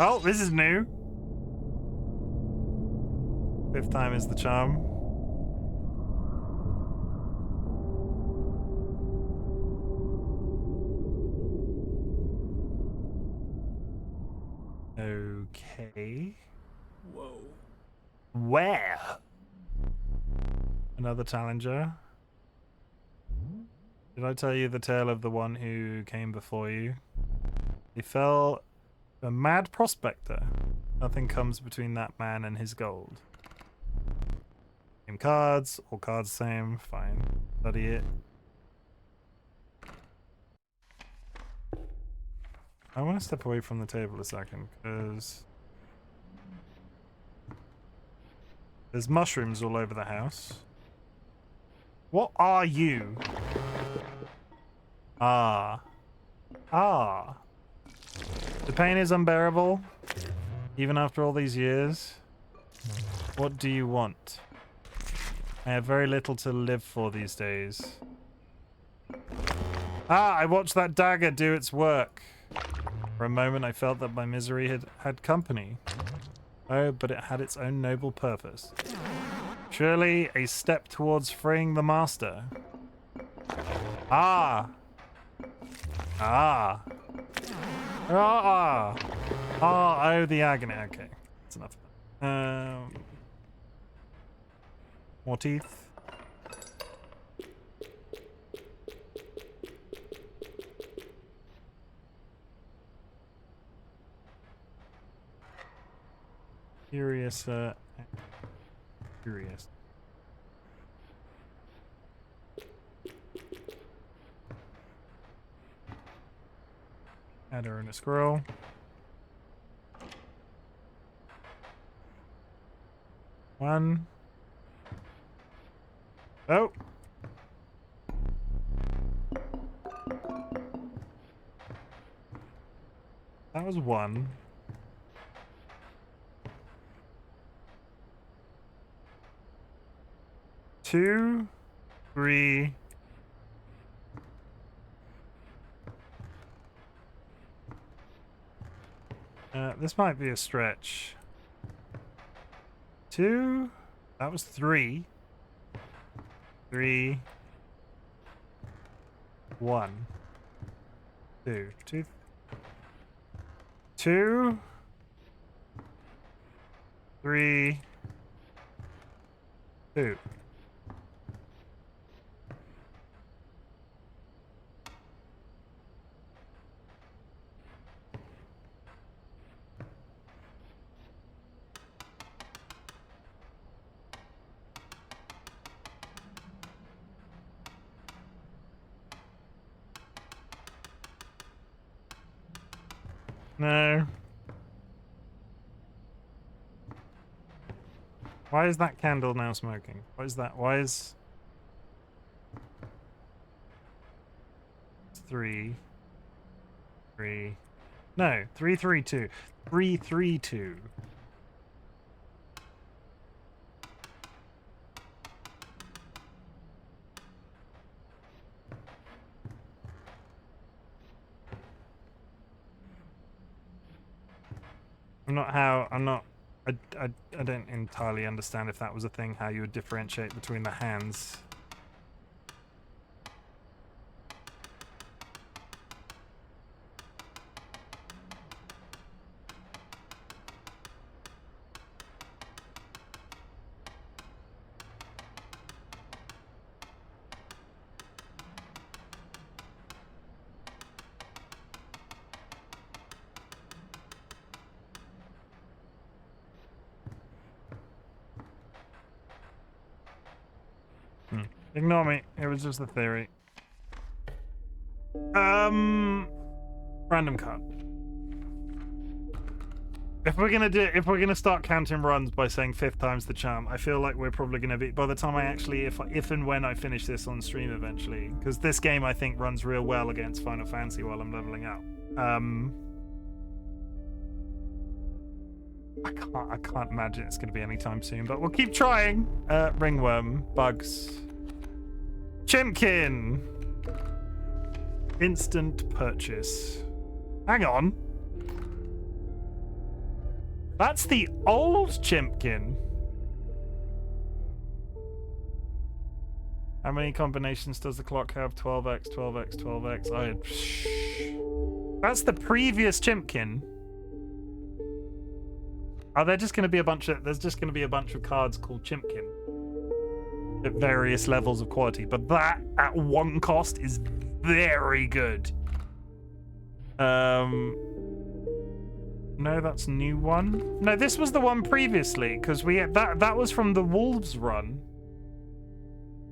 Oh, this is new. 5th time is the charm. Okay. Whoa. Where? Another challenger. Did I tell you the tale of the one who came before you? He fell a mad prospector. Nothing comes between that man and his gold. Same cards, all cards same, fine. Study it. I want to step away from the table a second, because there's mushrooms all over the house. What are you? Ah. Ah. The pain is unbearable, even after all these years. What do you want? I have very little to live for these days. Ah, I watched that dagger do its work. For a moment I felt that my misery had company. Oh, but it had its own noble purpose. Surely a step towards freeing the master. Ah. Ah. Ah. Ah, oh, the agony. Okay, that's enough of that. More teeth. Curious, curious. Adder and a squirrel. One. Oh. That was one. Two, three. This might be a stretch. Two. That was three. Three. One. Two. Two. Two. Three. Two. No. Why is that candle now smoking? What is that? Why is... 3... 3... No, 332. 332. I don't entirely understand if that was a thing, how you would differentiate between the hands. Ignore me. It was just a theory. Random card. If we're gonna start counting runs by saying 5th time's the charm, I feel like we're probably gonna be, by the time I actually, if and when I finish this on stream eventually, because this game I think runs real well against Final Fantasy while I'm leveling up. I can't imagine it's gonna be anytime soon, but we'll keep trying. Ringworm, bugs. Chimken! Instant purchase. Hang on. That's the old Chimken. How many combinations does the clock have? 12x, 12x, 12x. That's the previous Chimken. Are there just going to be a bunch of... There's just going to be a bunch of cards called Chimken. At various levels of quality, but that at one cost is very good. No, that's new one. No, this was the one previously, because we had that was from the Wolves run.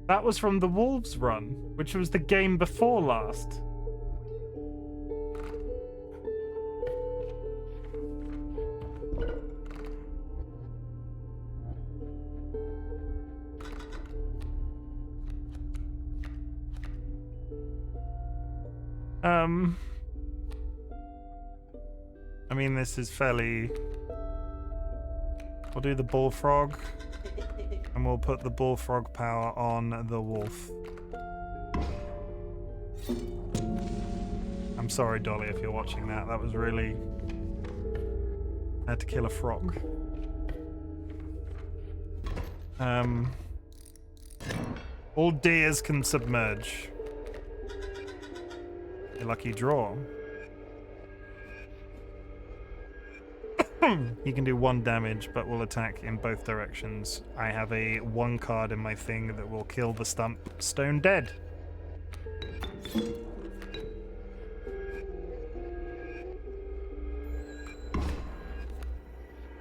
That was from the Wolves run, which was the game before last. I mean, this is fairly... We'll do the bullfrog, and we'll put the bullfrog power on the wolf. I'm sorry, Dolly, if you're watching that. That was really... I had to kill a frog. All deers can submerge. A lucky draw. He can do 1 damage, but will attack in both directions. I have a 1 card in my thing that will kill the stump stone dead.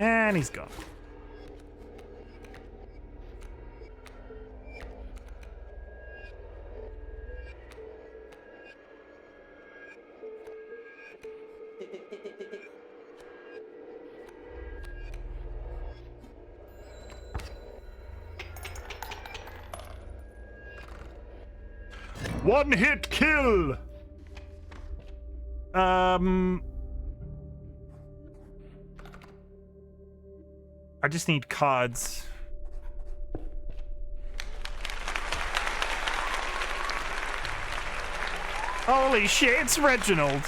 And he's gone. One hit kill. I just need cards. Holy shit, it's Reginald.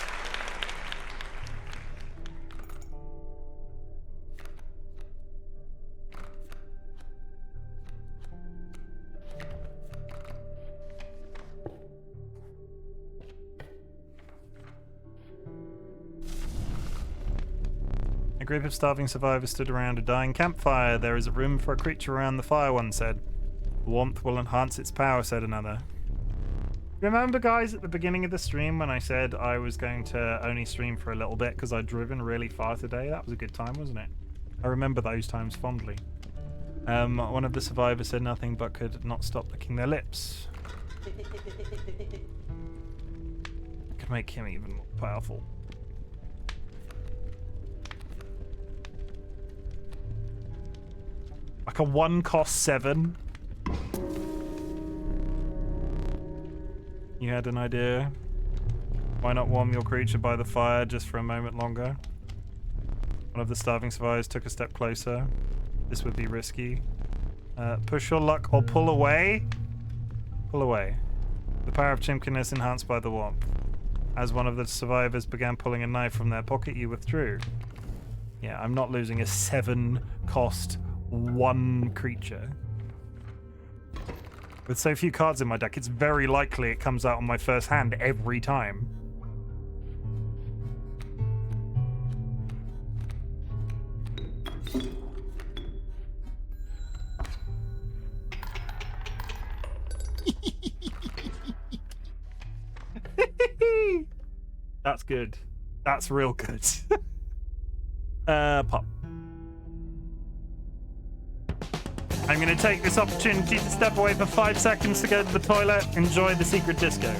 A group of starving survivors stood around a dying campfire. There is a room for a creature around the fire, one said. Warmth will enhance its power, said another. Remember, guys, at the beginning of the stream when I said I was going to only stream for a little bit because I'd driven really far today? That was a good time, wasn't it? I remember those times fondly. One of the survivors said nothing but could not stop licking their lips. Could make him even more powerful. Like a 1 cost 7. You had an idea? Why not warm your creature by the fire just for a moment longer? One of the starving survivors took a step closer. This would be risky. Push your luck or pull away? Pull away. The power of Chimken is enhanced by the warmth. As one of the survivors began pulling a knife from their pocket, you withdrew. Yeah, I'm not losing a 7 cost 1 creature. With so few cards in my deck, it's very likely it comes out on my first hand every time. That's good. That's real good. Pop. I'm going to take this opportunity to step away for 5 seconds to go to the toilet. Enjoy the secret disco.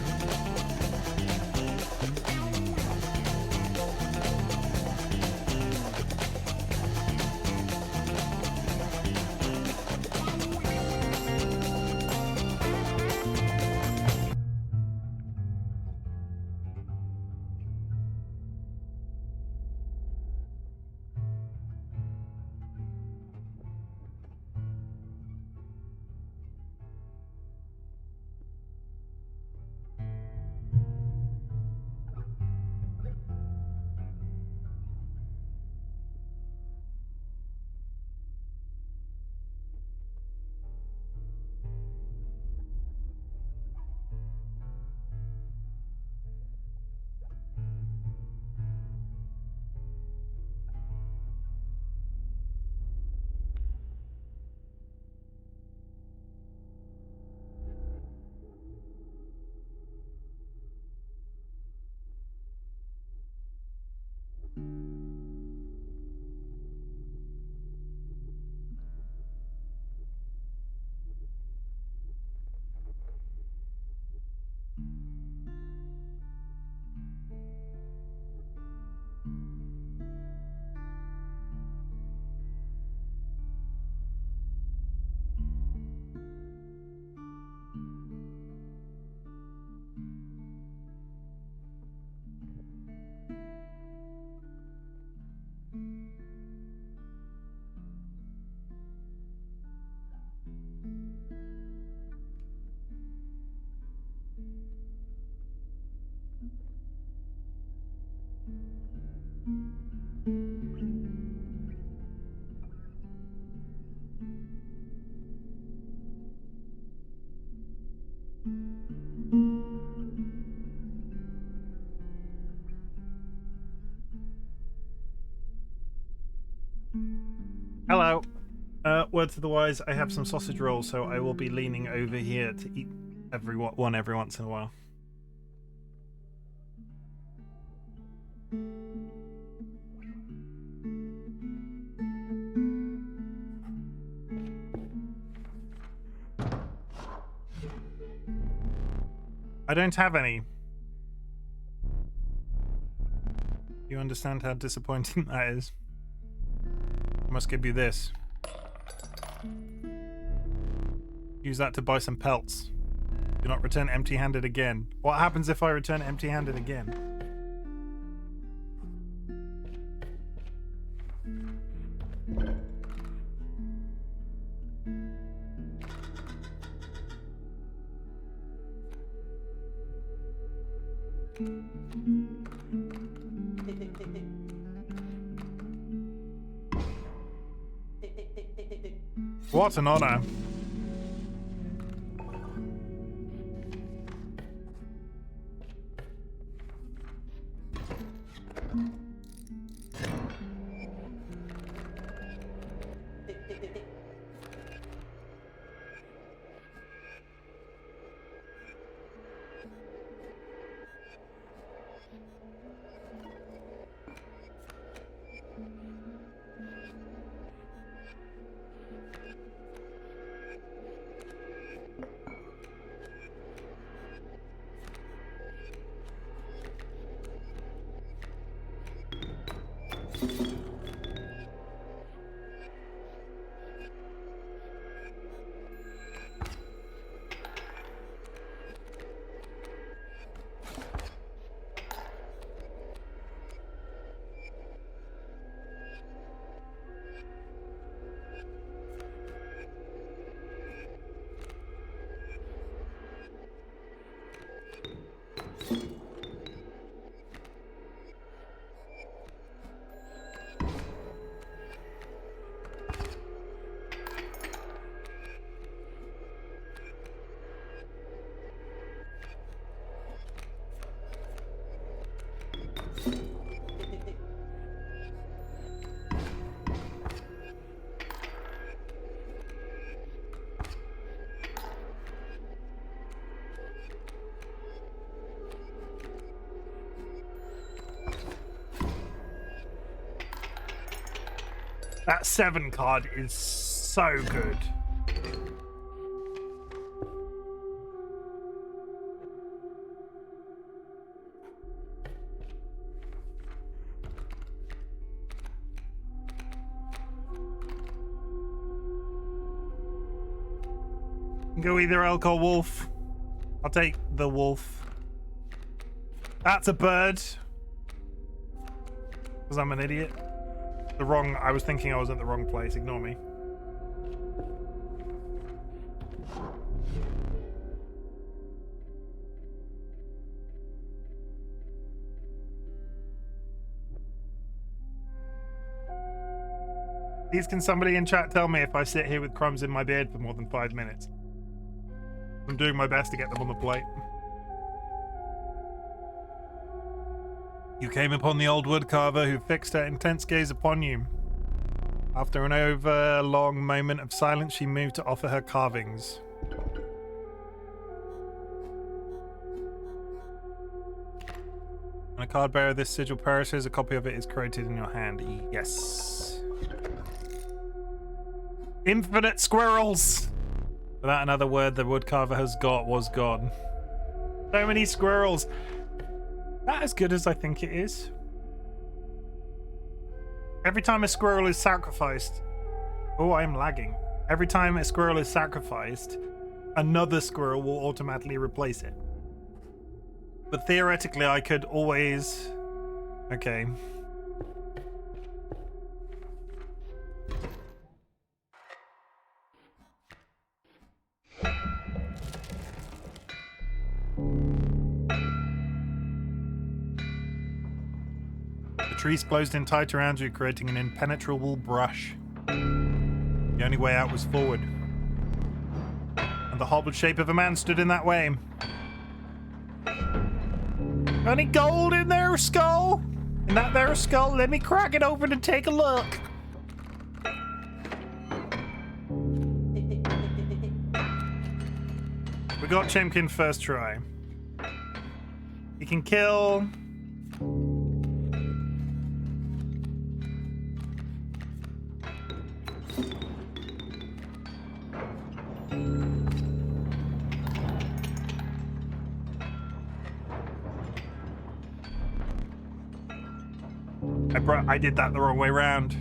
Hello. Word to the wise, I have some sausage rolls, so I will be leaning over here to eat one every once in a while. I don't have any. You understand how disappointing that is? I must give you this. Use that to buy some pelts. Do not return empty-handed again. What happens if I return empty-handed again? What an honor. That 7 card is so good. Go either elk or wolf. I'll take the wolf. That's a bird. Because I'm an idiot. I was thinking I was at the wrong place. Ignore me. Please can somebody in chat tell me if I sit here with crumbs in my beard for more than 5 minutes? I'm doing my best to get them on the plate. You came upon the old woodcarver who fixed her intense gaze upon you. After an overlong moment of silence, she moved to offer her carvings. When a card bearer of this sigil perishes, a copy of it is created in your hand. Yes. Infinite squirrels! Without another word the woodcarver has got was gone. So many squirrels. That as good as I think it is. Every time a squirrel is sacrificed... Oh, I am lagging. Every time a squirrel is sacrificed, another squirrel will automatically replace it. But theoretically, I could always... Okay. The trees closed in tight around you, creating an impenetrable brush. The only way out was forward. And the hobbled shape of a man stood in that way. Any gold in their skull? In that there skull? Let me crack it open and take a look. We got Chimken first try. He can kill... I did that the wrong way round.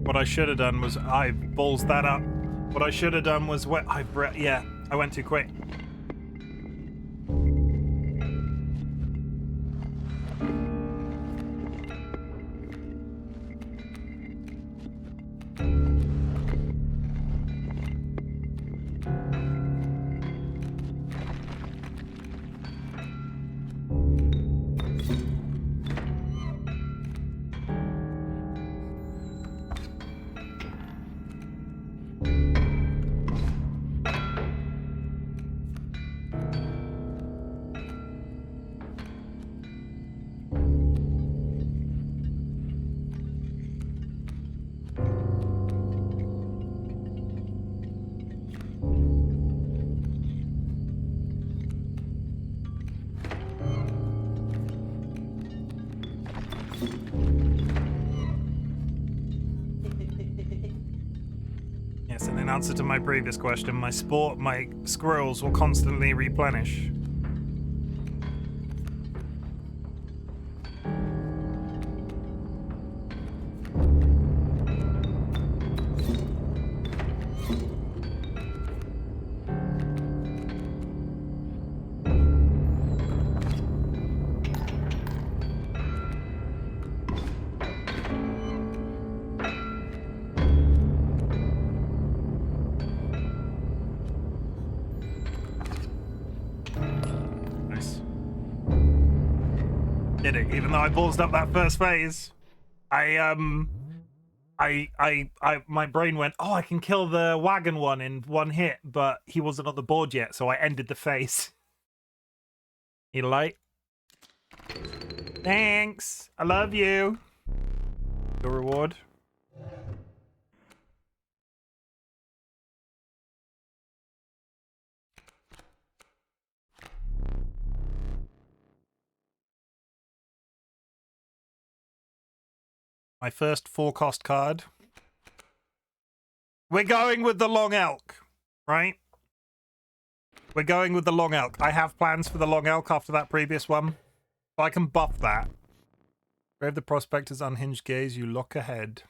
What I should have done was I balls that up. What I should have done was I went too quick. Yes, and in answer to my previous question, my squirrels will constantly replenish. Even though I ballsed up that first phase, my brain went, oh, I can kill the wagon one in one hit, but he wasn't on the board yet, so I ended the phase. You like? Thanks. I love you. Your reward. My first 4-cost card. We're going with the long elk, right? We're going with the long elk. I have plans for the long elk after that previous one. So I can buff that. Brave the prospector's unhinged gaze, you look ahead.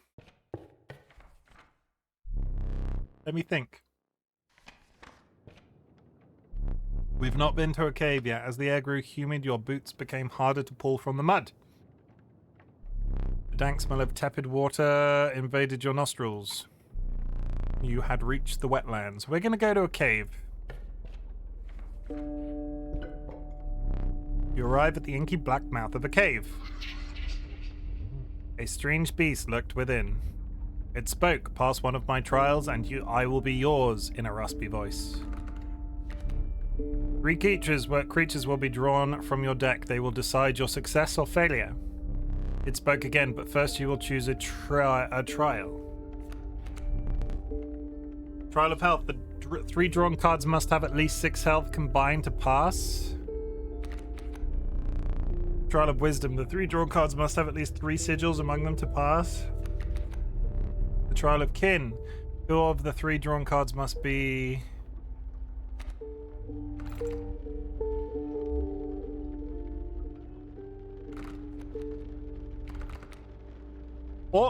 Let me think. We've not been to a cave yet. As the air grew humid, your boots became harder to pull from the mud. The dank smell of tepid water invaded your nostrils. You had reached the wetlands. We're going to go to a cave. You arrive at the inky black mouth of a cave. A strange beast lurked within. It spoke, "Pass one of my trials, and I will be yours," in a raspy voice. 3 creatures will be drawn from your deck. They will decide your success or failure. It spoke again, but first you will choose a trial. Trial of health. The 3 drawn cards must have at least 6 health combined to pass. Trial of wisdom. The 3 drawn cards must have at least 3 sigils among them to pass. The trial of kin. 2 of the 3 drawn cards must be...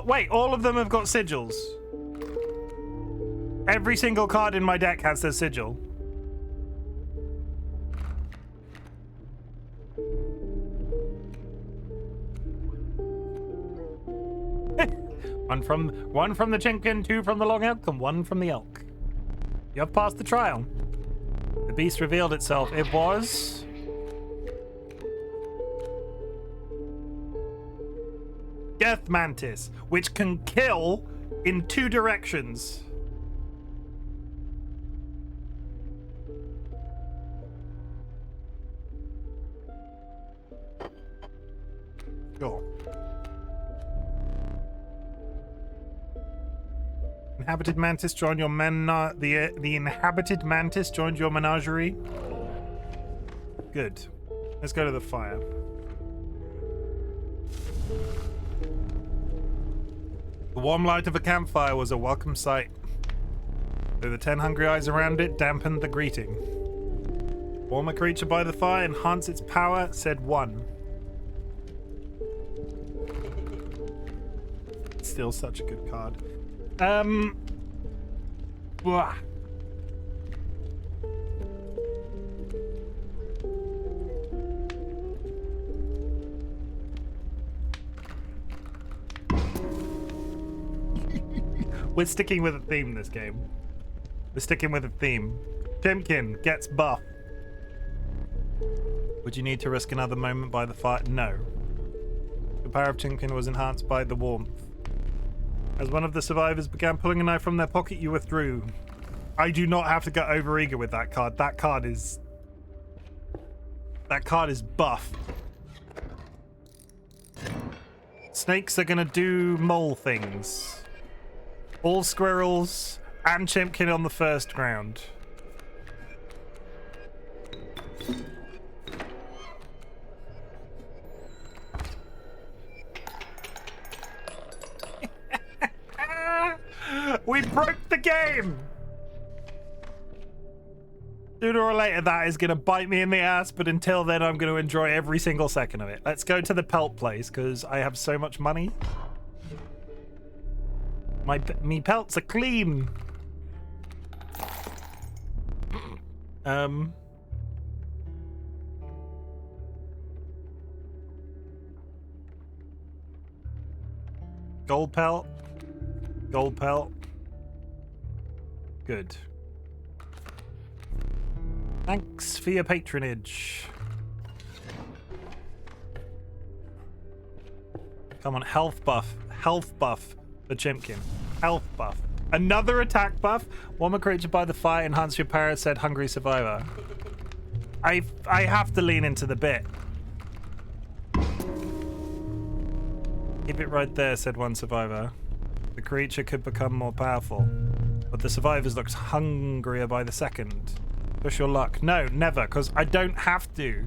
wait, all of them have got sigils. Every single card in my deck has their sigil. one from the Chimken, 2 from the long elk, and 1 from the elk. You have passed the trial. The beast revealed itself. It was... Death Mantis, which can kill in 2 directions. Sure. Inhabited mantis joined your the inhabited mantis joined your menagerie. Good. Let's go to the fire. The warm light of a campfire was a welcome sight. Though the 10 hungry eyes around it dampened the greeting. Warm a creature by the fire, enhance its power, said 1. Still such a good card. Blah. We're sticking with a theme this game. We're sticking with a theme. Chimken gets buff. Would you need to risk another moment by the fire? No. The power of Chimken was enhanced by the warmth. As one of the survivors began pulling a knife from their pocket, you withdrew. I do not have to get overeager with that card. That card is buff. Snakes are gonna do mole things. All squirrels and Chimken on the first round. We broke the game! Sooner or later that is going to bite me in the ass, but until then I'm going to enjoy every single second of it. Let's go to the pelt place, because I have so much money. Me pelts are clean. Gold pelt. Gold pelt. Good. Thanks for your patronage. Come on, health buff. Health buff for Chimken. Health buff. Another attack buff. Warm a creature by the fire, enhance your power, said hungry survivor. I have to lean into the bit. Keep it right there, said one survivor. The creature could become more powerful. But the survivors looked hungrier by the second. Push your luck. No, never, because I don't have to.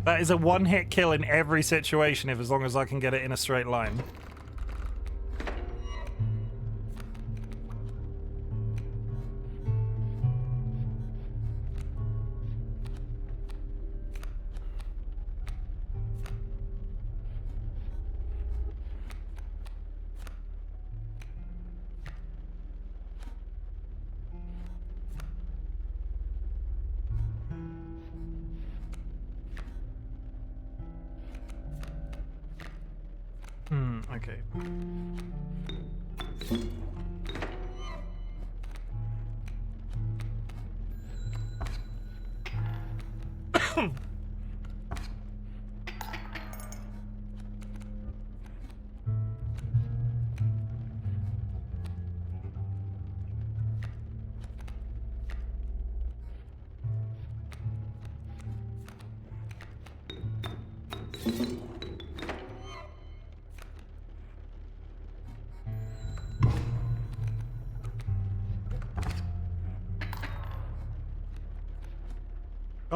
That is a one-hit kill in every situation, if as long as I can get it in a straight line. Okay.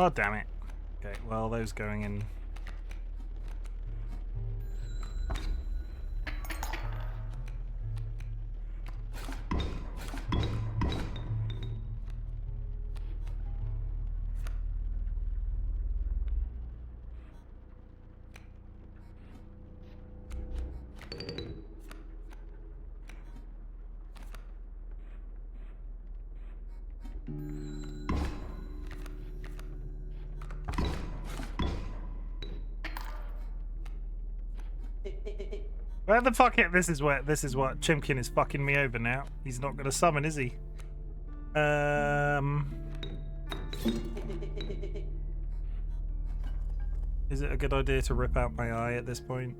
Oh, damn it. Okay, well, those going in. Where the fuck it? This is what Chimken is fucking me over now. He's not gonna summon, is he? Is it a good idea to rip out my eye at this point?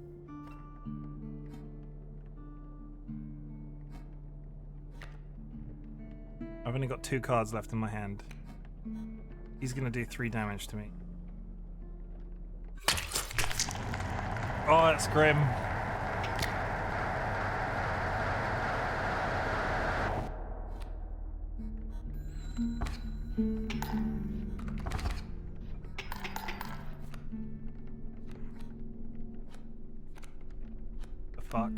I've only got 2 cards left in my hand. He's gonna do 3 damage to me. Oh, that's grim. The fuck?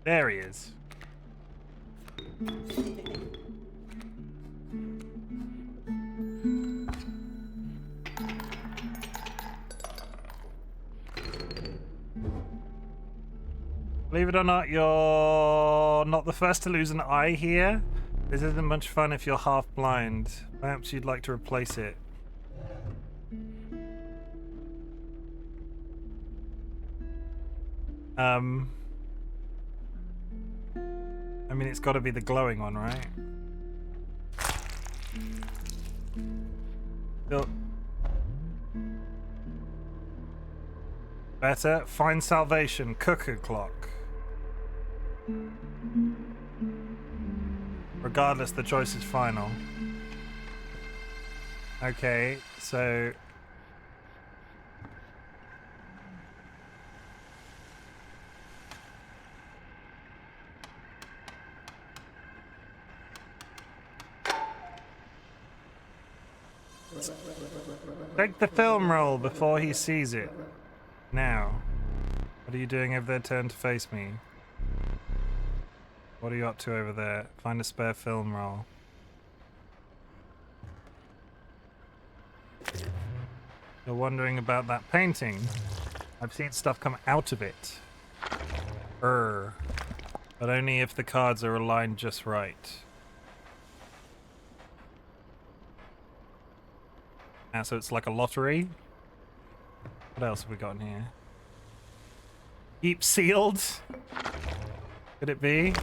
There he is. Believe it or not, you're not the first to lose an eye here. This isn't much fun if you're half blind. Perhaps you'd like to replace it. I mean, it's got to be the glowing one, right? Still. Better. Find salvation. Cuckoo clock. Regardless, the choice is final. Okay, so... Take the film roll before he sees it. Now. What are you doing over there? Turn to face me. What are you up to over there? Find a spare film roll. You're wondering about that painting? I've seen stuff come out of it. But only if the cards are aligned just right. So it's like a lottery. What else have we got in here? Keep sealed. Could it be?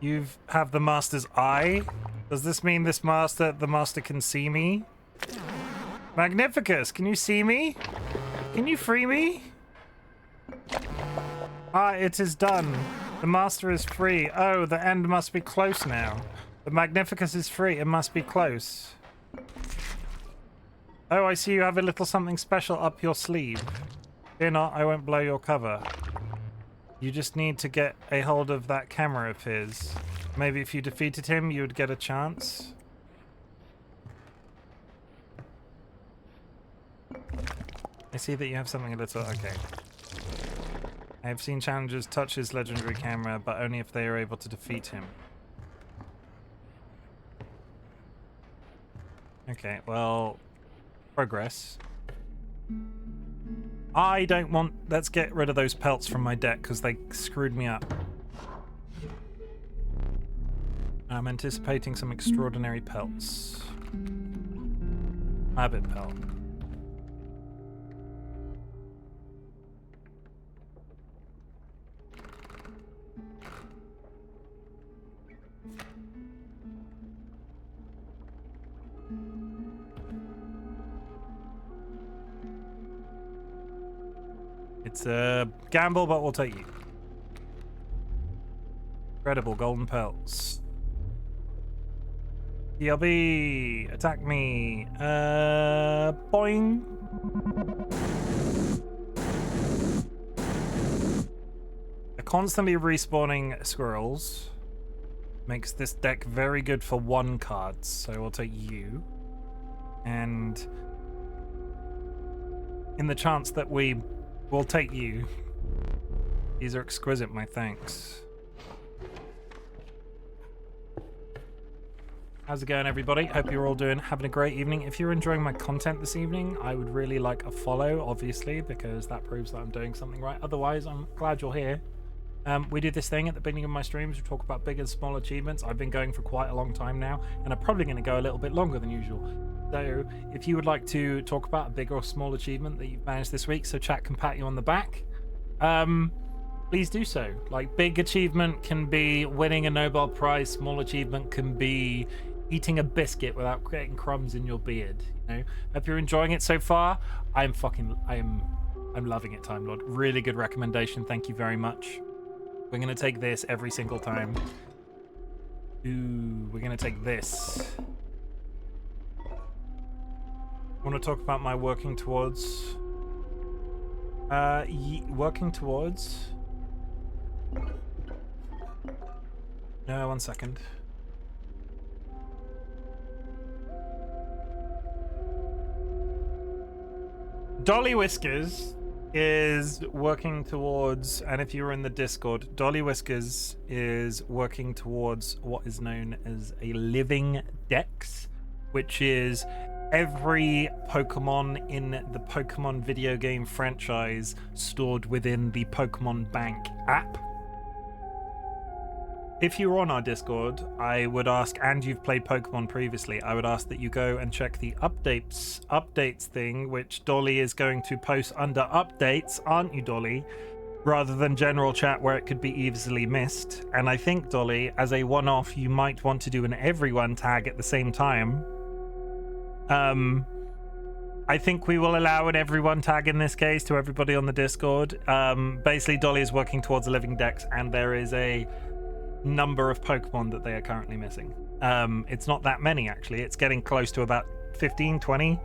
You have the master's eye. Does this mean the master can see me? Magnificus, can you see me? Can you free me? Ah, it is done. The master is free. Oh, the end must be close now. The Magnificus is free. It must be close. Oh, I see you have a little something special up your sleeve. Fear not, I won't blow your cover. You just need to get a hold of that camera of his. Maybe if you defeated him, you would get a chance. I see that you have something a little... Okay. I have seen challengers touch his legendary camera, but only if they are able to defeat him. Okay, well... Progress. I don't want... Let's get rid of those pelts from my deck, because they screwed me up. I'm anticipating some extraordinary pelts. Habit pelt. It's a gamble, but we'll take you. Incredible golden pelts. DLB, attack me. Boing. Constantly respawning squirrels makes this deck very good for 1 cards. So we'll take you. And in the chance that we will take you, these are exquisite, my thanks. How's it going, everybody? Hope you're all having a great evening. If you're enjoying my content this evening, I would really like a follow, obviously, because that proves that I'm doing something right. Otherwise, I'm glad you're here. We do this thing at the beginning of my streams. We talk about big and small achievements. I've been going for quite a long time now, and I'm probably going to go a little bit longer than usual. So if you would like to talk about a big or small achievement that you've managed this week, so chat can pat you on the back, please do so. Like, big achievement can be winning a Nobel Prize. Small achievement can be eating a biscuit without getting crumbs in your beard. You know, if you're enjoying it so far, I'm loving it, Time Lord. Really good recommendation. Thank you very much. We're gonna take this every single time. Ooh, we're gonna take this. I want to talk about my working towards. Working towards. No, 1 second. DollyWhiskers is working towards, and if you're in the Discord, DollyWhiskers is working towards what is known as a living dex, which is every Pokemon in the Pokemon video game franchise stored within the Pokemon Bank app. If you're on our Discord, I would ask, and you've played Pokemon previously, I would ask that you go and check the updates thing, which Dolly is going to post under updates, aren't you, Dolly? Rather than general chat where it could be easily missed. And I think, Dolly, as a one-off, you might want to do an everyone tag at the same time. I think we will allow an everyone tag in this case to everybody on the Discord. Basically, Dolly is working towards a living dex, and there is a number of Pokemon that they are currently missing. It's not that many, actually. It's getting close to about 15, 20.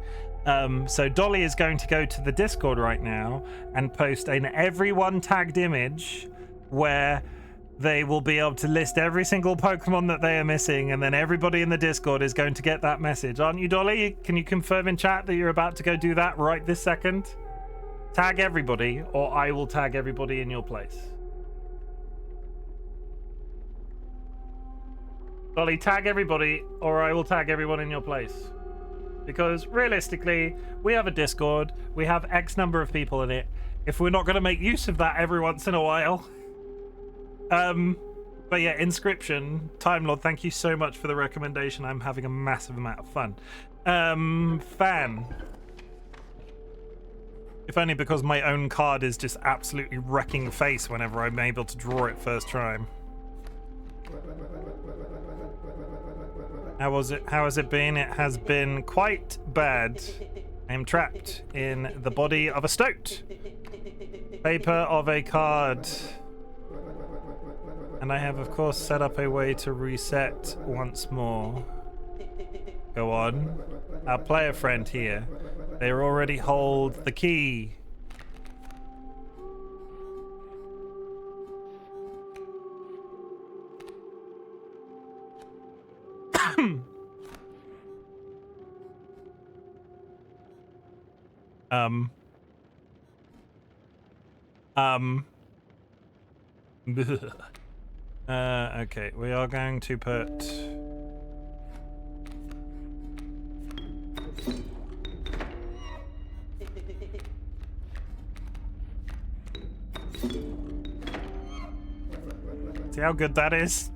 So Dolly is going to go to the Discord right now and post an everyone tagged image where they will be able to list every single Pokemon that they are missing, and then everybody in the Discord is going to get that message. Aren't you, Dolly? Can you confirm in chat that you're about to go do that right this second? Tag everybody, or I will tag everybody in your place. Dolly, tag everybody, or I will tag everyone in your place. Because realistically, we have a Discord, we have X number of people in it. If we're not going to make use of that every once in a while... But yeah, Inscryption, Time Lord, thank you so much for the recommendation. I'm having a massive amount of fun. Fan. If only because my own card is just absolutely wrecking face whenever I'm able to draw it first try. How has it been? It has been quite bad. I am trapped in the body of a stoat. Paper of a card. And I have, of course, set up a way to reset once more. Go on. Our player friend here They already hold the key. Okay, we are going to put... See how good that is?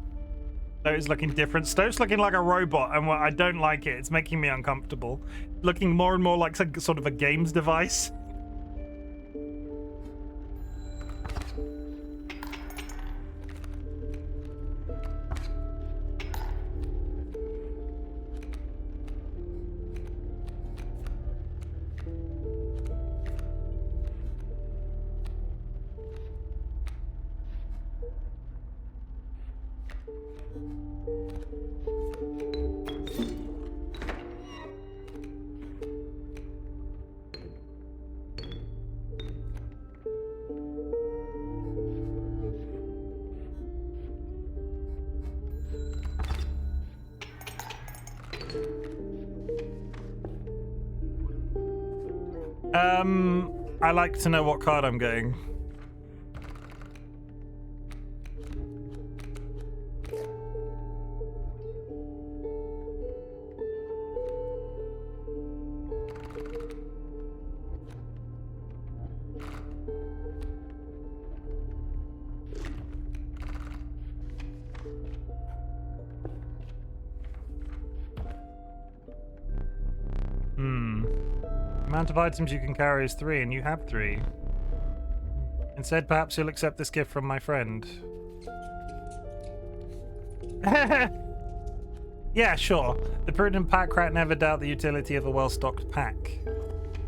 Stowe's looking different. Stowe's looking like a robot, and I don't like it. It's making me uncomfortable. Looking more and more like some sort of a games device. I like to know what card I'm getting. Amount of items you can carry is 3, and you have 3. Instead, perhaps you'll accept this gift from my friend. Yeah, sure. The prudent pack rat never doubt the utility of a well-stocked pack.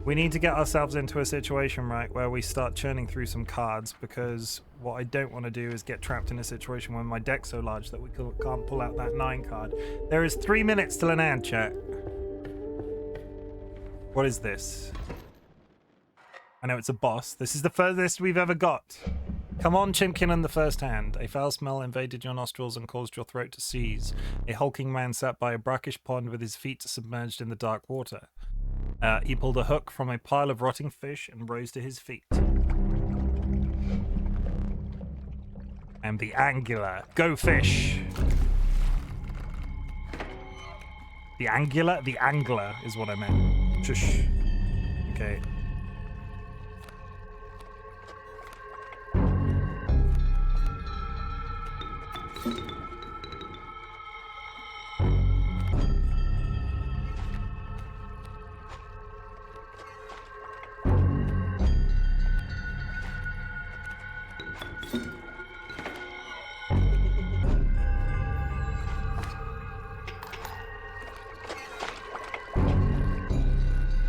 We need to get ourselves into a situation, right, where we start churning through some cards, because what I don't want to do is get trapped in a situation where my deck's so large that we can't pull out that 9 card. There is 3 minutes till an ad, chat. What is this? I know it's a boss. This is the furthest we've ever got. Come on, Chimken and the first hand. A foul smell invaded your nostrils and caused your throat to seize. A hulking man sat by a brackish pond with his feet submerged in the dark water. He pulled a hook from a pile of rotting fish and rose to his feet. And the angular. Go fish! The angular? The angler is what I meant. Shush. Okay.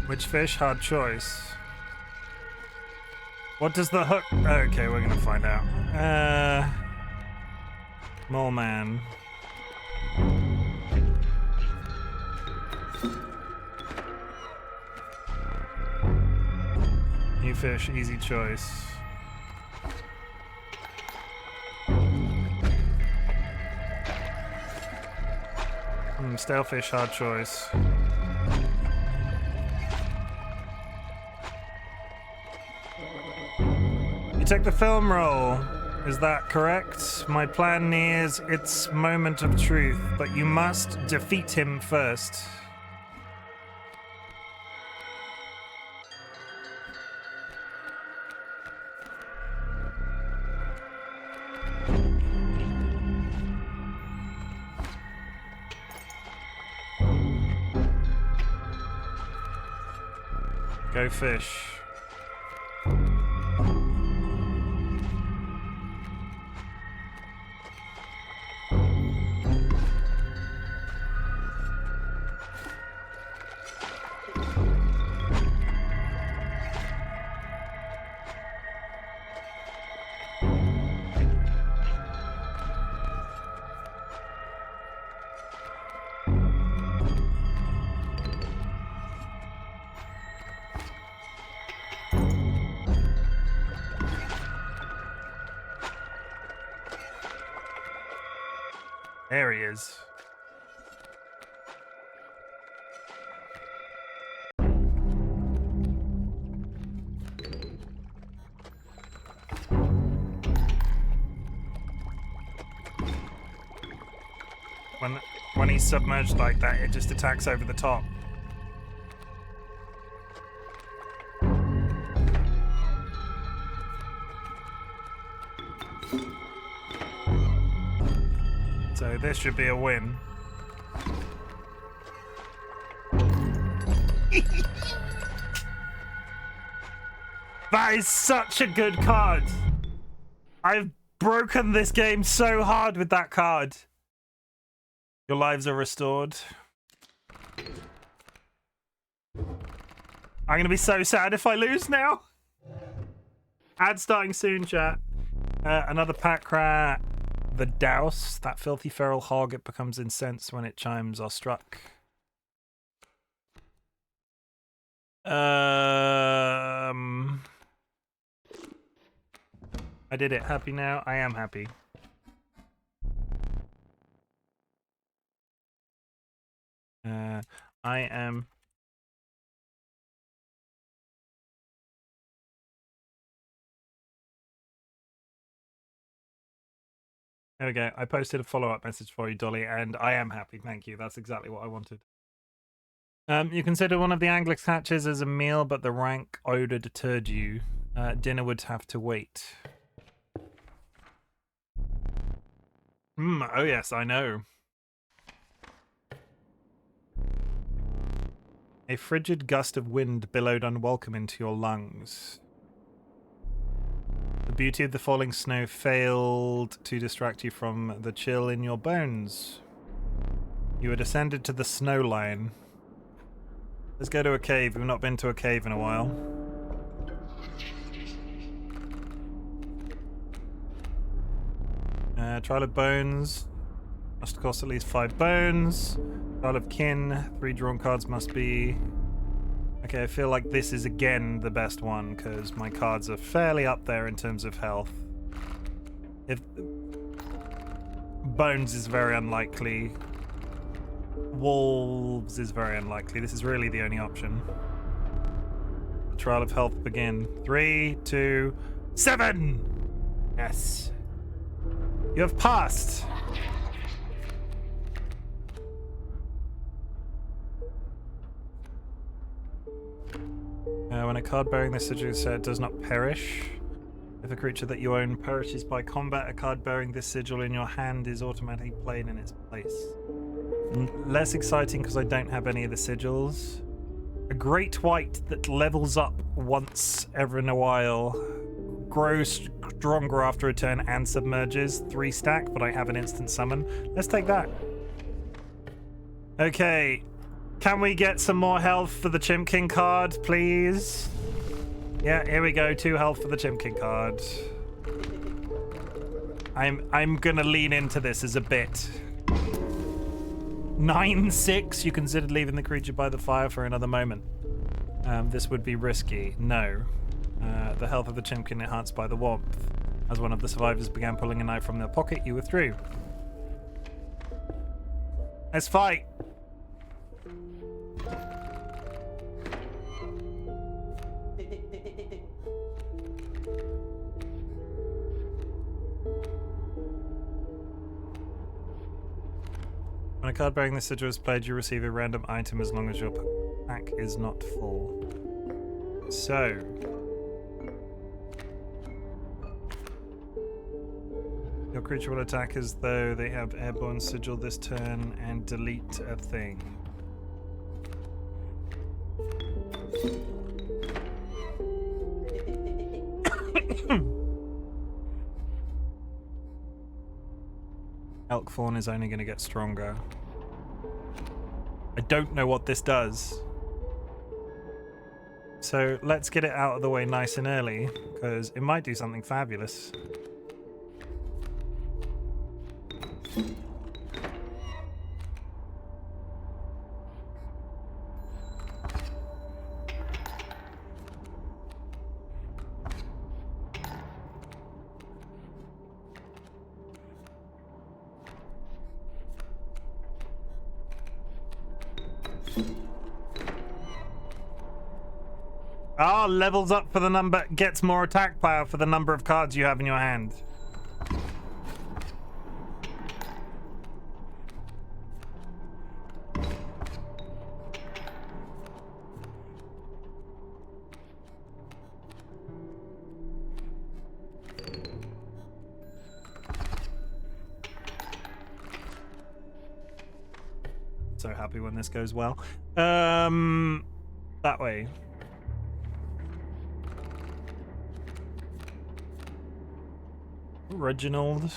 Which fish? Hard choice. What does the hook... Okay, we're gonna find out. Mole man. New fish, easy choice. Stale fish, hard choice. You took the film roll. Is that correct? My plan nears its moment of truth, but you must defeat him first. Go fish. There he is. When he's submerged like that, it just attacks over the top. So this should be a win. That is such a good card. I've broken this game so hard with that card. Your lives are restored. I'm gonna be so sad if I lose now. Ad starting soon, chat. Another pack rat. The Douse. That filthy feral hog. It becomes incensed when it chimes are struck. I did it. Happy now? I am happy. I am. There we go. I posted a follow-up message for you, Dolly, and I am happy. Thank you. That's exactly what I wanted. You consider one of the Anglix hatches as a meal, but the rank odor deterred you. Dinner would have to wait. Oh yes, I know. A frigid gust of wind billowed unwelcome into your lungs. The beauty of the falling snow failed to distract you from the chill in your bones. You had ascended to the snow line. Let's go to a cave. We've not been to a cave in a while. Trial of Bones. Must cost at least 5 bones. Trial of Kin. 3 drawn cards must be... Okay, I feel like this is again the best one because my cards are fairly up there in terms of health. If Bones is very unlikely. Wolves is very unlikely. This is really the only option. The Trial of Health begin. 3, 2, 7! Yes. You have passed! When a card bearing this sigil set does not perish. If a creature that you own perishes by combat, a card bearing this sigil in your hand is automatically played in its place. Less exciting because I don't have any of the sigils. A great white that levels up once every in a while. Grows stronger after a turn and submerges. 3 stack, but I have an instant summon. Let's take that. Okay. Can we get some more health for the Chimken card, please? Yeah, here we go. 2 health for the Chimken card. I'm gonna lean into this as a bit. 9/6. You considered leaving the creature by the fire for another moment. This would be risky. No. The health of the Chimken enhanced by the warmth. As one of the survivors began pulling a knife from their pocket, you withdrew. Let's fight. When a card bearing this sigil is played, you receive a random item as long as your pack is not full. So... your creature will attack as though they have airborne sigil this turn and delete a thing. Elk Fawn is only going to get stronger. I don't know what this does. So let's get it out of the way nice and early, because it might do something fabulous. Ah, levels up for the number, gets more attack power for the number of cards you have in your hand. So happy when this goes well. That way. Reginald,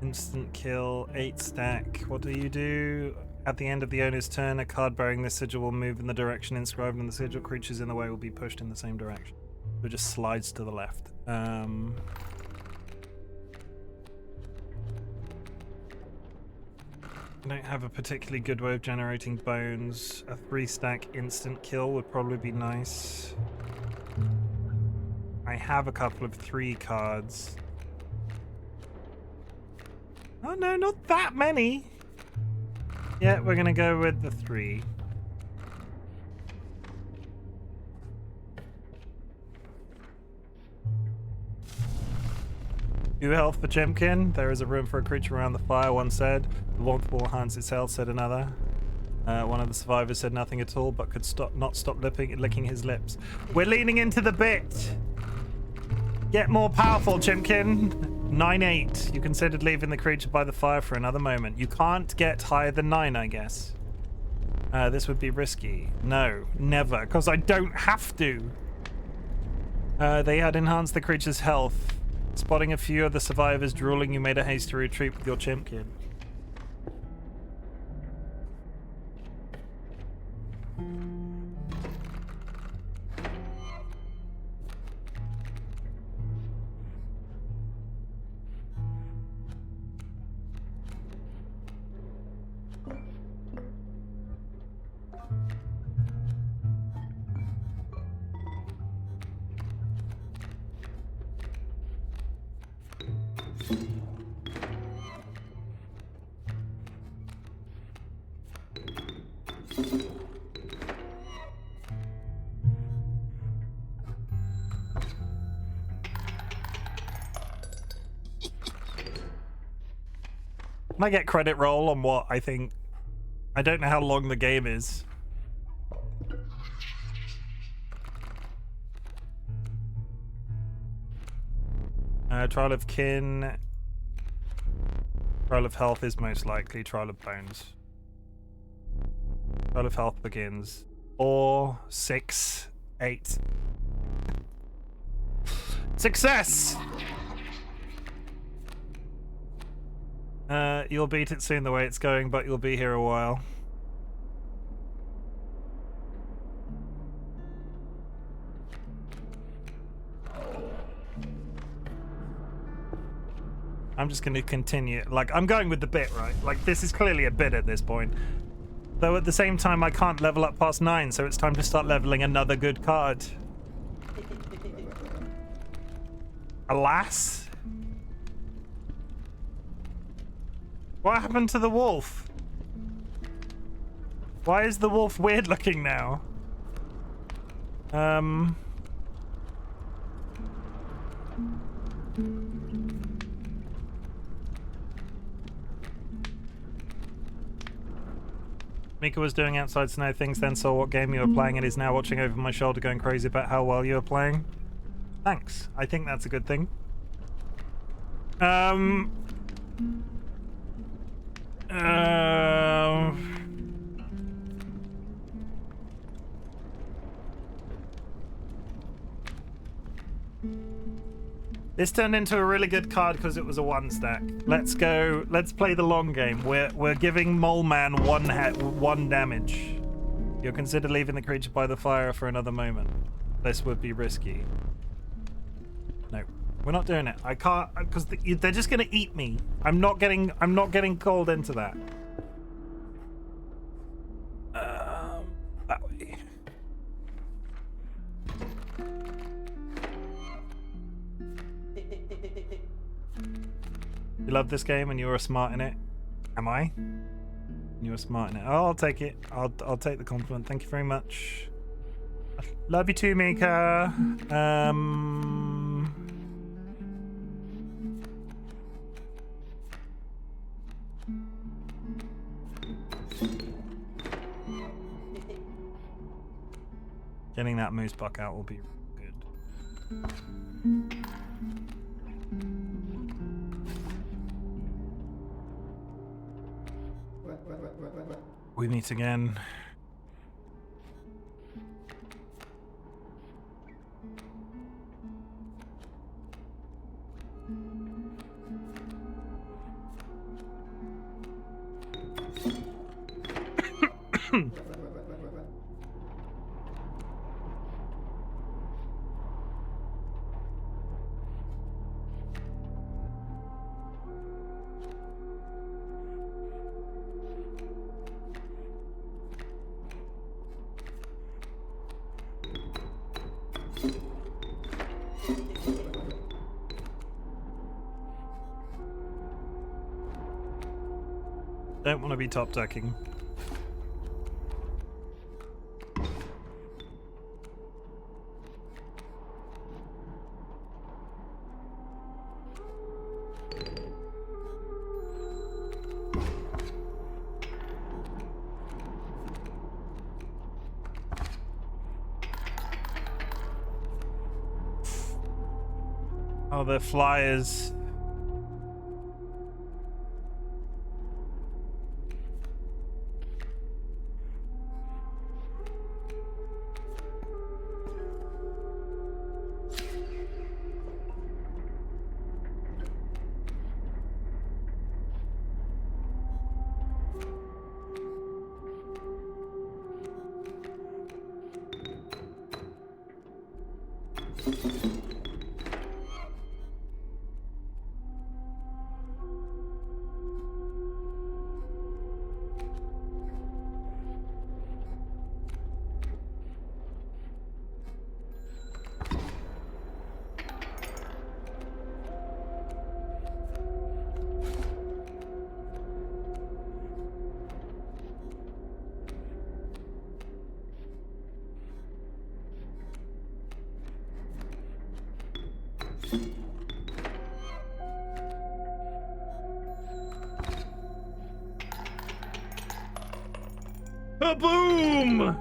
instant kill, 8 stack. What do you do? At the end of the owner's turn, a card bearing this sigil will move in the direction inscribed in the sigil. Creatures in the way will be pushed in the same direction. So it just slides to the left. I don't have a particularly good way of generating bones. A 3-stack instant kill would probably be nice. I have a couple of 3 cards. Oh no, not that many. Yeah, we're gonna go with the 3. 2 health for Chimken. There is a room for a creature around the fire, one said. The warmth will enhance its health, said another. One of the survivors said nothing at all, but could not stop licking his lips. We're leaning into the bit. Get more powerful, Chimken. 9-8. You considered leaving the creature by the fire for another moment. You can't get higher than 9, I guess. This would be risky. No, never, because I don't have to. They had enhanced the creature's health. Spotting a few of the survivors drooling, you made a hasty retreat with your Chimken. Can I get credit roll on what I think? I don't know how long the game is. Trial of Kin. Trial of Health is most likely. Trial of Bones. Trial of Health begins. 4, 6, 8. Success! You'll beat it soon the way it's going, but you'll be here a while. I'm just going to continue. Like, I'm going with the bit, right? Like, this is clearly a bit at this point. Though at the same time, I can't level up past 9, so it's time to start leveling another good card. Alas? What happened to the wolf? Why is the wolf weird looking now? Mika was doing outside snow things, then saw what game you were playing and is now watching over my shoulder going crazy about how well you were playing. Thanks. I think that's a good thing. This turned into a really good card because it was a 1-stack. Let's go. Let's play the long game. We're giving Mole Man 1 damage. You'll consider leaving the creature by the fire for another moment. This would be risky. No, we're not doing it. I can't because they're just gonna eat me. I'm not getting called into that. That way. You love this game and you're smart in it. Am I? You were smart in it. Oh, I'll take it. I'll take the compliment. Thank you very much. Love you too, Mika. Getting that moose buck out will be good. We meet again. Don't want to be top decking. Oh, the flyers. Boom!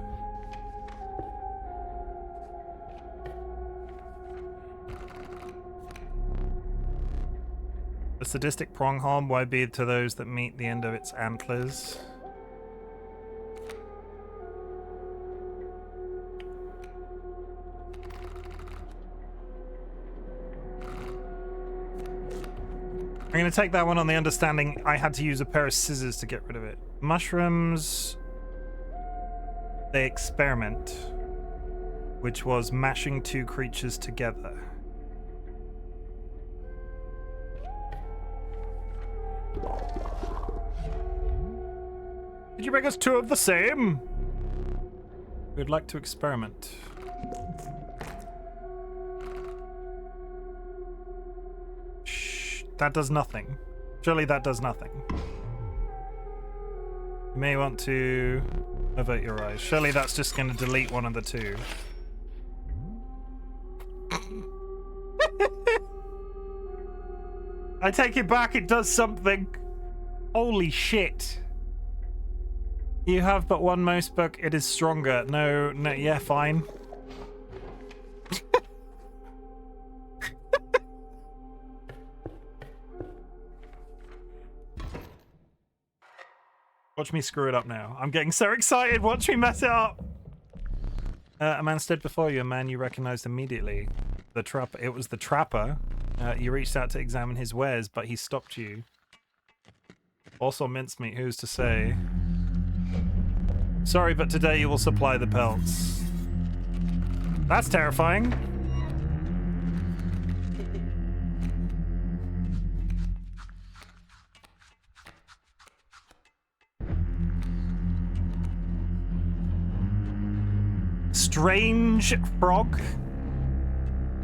The sadistic pronghorn why be to those that meet the end of its antlers. I'm going to take that one on the understanding I had to use a pair of scissors to get rid of it. Mushrooms... They experiment, which was mashing two creatures together. Did you bring us two of the same? We'd like to experiment. Shh, that does nothing. Surely that does nothing. You may want to avert your eyes. Surely that's just going to delete one of the two. I take it back, it does something. Holy shit. You have but one mouse book, it is stronger. No, yeah, fine. Watch me screw it up now. I'm getting so excited. Watch me mess it up. A man stood before you, a man you recognized immediately. The trapper. It was the trapper. You reached out to examine his wares, but he stopped you. Also mincemeat, who's to say? Sorry, but today you will supply the pelts. That's terrifying. Strange frog.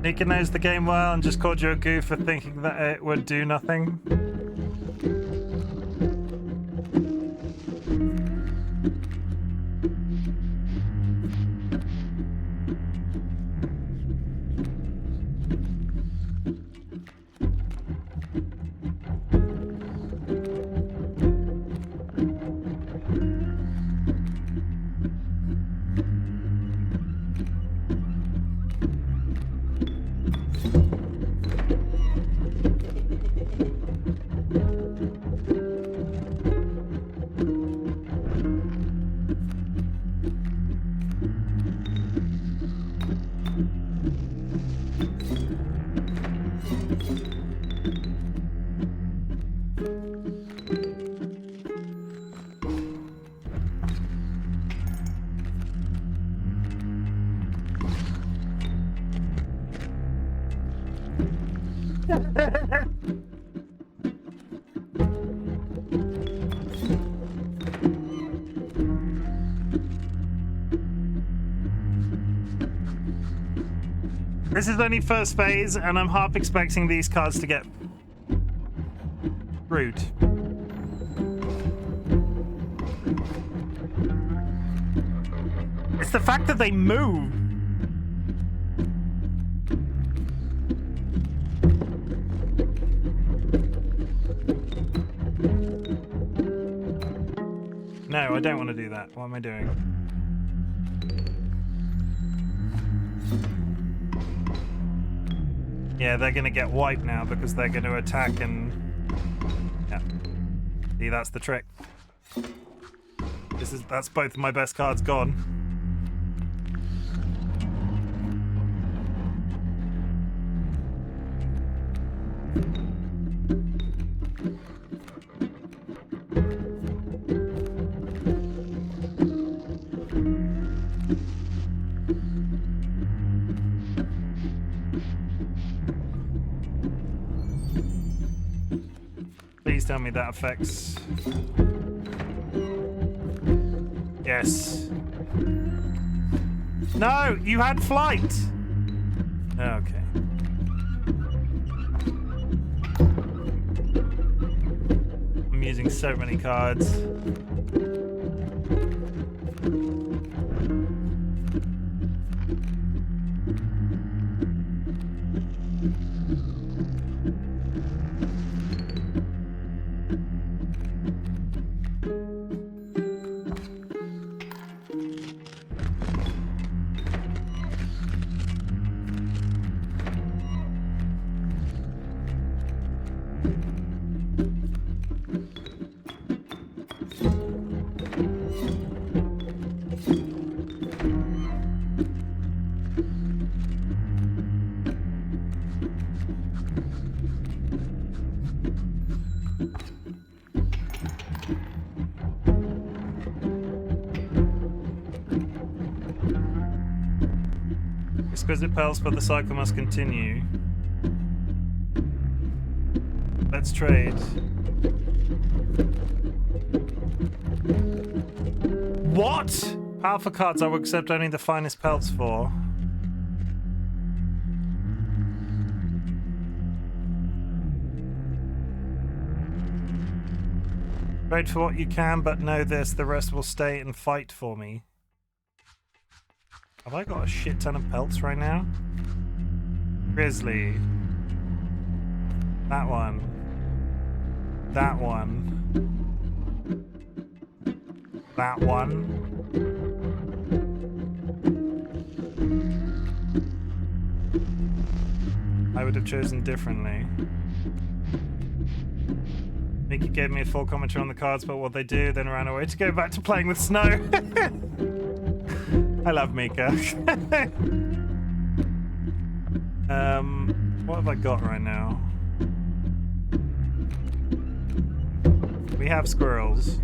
Nika knows the game well and just called you a goof for thinking that it would do nothing. This is only first phase, and I'm half expecting these cards to get rude. It's the fact that they move. No, I don't want to do that. What am I doing? Yeah, they're going to get wiped now because they're going to attack and... Yeah. See, that's the trick. That's both my best cards gone. Please tell me that affects... Yes. No, you had flight. Okay. I'm using so many cards. Exquisite pearls, but the cycle must continue. Let's trade. What? Powerful cards I will accept only the finest pelts for. Trade for what you can, but know this, the rest will stay and fight for me. Have I got a shit ton of pelts right now? Grizzly. That one. That one. That one. I would have chosen differently. Mickey gave me a full commentary on the cards, but what they do, then ran away to go back to playing with snow. I love Mika. What have I got right now? We have squirrels.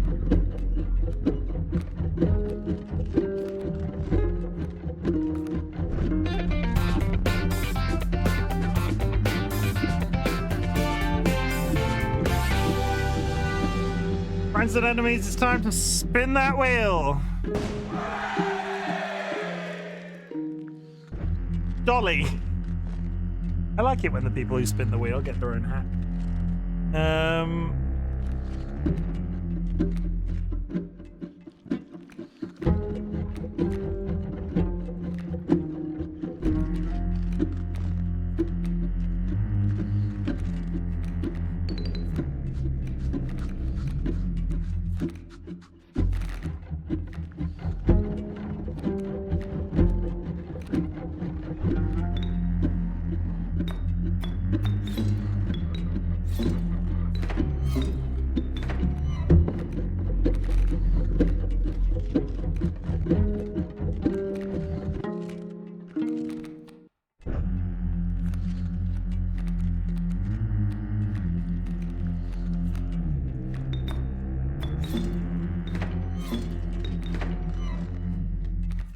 Friends and enemies, it's time to spin that wheel. Dolly. I like it when the people who spin the wheel get their own hat.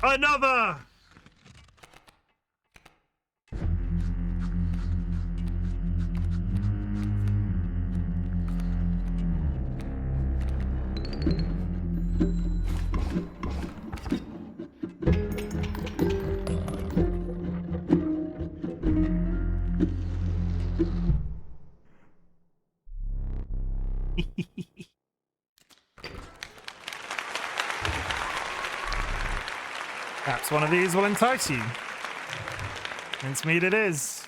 Another! Perhaps one of these will entice you. Mincemeat it is.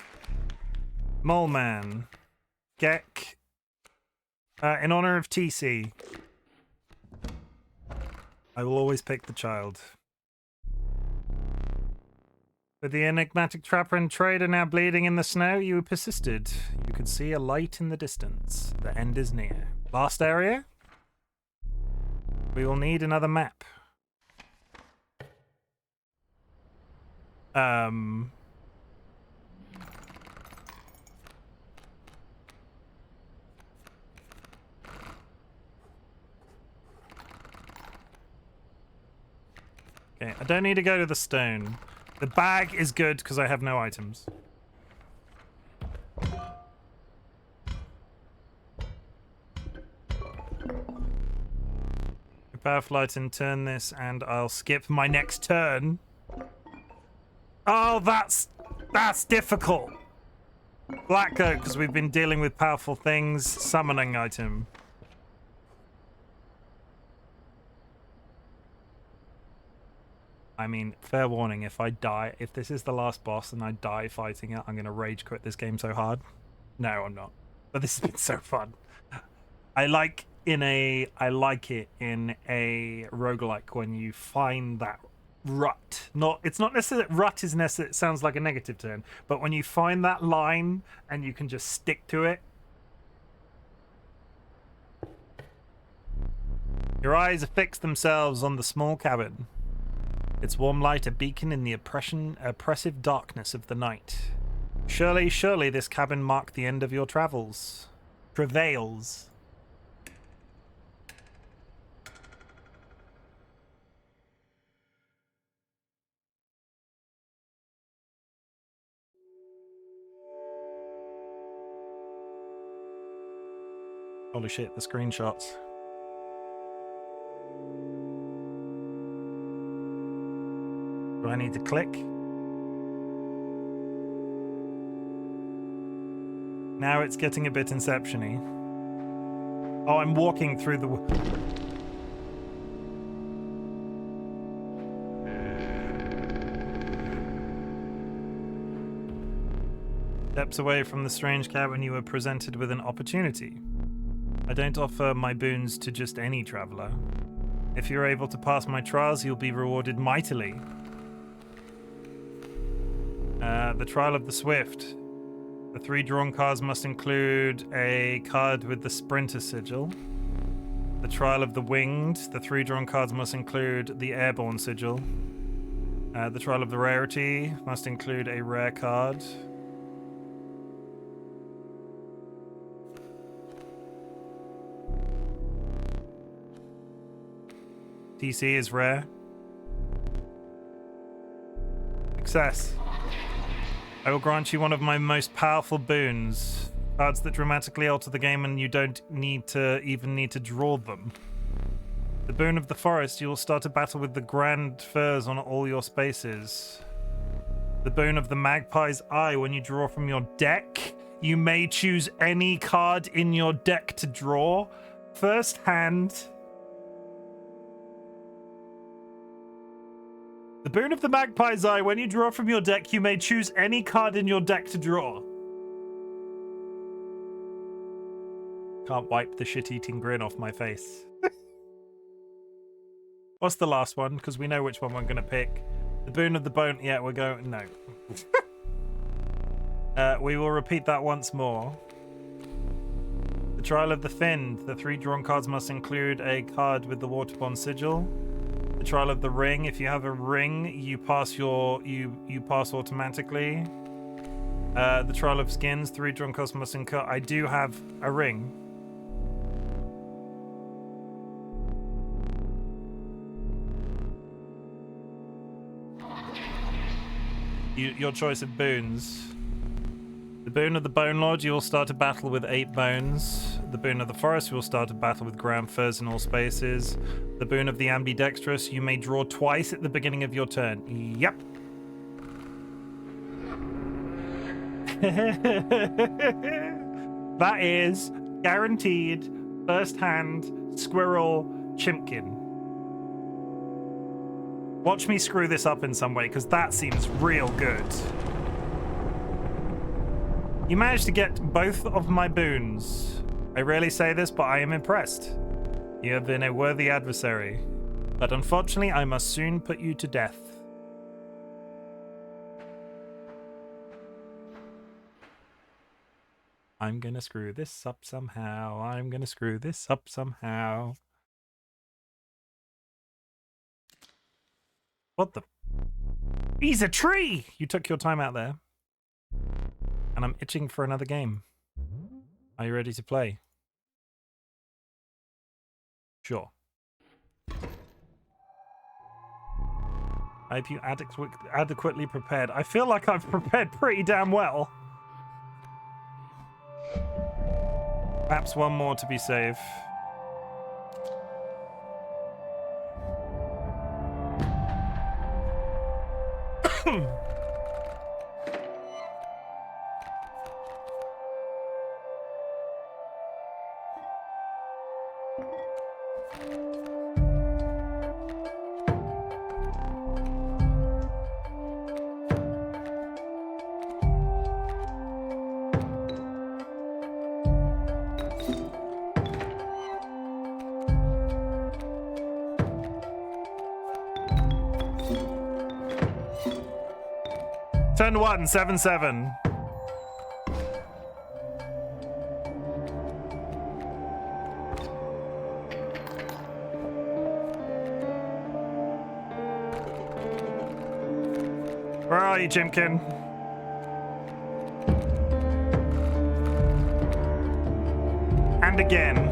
Mole Man. Gek. In honor of TC. I will always pick the child. With the enigmatic trapper and trader now bleeding in the snow, you persisted. You could see a light in the distance. The end is near. Last area? We will need another map. Okay, I don't need to go to the stone. The bag is good because I have no items. Powerful item, turn this and I'll skip my next turn. Oh, that's difficult. Black Oak, because we've been dealing with powerful things. Summoning item. I mean, fair warning, if I die, if this is the last boss and I die fighting it, I'm going to rage quit this game so hard. No, I'm not. But this has been so fun. I like it in a roguelike when you find that rut. It's not necessarily rut is necessary, it sounds like a negative term, but when you find that line and you can just stick to it. Your eyes affix themselves on the small cabin. Its warm light a beacon in the oppressive darkness of the night. Surely, surely this cabin marked the end of your travels. Travails. Holy shit, the screenshots. Do I need to click? Now it's getting a bit Inception-y. Oh, I'm walking through the... Steps away from the strange cabin, you were presented with an opportunity. I don't offer my boons to just any traveler. If you're able to pass my trials, you'll be rewarded mightily. The Trial of the Swift. The 3 drawn cards must include a card with the Sprinter sigil. The Trial of the Winged. The 3 drawn cards must include the Airborne sigil. The Trial of the Rarity must include a rare card. TC is rare. Success. I will grant you one of my most powerful boons. Cards that dramatically alter the game and you don't need to draw them. The boon of the forest, you will start a battle with the grand firs on all your spaces. The boon of the magpie's eye, when you draw from your deck, you may choose any card in your deck to draw. First hand. The boon of the magpie's eye, when you draw from your deck, you may choose any card in your deck to draw. Can't wipe the shit-eating grin off my face. What's the last one? Because we know which one we're going to pick. The boon of the bone. Yeah, we're going... No. We will repeat that once more. The Trial of the Finned. The 3 drawn cards must include a card with the Waterborne sigil. The Trial of the Ring. If you have a ring, you pass you pass automatically. The Trial of Skins. 3 drawn cards must include... I do have a ring. Your choice of boons. The boon of the Bone Lord, you will start a battle with 8 bones. The boon of the Forest, you will start a battle with grand firs in all spaces. The boon of the Ambidextrous, you may draw twice at the beginning of your turn. Yep. That is guaranteed first hand Squirrel Chimken. Watch me screw this up in some way, because that seems real good. You managed to get both of my boons. I rarely say this, but I am impressed. You have been a worthy adversary. But unfortunately, I must soon put you to death. I'm gonna screw this up somehow. I'm gonna screw this up somehow. What the? He's a tree! You took your time out there. And I'm itching for another game. Are you ready to play? Sure. I hope you adequately prepared. I feel like I've prepared pretty damn well. Perhaps one more to be safe. Turn 1, 7-7. Where are you, Chimken? And again.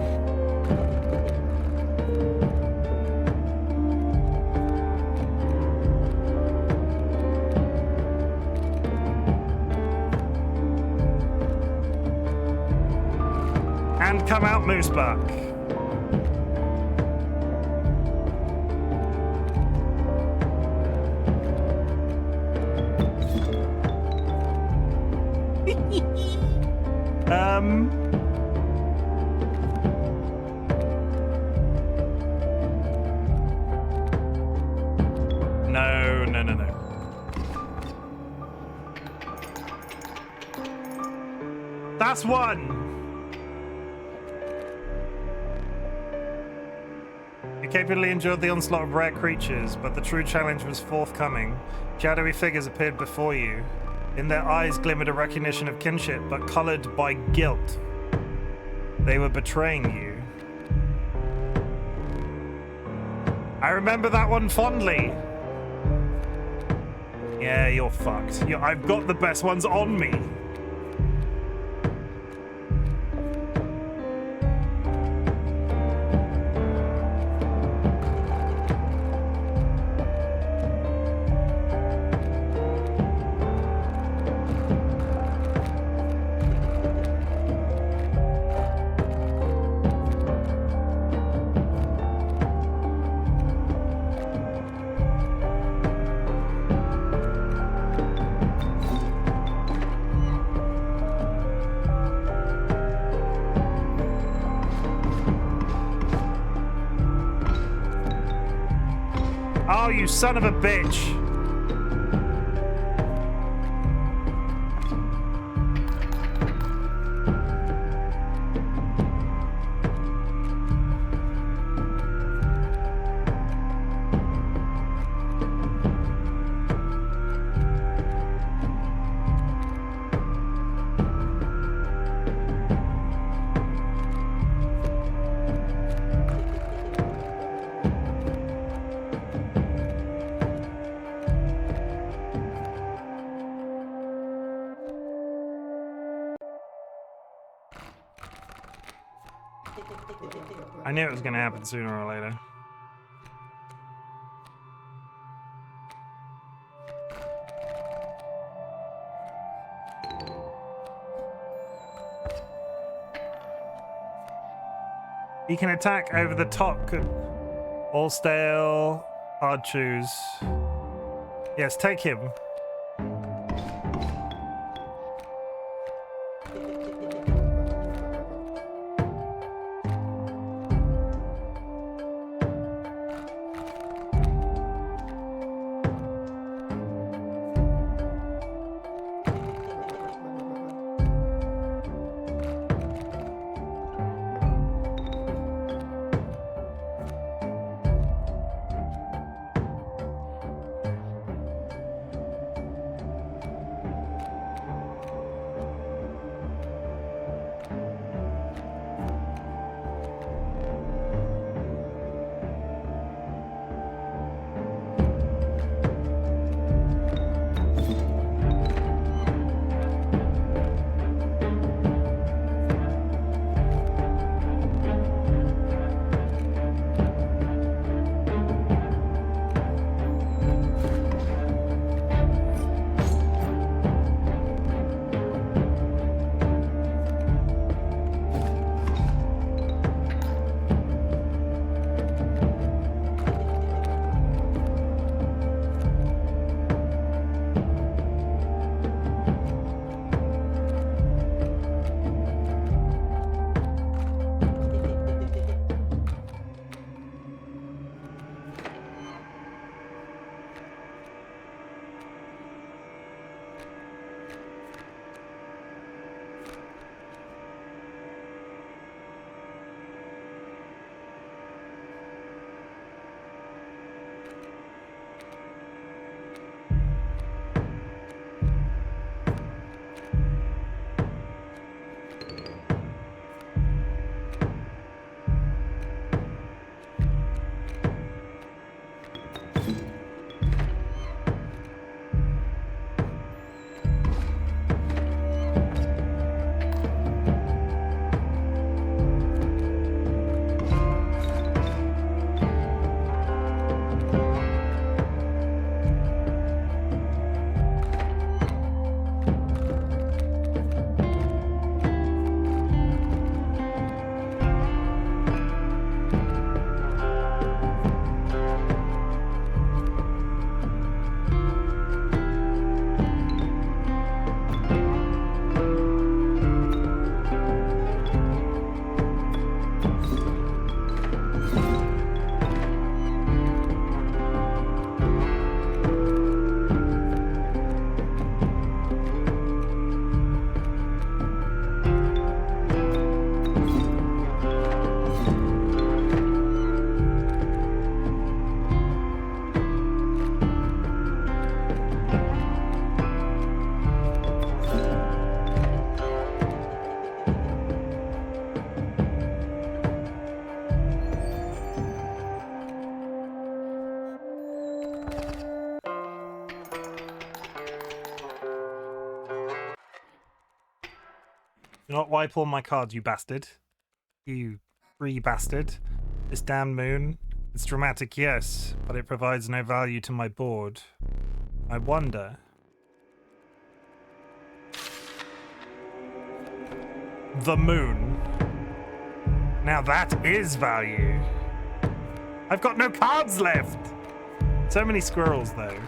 And come out, Moosebuck. No. That's one. You capably endured the onslaught of rare creatures, but the true challenge was forthcoming. Shadowy figures appeared before you. In their eyes glimmered a recognition of kinship, but colored by guilt. They were betraying you. I remember that one fondly. Yeah, you're fucked. I've got the best ones on me. Oh, you son of a bitch. I knew it was going to happen sooner or later. He can attack over the top. All stale, hard choose. Yes, take him. Do not wipe all my cards, you bastard. You free bastard. This damn moon. It's dramatic, yes, but it provides no value to my board. I wonder. The moon. Now that is value. I've got no cards left. So many squirrels, though.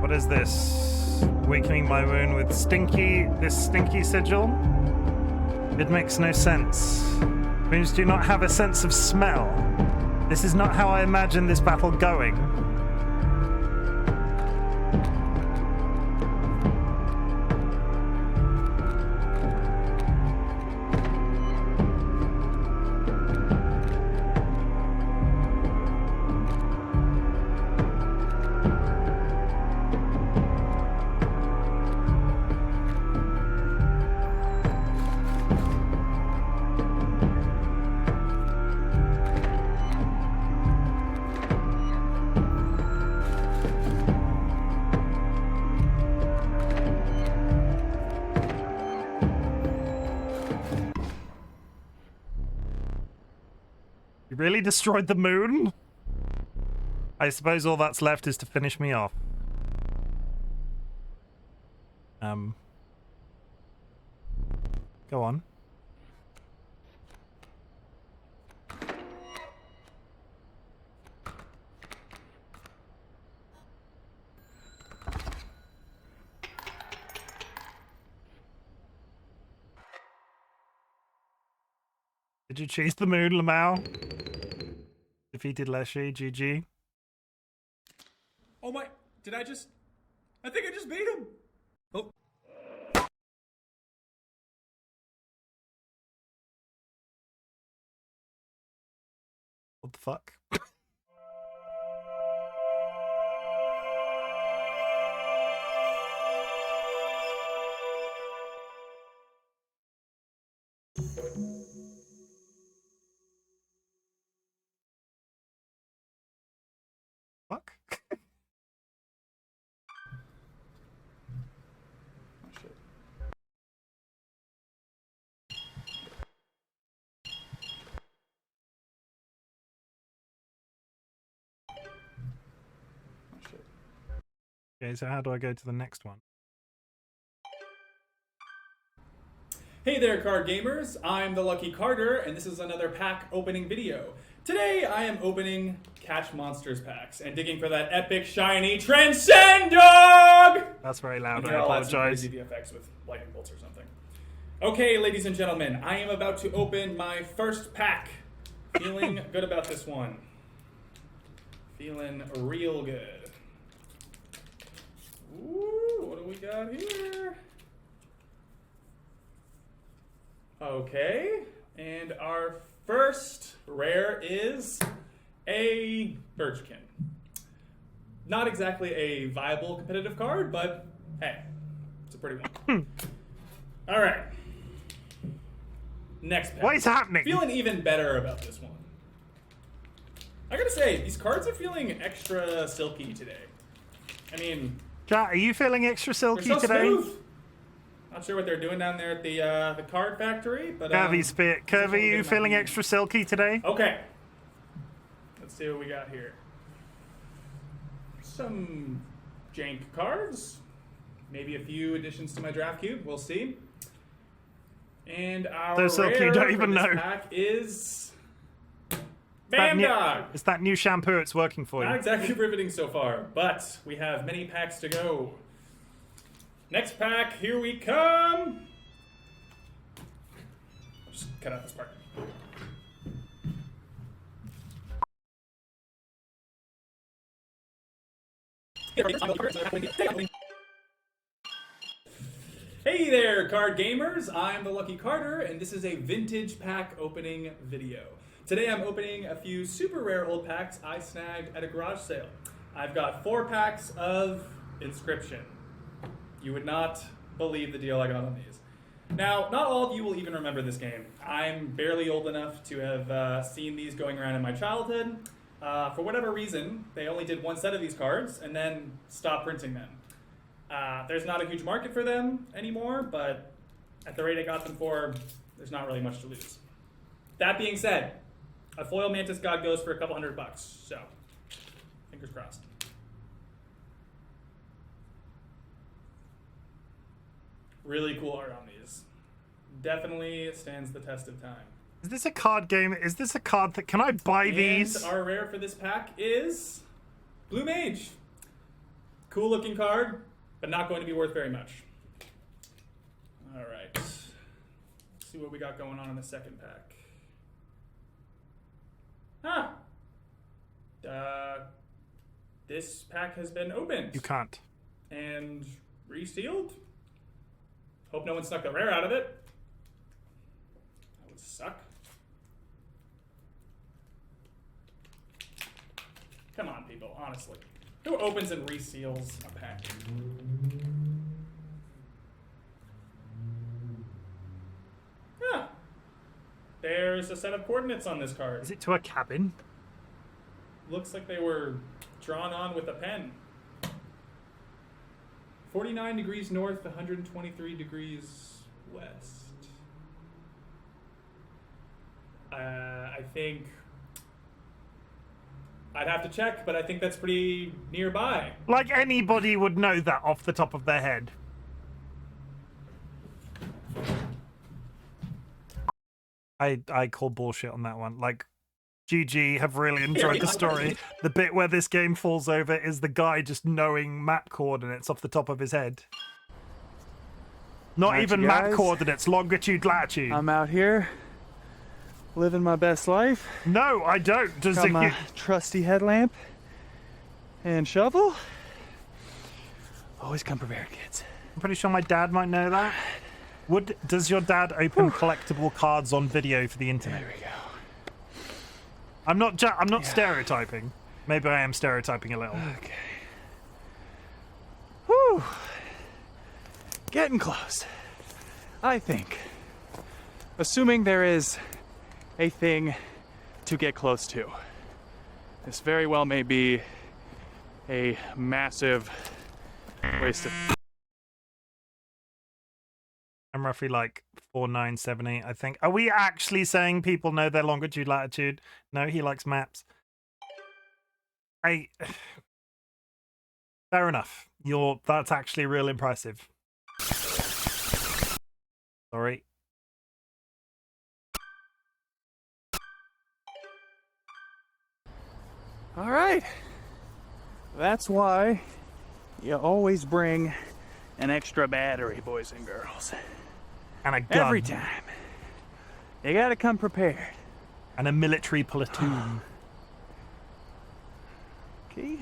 What is this? Awakening my wound with this stinky sigil? It makes no sense. Moons do not have a sense of smell. This is not how I imagine this battle going. You really destroyed the moon? I suppose all that's left is to finish me off. Go on. Did you chase the moon, Lamau? Defeated Leshy, GG. Oh my, I think I just beat him. Oh. What the fuck? Fuck? Okay, so how do I go to the next one? Hey there, card gamers. I'm the Lucky Carter, and this is another pack opening video. Today, I am opening Catch Monsters packs and digging for that epic, shiny Transcend Dog! That's very loud, I I'll add some apologize. crazy VFX with lightning bolts or something. Okay, ladies and gentlemen, I am about to open my first pack. Feeling good about this one. Feeling real good. Ooh, what do we got here? Okay, and our first rare is a Birchkin. Not exactly a viable competitive card, but hey, it's a pretty one. All right. Next pack. What is happening? Feeling even better about this one. I gotta say, these cards are feeling extra silky today. I mean, Chat, are you feeling extra silky they're so today? smooth. Not sure what they're doing down there at the card factory, but Curvy Spit. this is Curvy, what you we're feeling getting extra silky today? Okay. Let's see what we got here. Some jank cards. Maybe a few additions to my draft cube. We'll see. And our So silky, rare you don't for even this know. pack is That new- Bandog. It's that new shampoo, it's working for Not you. exactly riveting so far, but we have many packs to go. Next pack, here we come. I'll just cut out this part. Hey there, card gamers! I'm the Lucky Carter, and this is a vintage pack opening video. Today I'm opening a few super rare old packs I snagged at a garage sale. I've got 4 packs of Inscryption. You would not believe the deal I got on these. Now, not all of you will even remember this game. I'm barely old enough to have seen these going around in my childhood. For whatever reason, they only did 1 set of these cards and then stopped printing them. There's not a huge market for them anymore, but at the rate I got them for, there's not really much to lose. That being said, a foil Mantis God goes for a couple $100, so fingers crossed. Really cool art on these. Definitely stands the test of time. Is this a card game? Is this a card that... Can I buy these? And our rare for this pack is Blue Mage. Cool looking card, but not going to be worth very much. All right. Let's see what we got going on in the second pack. This pack has been opened. You can't. And resealed. Hope no one snuck the rare out of it. That would suck. Come on, people, honestly. Who opens and reseals a pack? Huh. There's a set of coordinates on this card. Is it to a cabin? Looks like they were drawn on with a pen. 49 degrees north, 123 degrees west. I think... I'd have to check, but I think that's pretty nearby. Like anybody would know that off the top of their head. I call bullshit on that one. Like, GG have really enjoyed the story. The bit where this game falls over is the guy just knowing map coordinates off the top of his head. Not Alright, even you map guys. coordinates, longitude, latitude. I'm out here living my best life. No, I don't. Does Got it my trusty headlamp and shovel. Always come prepared, kids. I'm pretty sure my dad might know that. Does your dad open collectible cards on video for the internet? There we go. I'm not stereotyping. Maybe I am stereotyping a little. Okay. Whew. Getting close. I think. Assuming there is a thing to get close to. This very well may be a massive waste of... I'm roughly like 4978, I think. Are we actually saying people know their longitude, latitude? No, he likes maps. Fair enough. That's actually real impressive. Sorry. All right. That's why you always bring an extra battery, boys and girls. And a gun. Every time. You gotta come prepared. And a military platoon. Okay.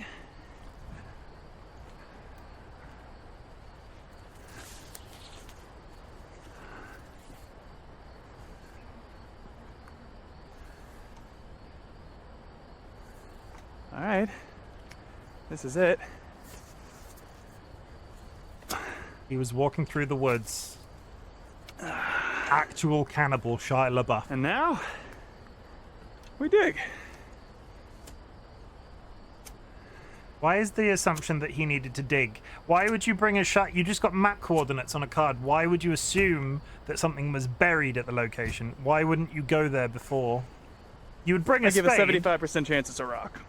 All right. This is it. He was walking through the woods. Actual cannibal Shia LaBeouf. And now, we dig. Why is the assumption that he needed to dig? Why would you bring a shot? You just got map coordinates on a card. Why would you assume that something was buried at the location? Why wouldn't you go there before? You would bring a I give spade. a 75% chance it's a rock.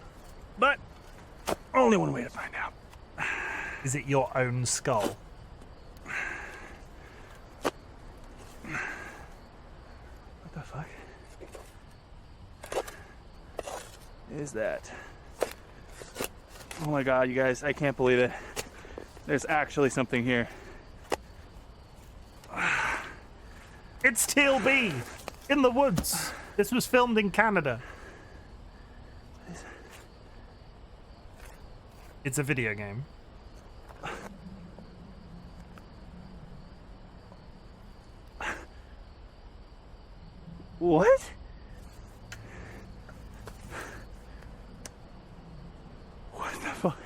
But only one way to find out. Is it your own skull? What the fuck is that? Oh my god, you guys, I can't believe it. There's actually something here. It's TLB in the woods. This was filmed in Canada. It's a video game. What? What the fuck?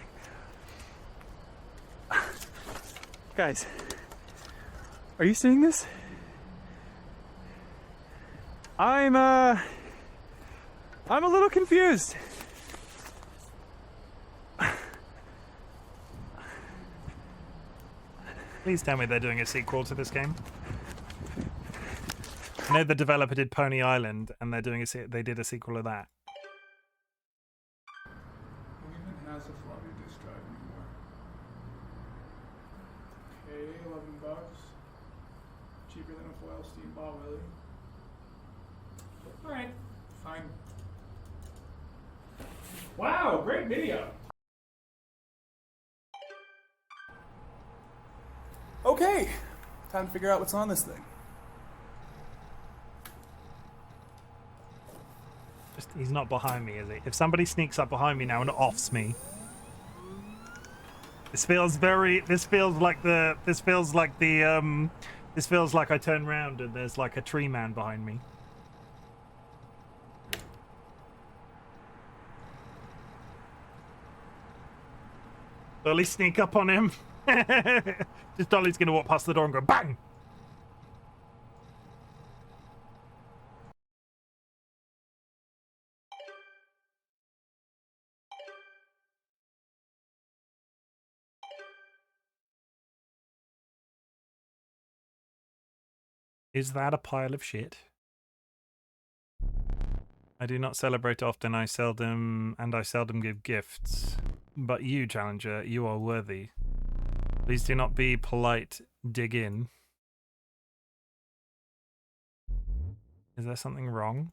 Guys, are you seeing this? I'm a little confused. Please tell me they're doing a sequel to this game. I know the developer did Pony Island, and they're doing they did a sequel of that. Who even has a floppy disk drive anymore? Okay, $11. Cheaper than a foil steam ball, really. Alright, fine. Wow, great video! Okay, time to figure out what's on this thing. He's not behind me, is he? If somebody sneaks up behind me now and offs me, this feels like I turn round and there's like a tree man behind me. Dolly, sneak up on him. Just Dolly's gonna walk past the door and go bang. Is that a pile of shit? I do not celebrate often. I seldom give gifts. But you, Challenger, you are worthy. Please do not be polite. Dig in. Is there something wrong?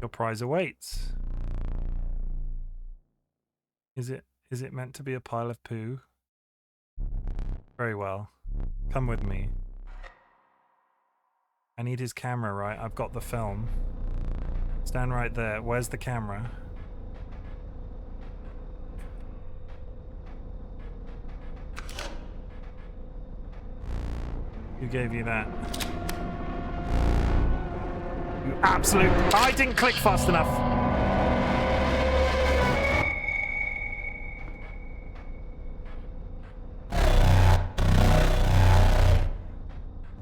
Your prize awaits. Is it meant to be a pile of poo? Very well. Come with me. I need his camera, right? I've got the film. Stand right there. Where's the camera? Who gave you that? You absolute... I didn't click fast enough.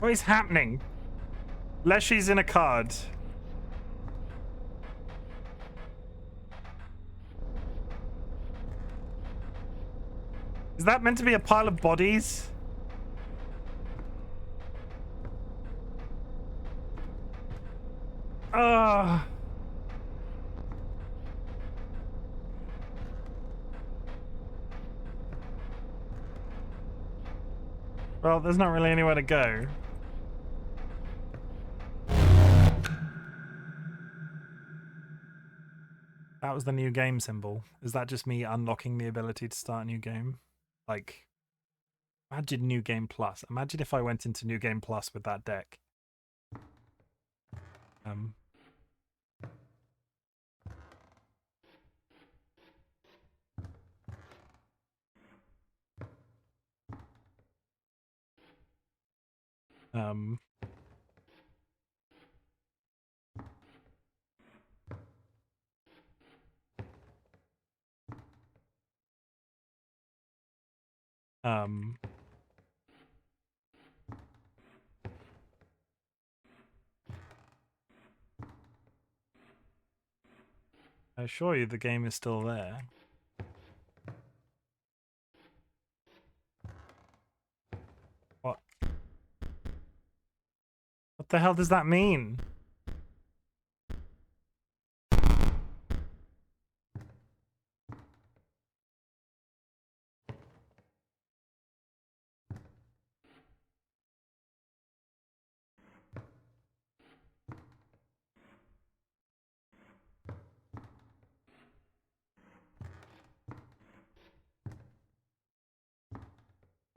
What is happening? Leshy's in a card. Is that meant to be a pile of bodies? Well, there's not really anywhere to go. That was the new game symbol. Is that just me unlocking the ability to start a new game? Like, imagine New Game Plus. Imagine if I went into New Game Plus with that deck. I assure you the game is still there. What? What the hell does that mean?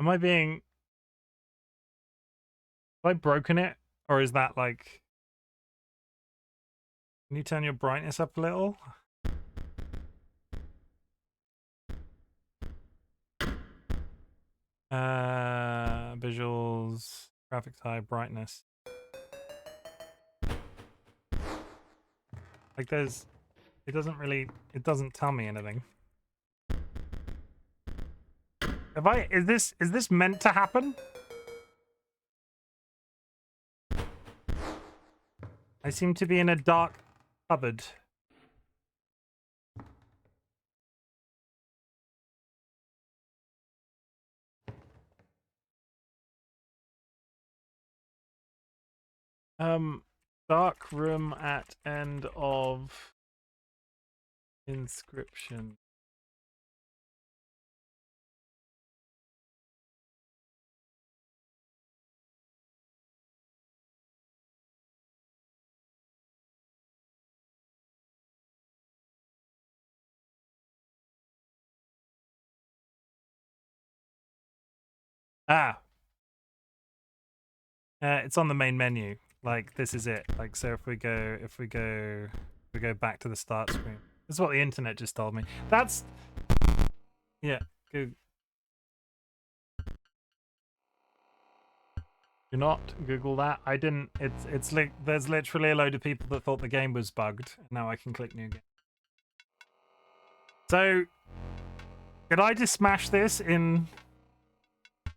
Am I being... Have I broken it? Or is that like... Can you turn your brightness up a little? Visuals, graphics high, brightness. Like there's... It doesn't tell me anything. Is this meant to happen? I seem to be in a dark cupboard. Dark room at end of Inscryption. Ah, it's on the main menu. Like this is it. Like so, if we go back to the start screen. This is what the internet just told me. That's yeah. Go. Do not Google that. I didn't. It's like there's literally a load of people that thought the game was bugged. Now I can click new game. So, could I just smash this in?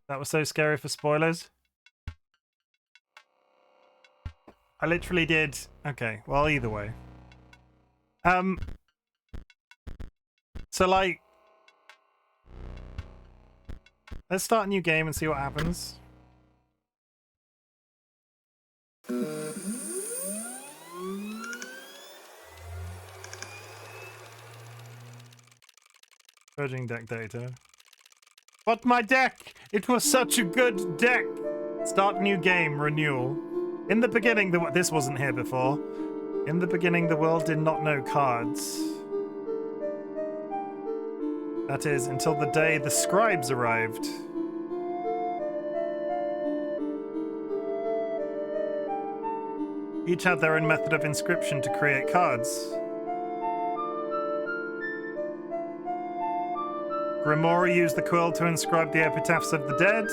That was so scary for spoilers. I literally did. Okay, well, either way. So like, let's start a new game and see what happens. Purging deck data. But my deck! It was such a good deck! Start new game, renewal. In the beginning, this wasn't here before. In the beginning, the world did not know cards. That is, until the day the scribes arrived. Each had their own method of inscription to create cards. Grimoire used the quill to inscribe the epitaphs of the dead.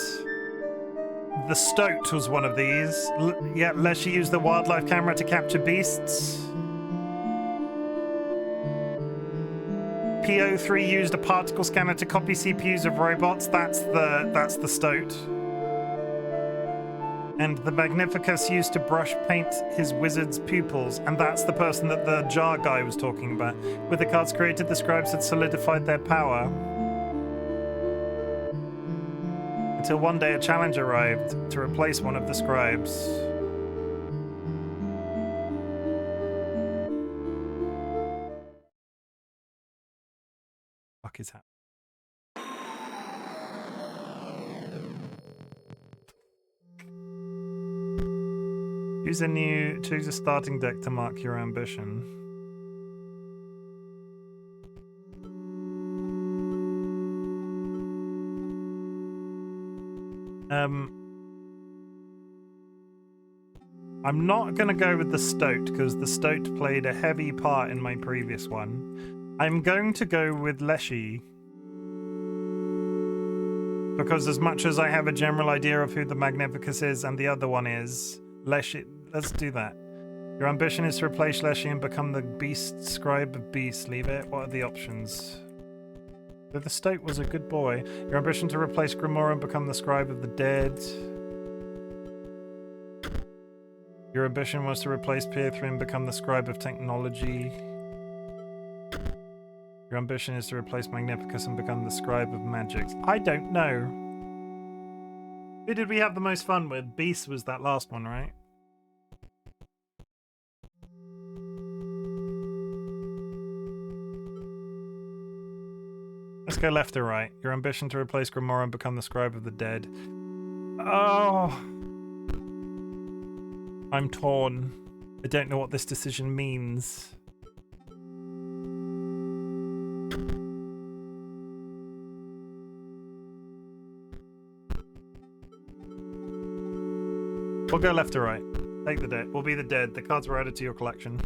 The Stoat was one of these. Leshy used the wildlife camera to capture beasts. PO3 used a particle scanner to copy CPUs of robots. That's the Stoat. And the Magnificus used to brush paint his wizard's pupils, and that's the person that the jar guy was talking about. With the cards created, the scribes had solidified their power. Until one day a challenge arrived to replace one of the scribes. Fuck is happening? Choose a starting deck to mark your ambition. I'm not gonna go with the Stoat because the Stoat played a heavy part in my previous one. I'm going to go with Leshy because as much as I have a general idea of who the Magnificus is and the other one is, Leshy, let's do that. Your ambition is to replace Leshy and become the beast scribe of beasts. Leave it. What are the options? Though the Stoat was a good boy. Your ambition to replace Grimoire and become the scribe of the dead. Your ambition was to replace PO3 and become the scribe of technology. Your ambition is to replace Magnificus and become the scribe of magics. I don't know. Who did we have the most fun with? Beast was that last one, right? Let's go left or right. Your ambition to replace Grimoire and become the scribe of the dead. Oh. I'm torn. I don't know what this decision means. We'll go left or right. Take the dead. We'll be the dead. The cards were added to your collection.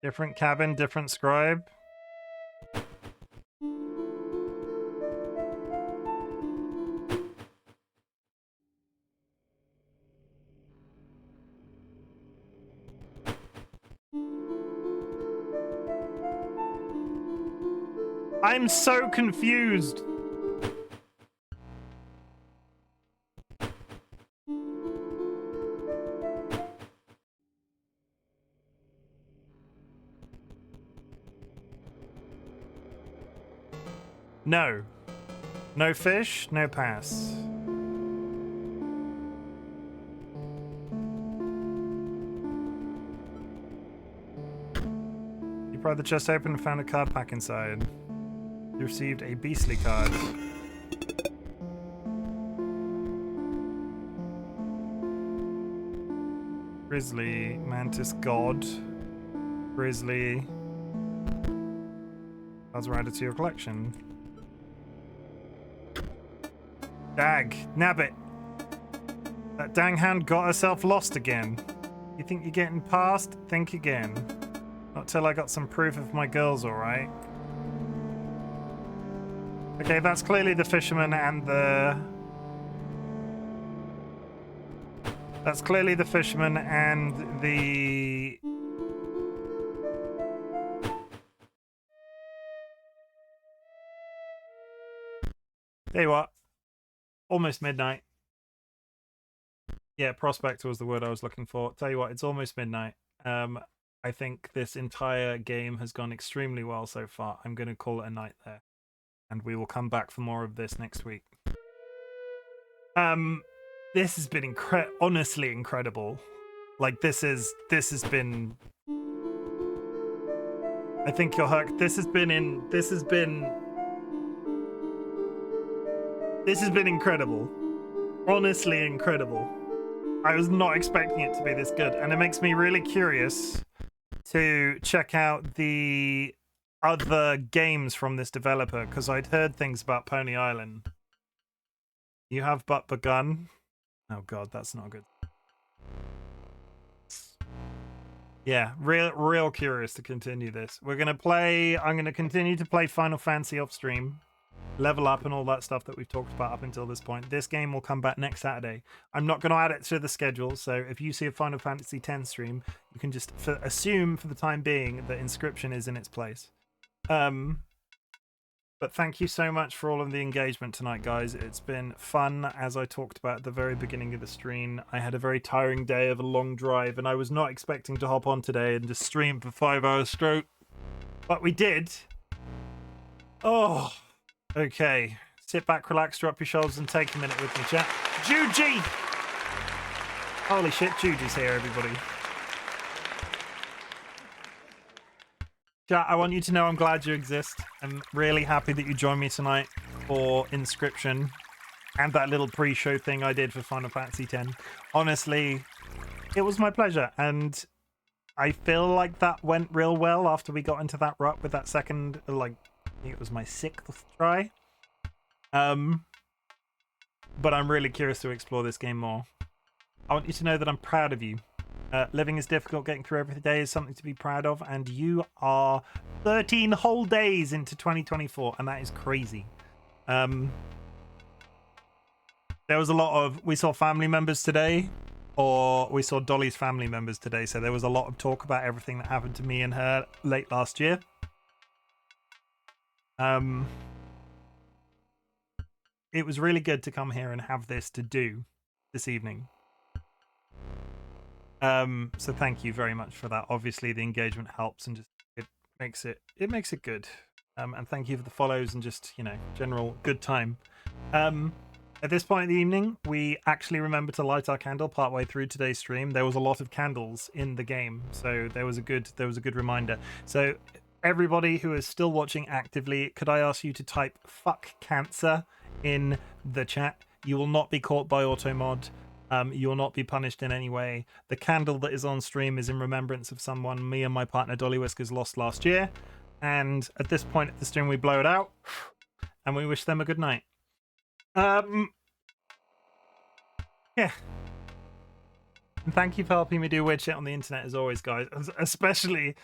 Different cabin, different scribe. I'm so confused. No. No fish, no pass. You pried the chest open and found a card pack inside. You received a beastly card. Grizzly, Mantis God, Grizzly. Cards were added to your collection. Dag, nab it. That dang hand got herself lost again. You think you're getting past? Think again. Not till I got some proof of my girl's alright. Okay, that's clearly the fisherman and the... That's clearly the fisherman and the... Tell you what. Almost midnight. Yeah, prospector was the word I was looking for. Tell you what, it's almost midnight. I think this entire game has gone extremely well so far. I'm going to call it a night there. And we will come back for more of this next week. This has been honestly incredible. Like, this has been... I think you're hooked. This has been incredible. Honestly incredible. I was not expecting it to be this good, and it makes me really curious to check out the other games from this developer, because I'd heard things about Pony Island. You have but begun. Oh god, that's not good. Yeah, real curious to continue this. I'm gonna continue to play Final Fantasy off stream, level up and all that stuff that we've talked about up until this point. This game will come back next Saturday. I'm not going to add it to the schedule, so if you see a Final Fantasy X stream, you can just assume for the time being that Inscryption is in its place. But thank you so much for all of the engagement tonight, guys. It's been fun. As I talked about at the very beginning of the stream, I had a very tiring day of a long drive, and I was not expecting to hop on today and just stream for 5 hours straight. But we did. Oh... Okay, sit back, relax, drop your shoulders, and take a minute with me, chat. Juji! Holy shit, Juji's here, everybody. Chat, I want you to know I'm glad you exist. I'm really happy that you joined me tonight for Inscryption and that little pre-show thing I did for Final Fantasy X. Honestly, it was my pleasure, and I feel like that went real well after we got into that rut with that second, like, I think it was my 6th try. But I'm really curious to explore this game more. I want you to know that I'm proud of you. Living is difficult, getting through every day is something to be proud of, and you are 13 whole days into 2024, and that is crazy. There was a lot of... We saw family members today, or we saw Dolly's family members today, so there was a lot of talk about everything that happened to me and her late last year. It was really good to come here and have this to do this evening. So thank you very much for that. Obviously the engagement helps and just it makes it good. And thank you for the follows and just, you know, general good time. At this point in the evening, we actually remember to light our candle partway through today's stream. There was a lot of candles in the game, so there was a good reminder. So everybody who is still watching actively, could I ask you to type "fuck cancer" in the chat? You will not be caught by automod. You will not be punished in any way. The candle that is on stream is in remembrance of someone me and my partner DollyWhiskers lost last year. And at this point of the stream, we blow it out and we wish them a good night. Yeah. And thank you for helping me do weird shit on the internet as always, guys. Especially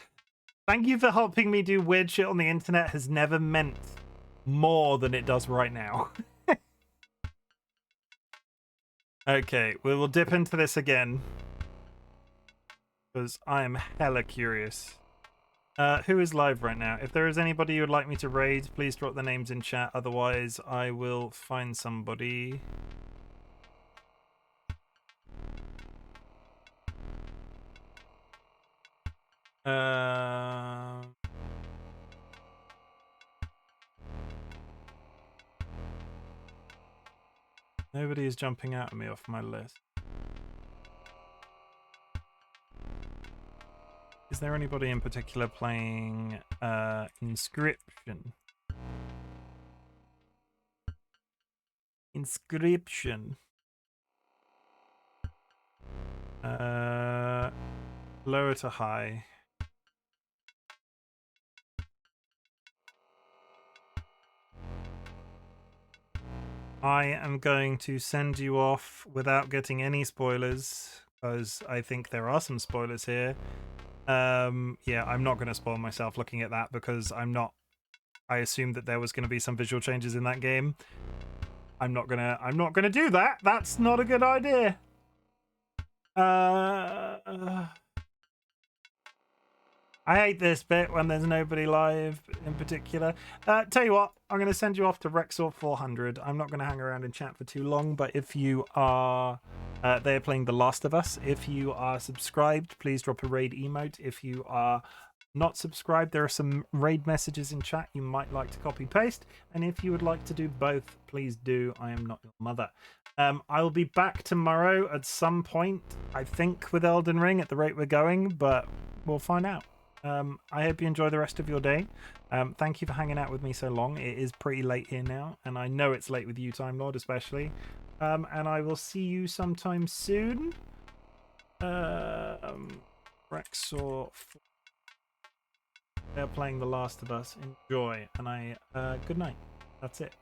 Thank you for helping me do weird shit on the internet has never meant more than it does right now. Okay, we will dip into this again. Because I am hella curious. Who is live right now? If there is anybody you would like me to raid, please drop the names in chat. Otherwise, I will find somebody. Nobody is jumping out at me off my list. Is there anybody in particular playing Inscryption? Inscryption. Lower to high. I am going to send you off without getting any spoilers, because I think there are some spoilers here. Yeah, I'm not going to spoil myself looking at that because I assumed that there was going to be some visual changes in that game. I'm not gonna do that. That's not a good idea. I hate this bit when there's nobody live in particular. Tell you what, I'm going to send you off to Rexor 400. I'm not going to hang around in chat for too long, but if you are... they're playing The Last of Us. If you are subscribed, please drop a raid emote. If you are not subscribed, there are some raid messages in chat you might like to copy paste. And if you would like to do both, please do. I am not your mother. I will be back tomorrow at some point, I think, with Elden Ring at the rate we're going, but we'll find out. I hope you enjoy the rest of your day. Thank you for hanging out with me so long. It is pretty late here now, and I know it's late with you, Time Lord, especially. And I will see you sometime soon. Rexor, they're playing The Last of Us. Enjoy, and good night. That's it.